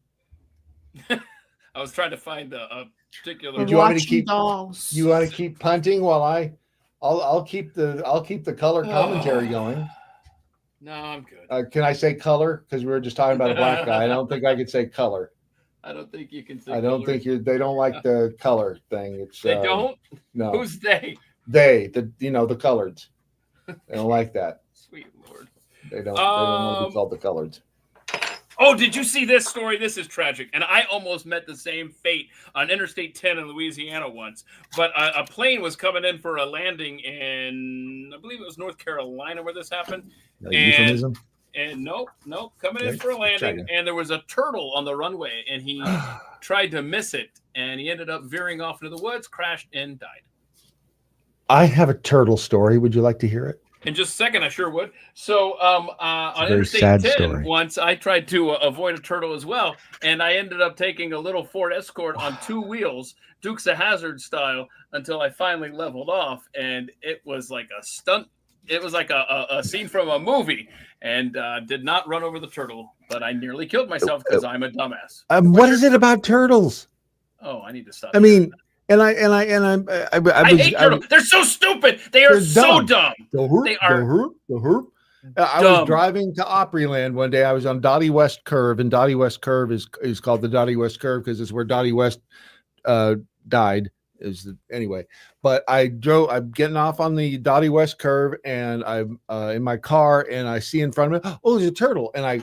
I was trying to find a particular. Do you want me to keep dolls? You want to keep punting while I'll keep the color commentary going. No, I'm good. Can I say color? Because we were just talking about a black guy. I don't think I could say color. I don't think you can say I don't color. think they don't like the color thing. It's they don't? No. Who's they? The coloreds. They don't like that. Sweet Lord. They don't want to be called the coloreds. Oh, did you see this story? This is tragic. And I almost met the same fate on Interstate 10 in Louisiana once. But a plane was coming in for a landing in, I believe it was North Carolina where this happened. Euphemism? And nope, coming in for a landing. And there was a turtle on the runway, and he tried to miss it. And he ended up veering off into the woods, crashed, and died. I have a turtle story. Would you like to hear it? In just a second, I sure would. So on Interstate 10, once I tried to avoid a turtle as well, and I ended up taking a little Ford Escort on 2 wheels, Dukes of Hazzard style, until I finally leveled off, and it was like a stunt. It was like a scene from a movie, and did not run over the turtle, but I nearly killed myself because I'm a dumbass. What is it about turtles? Oh, I need to stop. I mean. I hate turtles. They're so stupid. They are so dumb. They are. I was driving to Opryland one day. I was on Dottie West Curve, and Dottie West Curve is called the Dottie West Curve because it's where Dottie West died. Anyway, but I'm getting off on the Dottie West Curve, and I'm in my car, and I see in front of me, oh, there's a turtle, and I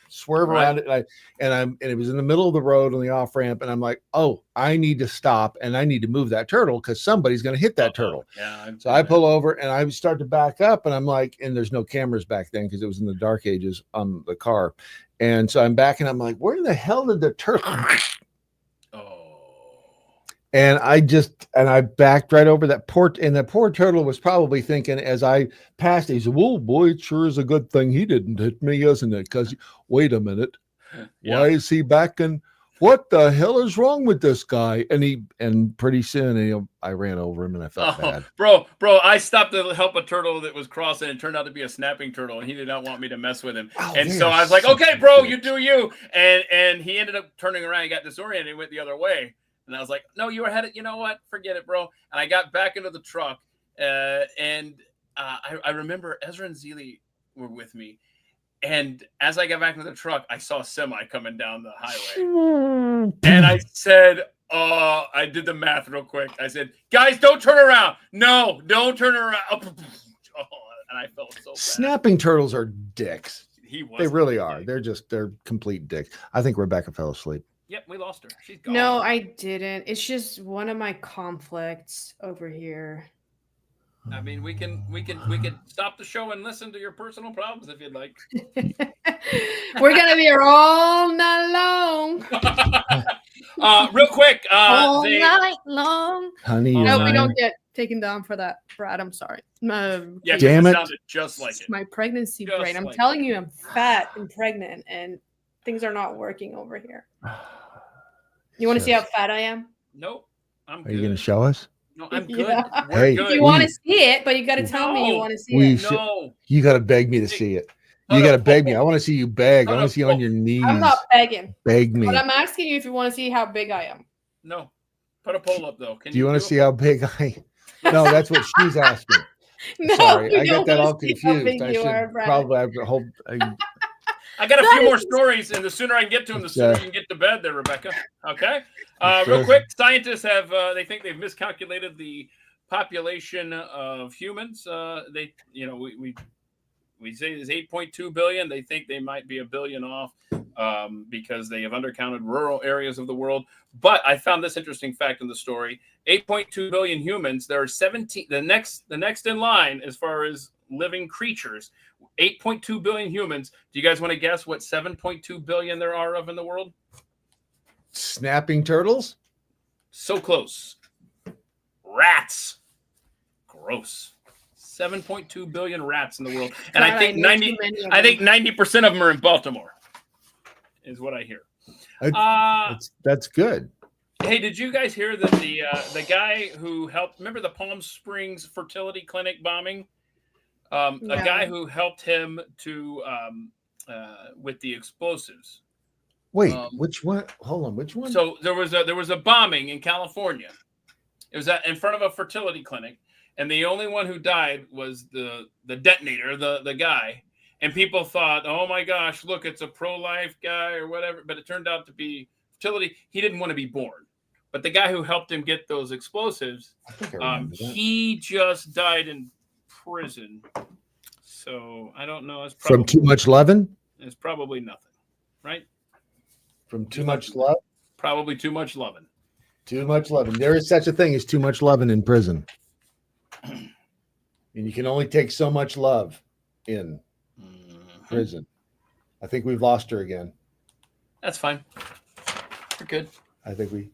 swerve around it, and it was in the middle of the road on the off ramp, and I'm like, oh, I need to stop, and I need to move that turtle because somebody's going to hit that turtle. Yeah. So I pull over, and I start to back up, and I'm like, and there's no cameras back then because it was in the dark ages on the car, and so I'm back, and I'm like, where the hell did the turtle? And I backed right over that port, and the poor turtle was probably thinking as I passed, he said, "Well, boy, it sure is a good thing he didn't hit me, isn't it? Because wait a minute, why is he backing? What the hell is wrong with this guy?" And pretty soon, I ran over him, and I felt bad. Bro, I stopped to help a turtle that was crossing, and it turned out to be a snapping turtle, and he did not want me to mess with him. And so I was like, "Okay, bro, you do you." And he ended up turning around, he got disoriented, and went the other way. And I was like, no, you were headed, you know what? Forget it, bro. And I got back into the truck. I remember Ezra and Zeely were with me. And as I got back into the truck, I saw a semi coming down the highway. And I said, I did the math real quick. I said, guys, don't turn around. No, don't turn around. And I felt so bad. Snapping turtles are dicks. They really are. They're complete dicks. I think Rebecca fell asleep. Yep, we lost her. She's gone. No, I didn't. It's just one of my conflicts over here. I mean, we can stop the show and listen to your personal problems if you'd like. We're gonna be here all night long. Real quick, All night long. Honey, I you hope we and don't I- get taken down for that, Brad. I'm sorry. Yeah, Damn it it. sounded just like it. My pregnancy Just brain. I'm like telling you, I'm fat and pregnant, and things are not working over here. You want to see how fat I am? Nope. I'm Are good. you going to show us? No, I'm good. Yeah. We're Hey, good. You want to see it, but you got to tell me you No. want to see We it. should- No. You got to beg me to see it. Hold You got to up, beg me. hold I want to see you beg. I Hold want up, to see you on your knees. I'm not begging, Beg me. but I'm asking you if you want to see how big I am. No. Put a poll up though. Can Do you want to do see it? how big I? No, that's what she's asking. No, Sorry, you I got don't that wanna all see how confused. big I you should are, Brad. probably hold. I got a That few more is- stories, and the sooner I can get to them, the It's, sooner you can get to bed there, Rebecca. Okay? Real Sure. quick, scientists have, they think they've miscalculated the population of humans. We say there's 8.2 billion. They think they might be a billion off because they have undercounted rural areas of the world. But I found this interesting fact in the story: 8.2 billion humans. There are 17. The next in line as far as living creatures. 8.2 billion humans. Do you guys want to guess what 7.2 billion there are of in the world? Snapping turtles. So close. Rats. Gross. 7.2 billion rats in the world, and God, I think know too many of I think them. 90% of them are in Baltimore, is what I hear. That's good. Hey, did you guys hear that the guy who helped? Remember the Palm Springs fertility clinic bombing? A Yeah. guy who helped him to with the explosives. Wait, which one? Hold on, which one? So there was a bombing in California. It was in front of a fertility clinic. And the only one who died was the detonator, the guy. And people thought, oh my gosh, look, it's a pro-life guy or whatever. But it turned out to be fertility. He didn't want to be born. But the guy who helped him get those explosives, I think I remember that. he just died in prison. So I don't know. It's From too much loving? It's probably nothing, right? From too much love? Probably too much loving. Too much loving. There is such a thing as too much loving in prison. And you can only take so much love in prison. I think we've lost her again. That's fine. We're good. I think we.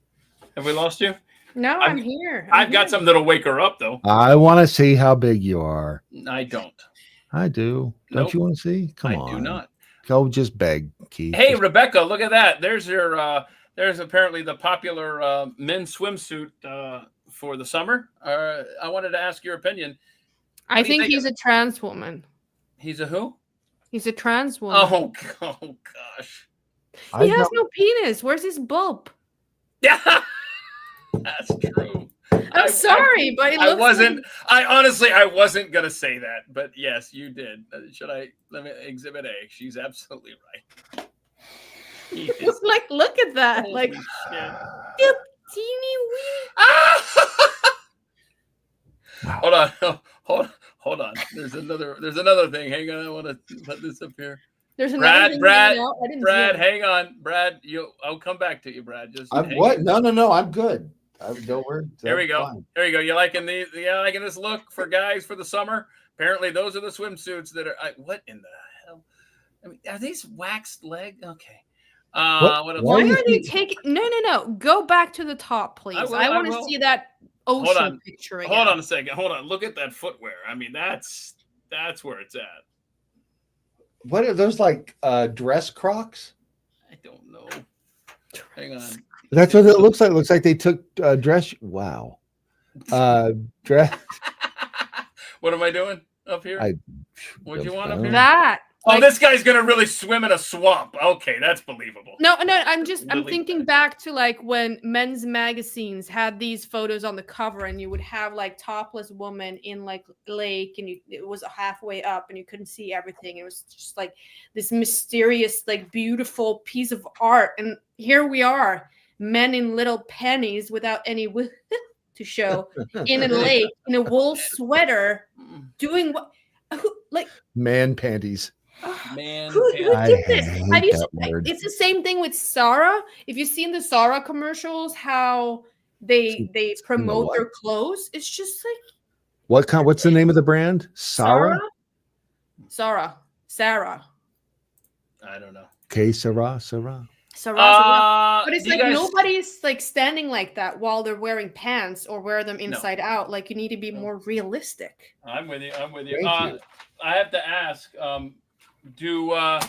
Have we lost you? No, I'm here. I've got something that'll wake her up, though. I want to see how big you are. I don't. I do. Don't Nope. you want to see? Come on. I do not. Go just beg, Keith. Hey, Rebecca, look at that. There's your. There's apparently the popular men's swimsuit for the summer. I wanted to ask your opinion. I What do you think he's a trans woman. He's a who? He's a trans woman. Oh gosh. He has no penis. Where's his bulb? Yeah, that's true. I'm sorry, but it I looks wasn't. I honestly, I wasn't gonna say that, but yes, you did. Should I? Let me exhibit A. She's absolutely right. He is- like, look at that. Holy Like, shit. teeny wee. Hold on. There's another thing. Hang on, I want to let this up here. There's another thing hanging out. I didn't see Brad, it. hang on, Brad. I'll come back to you, Brad. Just I'm hang what? on. No. I'm good. Don't worry. There we go. Fine. There you go. You liking these? Yeah, liking this look for guys for the summer? Apparently, those are the swimsuits that are. What in the hell? I mean, are these waxed leg? Okay. What else? Why are they taking? No. Go back to the top, please. I want to will. see that Hold ocean on. picture again. Hold on a second. Hold on. Look at that footwear. I mean, that's where it's at. What are those like dress Crocs? I don't know. Hang on. That's what it looks like. It looks like they took dress. Wow. Dress. What am I doing up here? What do you want up here? That. Oh, this guy's gonna really swim in a swamp. Okay, that's believable. No. I'm Believe thinking back to like when men's magazines had these photos on the cover, and you would have like topless woman in like lake, and it was halfway up, and you couldn't see everything. It was just like this mysterious, like beautiful piece of art. And here we are, men in little pennies without any to show in a lake in a wool sweater, doing what? Like Man panties. Man, who did this? hate Have you that seen, word. it's the same thing with Sarah. If you've seen the Sarah commercials, how they promote what? their clothes, it's just like What's the name of the brand? Sarah? Sarah. I don't know. Okay, Sarah. But it's like nobody's like standing like that while they're wearing pants or wear them inside out. Like you need to be more realistic. I'm with you. Thank you. I have to ask, do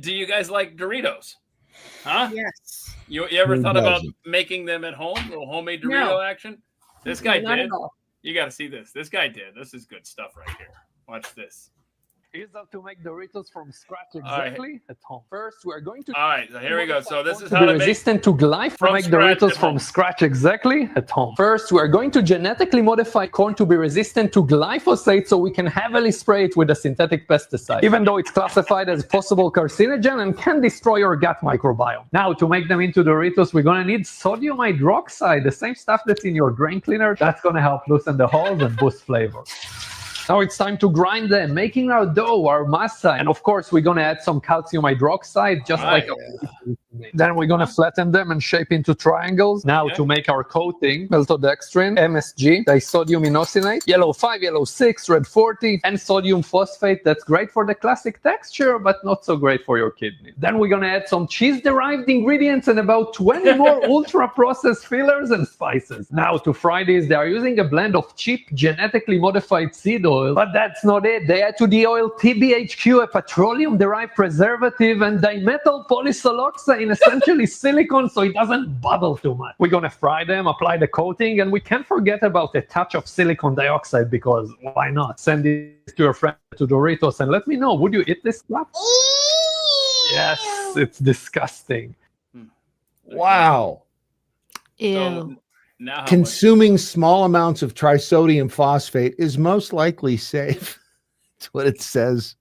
you guys like Doritos? Huh? Yes. You ever Who thought about doesn't? making them at home? A little homemade Dorito No. action? This guy Not did. at all. You got to see this. This guy did. This is good stuff right here. Watch this. Here's how to make Doritos from scratch right. exactly at home. First, we're going to All right, so here we go. So this is to how be to make. resistant to glyphosate. from To make scratch Doritos at home. from scratch exactly at home. First, we're going to genetically modify corn to be resistant to glyphosate so we can heavily spray it with a synthetic pesticide, even though it's classified as possible carcinogen and can destroy your gut microbiome. Now, to make them into Doritos, we're going to need sodium hydroxide, the same stuff that's in your drain cleaner. That's going to help loosen the holes and boost flavor. Now it's time to grind them, making our dough, our masa. And of course, we're going to add some calcium hydroxide, just like then we're going to flatten them and shape into triangles. Now to make our coating, maltodextrin, MSG, disodium inosinate, yellow 5, yellow 6, red 40, and sodium phosphate. That's great for the classic texture, but not so great for your kidney. Then we're going to add some cheese-derived ingredients and about 20 more ultra-processed fillers and spices. Now to fry these, they are using a blend of cheap, genetically modified seed oil, but that's not it. They add to the oil TBHQ, a petroleum-derived preservative, and dimethyl polysoloxane, essentially silicone, so it doesn't bubble too much. We're going to fry them, apply the coating, and we can't forget about a touch of silicon dioxide, because why not? Send it to your friend to Doritos and let me know, would you eat this stuff? Yes, it's disgusting. Wow. Ew. So now how much? Consuming small amounts of trisodium phosphate is most likely safe. That's what it says.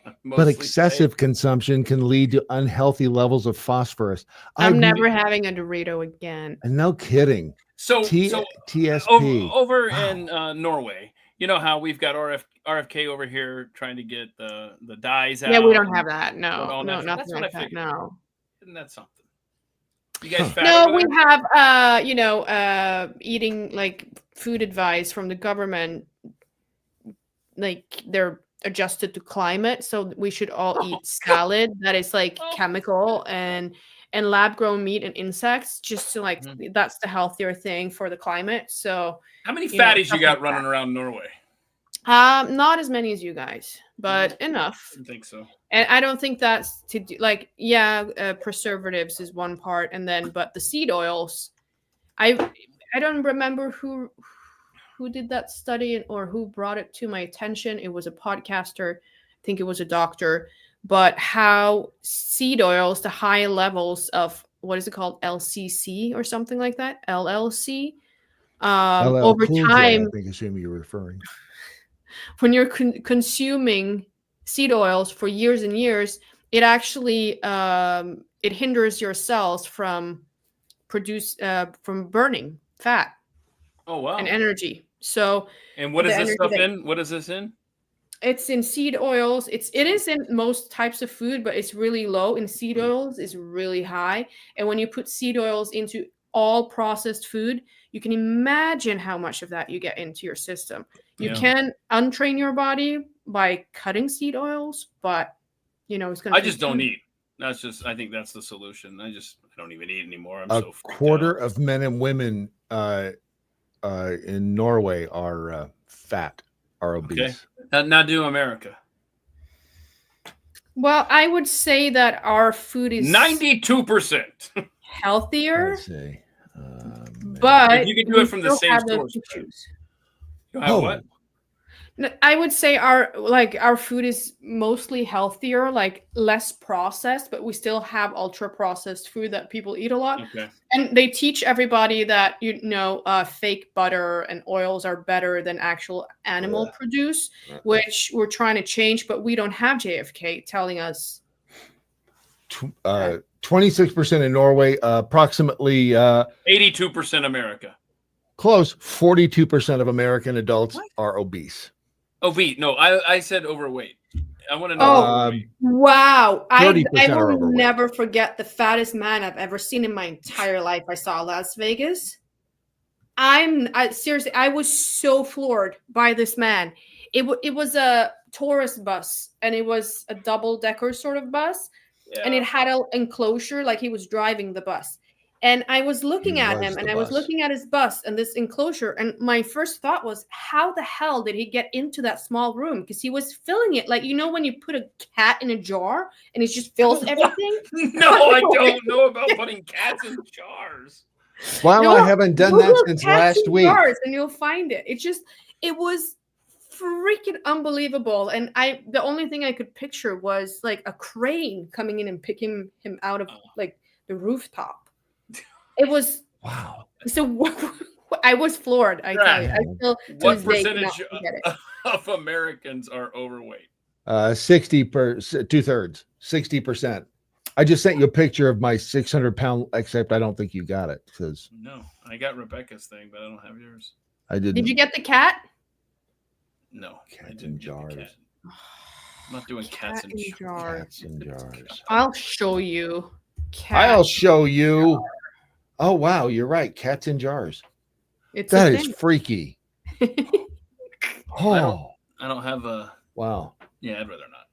But Mostly excessive consumption can lead to unhealthy levels of phosphorus. I'm never having a Dorito again. No kidding. So TSP. over in Norway, you know how we've got RFK over here trying to get the dyes out. Yeah, we don't have that. No, all no, natural. nothing That's what like I that. figured. No. Isn't that something? You guys fat No, over we there? have eating like food advice from the government, like they're adjusted to climate, so we should all eat salad that is like chemical and lab grown meat and insects, just to like that's the healthier thing for the climate. So How many fatties you got running around Norway? not as many as you guys, but enough. I think so. And I don't think that's to do, like, preservatives is one part, and then but the seed oils, I don't remember who did that study or who brought it to my attention. It was a podcaster, I think it was a doctor, but how seed oils, the high levels of what is it called, LCC or something like that, LLC, over time. I think it's whom you're referring. When you're consuming seed oils for years and years, it actually it hinders your cells from burning fat. Oh wow! And energy. So, and what is this stuff in? What is this in? It's in seed oils. It is in most types of food, but it's really low. In seed oils, is really high. And when you put seed oils into all processed food, you can imagine how much of that you get into your system. You can untrain your body by cutting seed oils, but it's going to. I just don't eat. That's just. I think that's the solution. I don't even eat anymore. I'm so freaked quarter out. of men and women in Norway are fat, are obese. Okay. Now do America. Well, I would say that our food is 92% healthier. Let's see. But if you can do it from the same source. You have what? I would say our food is mostly healthier, like less processed, but we still have ultra processed food that people eat a lot. Okay. And they teach everybody that fake butter and oils are better than actual animal produce, which we're trying to change, but we don't have JFK telling us. 26% in Norway, approximately 82% America. Close. 42% of American adults are obese. Obese? No, I said overweight. I want to know. Wow! I 30% are will overweight. never forget the fattest man I've ever seen in my entire life. I saw Las Vegas. seriously, I was so floored by this man. It was a tourist bus, and it was a double-decker sort of bus, and it had an enclosure, like he was driving the bus. And I was looking at him, and I was looking at his bus and this enclosure, and my first thought was, how the hell did he get into that small room? Because he was filling it, like, you know when you put a cat in a jar and it just fills everything? No, I don't know about putting cats in jars. Well, I haven't done that since last week. And you'll find it. It was freaking unbelievable. And the only thing I could picture was like a crane coming in and picking him out of like the rooftop. It was wow. So I was floored. I tell you. I still what percentage of Americans are overweight? 2/3, 60%. I just sent you a picture of my 600-pound, except I don't think you got it. Because no, I got Rebecca's thing, but I don't have yours. I didn't. Did you get the cat? No, cats in jars. I'm not doing cats in jars. Cats in jars. I'll show you. I'll show you. Oh wow, you're right. Cats in jars. That is freaky. Oh, I don't have a. Wow. Yeah, I'd rather not.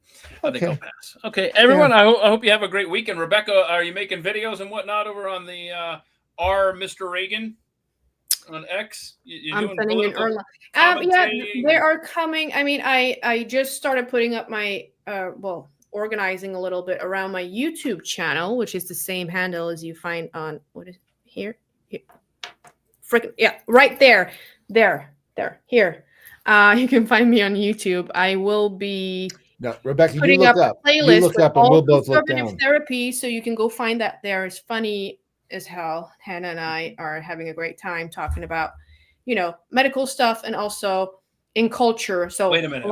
I think I'll pass. Okay, everyone. I hope you have a great weekend. Rebecca, are you making videos and whatnot over on the Mistereggen on X? I'm sending an early. Yeah, they are coming. I mean, I just started putting up my organizing a little bit around my YouTube channel, which is the same handle as you find on here. Freaking yeah, right there. Here. You can find me on YouTube. I will be. No, Rebecca, putting you look up up. a playlist you look up, and we'll both look down. Therapy, so you can go find that there. It's funny as hell. Hannah and I are having a great time talking about, medical stuff and also in culture. So wait a minute.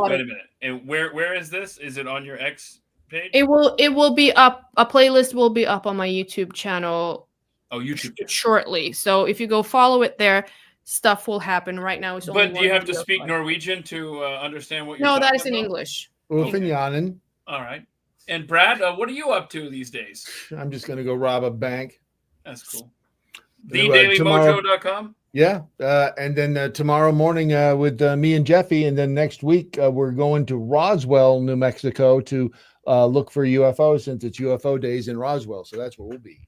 And where is this? Is it on your X page? It will be up. A playlist will be up on my YouTube channel. Oh, YouTube shortly. So if you go follow it there, stuff will happen. Right now, it's only. But do you have to speak Norwegian to understand what you're talking about? No, that about? is in English. All right. And Brad, what are you up to these days? I'm just going to go rob a bank. That's cool. TheDailyMojo.com? Yeah. And then tomorrow morning with me and Jeffy. And then next week, we're going to Roswell, New Mexico to look for UFOs since it's UFO days in Roswell. So that's where we'll be.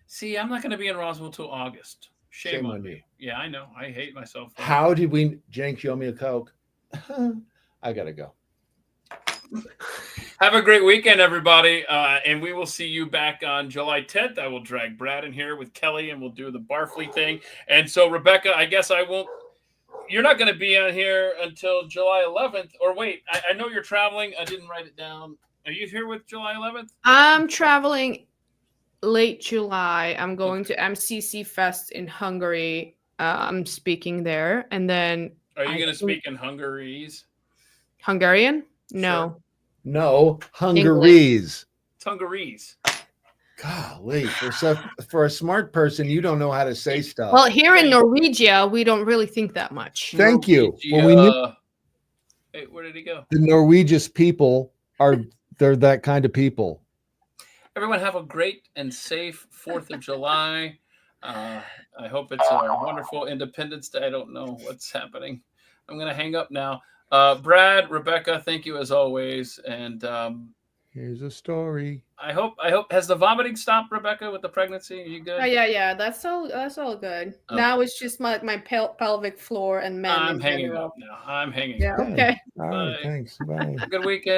See, I'm not going to be in Roswell till August. Shame on me. Yeah, I know. I hate myself. How did we... Jank, show me a Coke. I got to go. Have a great weekend, everybody. And we will see you back on July 10th. I will drag Brad in here with Kelly and we'll do the Barfley thing. And so, Rebecca, I guess I won't. You're not going to be on here until July 11th. Or wait, I know you're traveling. I didn't write it down. Are you here with July 11th? I'm traveling late July. I'm going to MCC Fest in Hungary. I'm speaking there. And then. Are you going to speak in Hungarian? No. Sure. No, Hungaries. It's Hungaries. Golly, for a smart person, you don't know how to say stuff. Well, here in Norwegia, we don't really think that much. Thank you. Well, we knew hey, where did he go? The Norwegian people they're that kind of people. Everyone have a great and safe 4th of July. I hope it's a wonderful Independence Day. I don't know what's happening. I'm going to hang up now. Brad, Rebecca, thank you as always. And here's a story. I hope has the vomiting stopped, Rebecca, with the pregnancy? Are you good? Oh, yeah. That's all good. Okay. Now it's just my pelvic floor and men. I'm hanging up now. I'm hanging up. Okay. All right, thanks. Bye. Good weekend.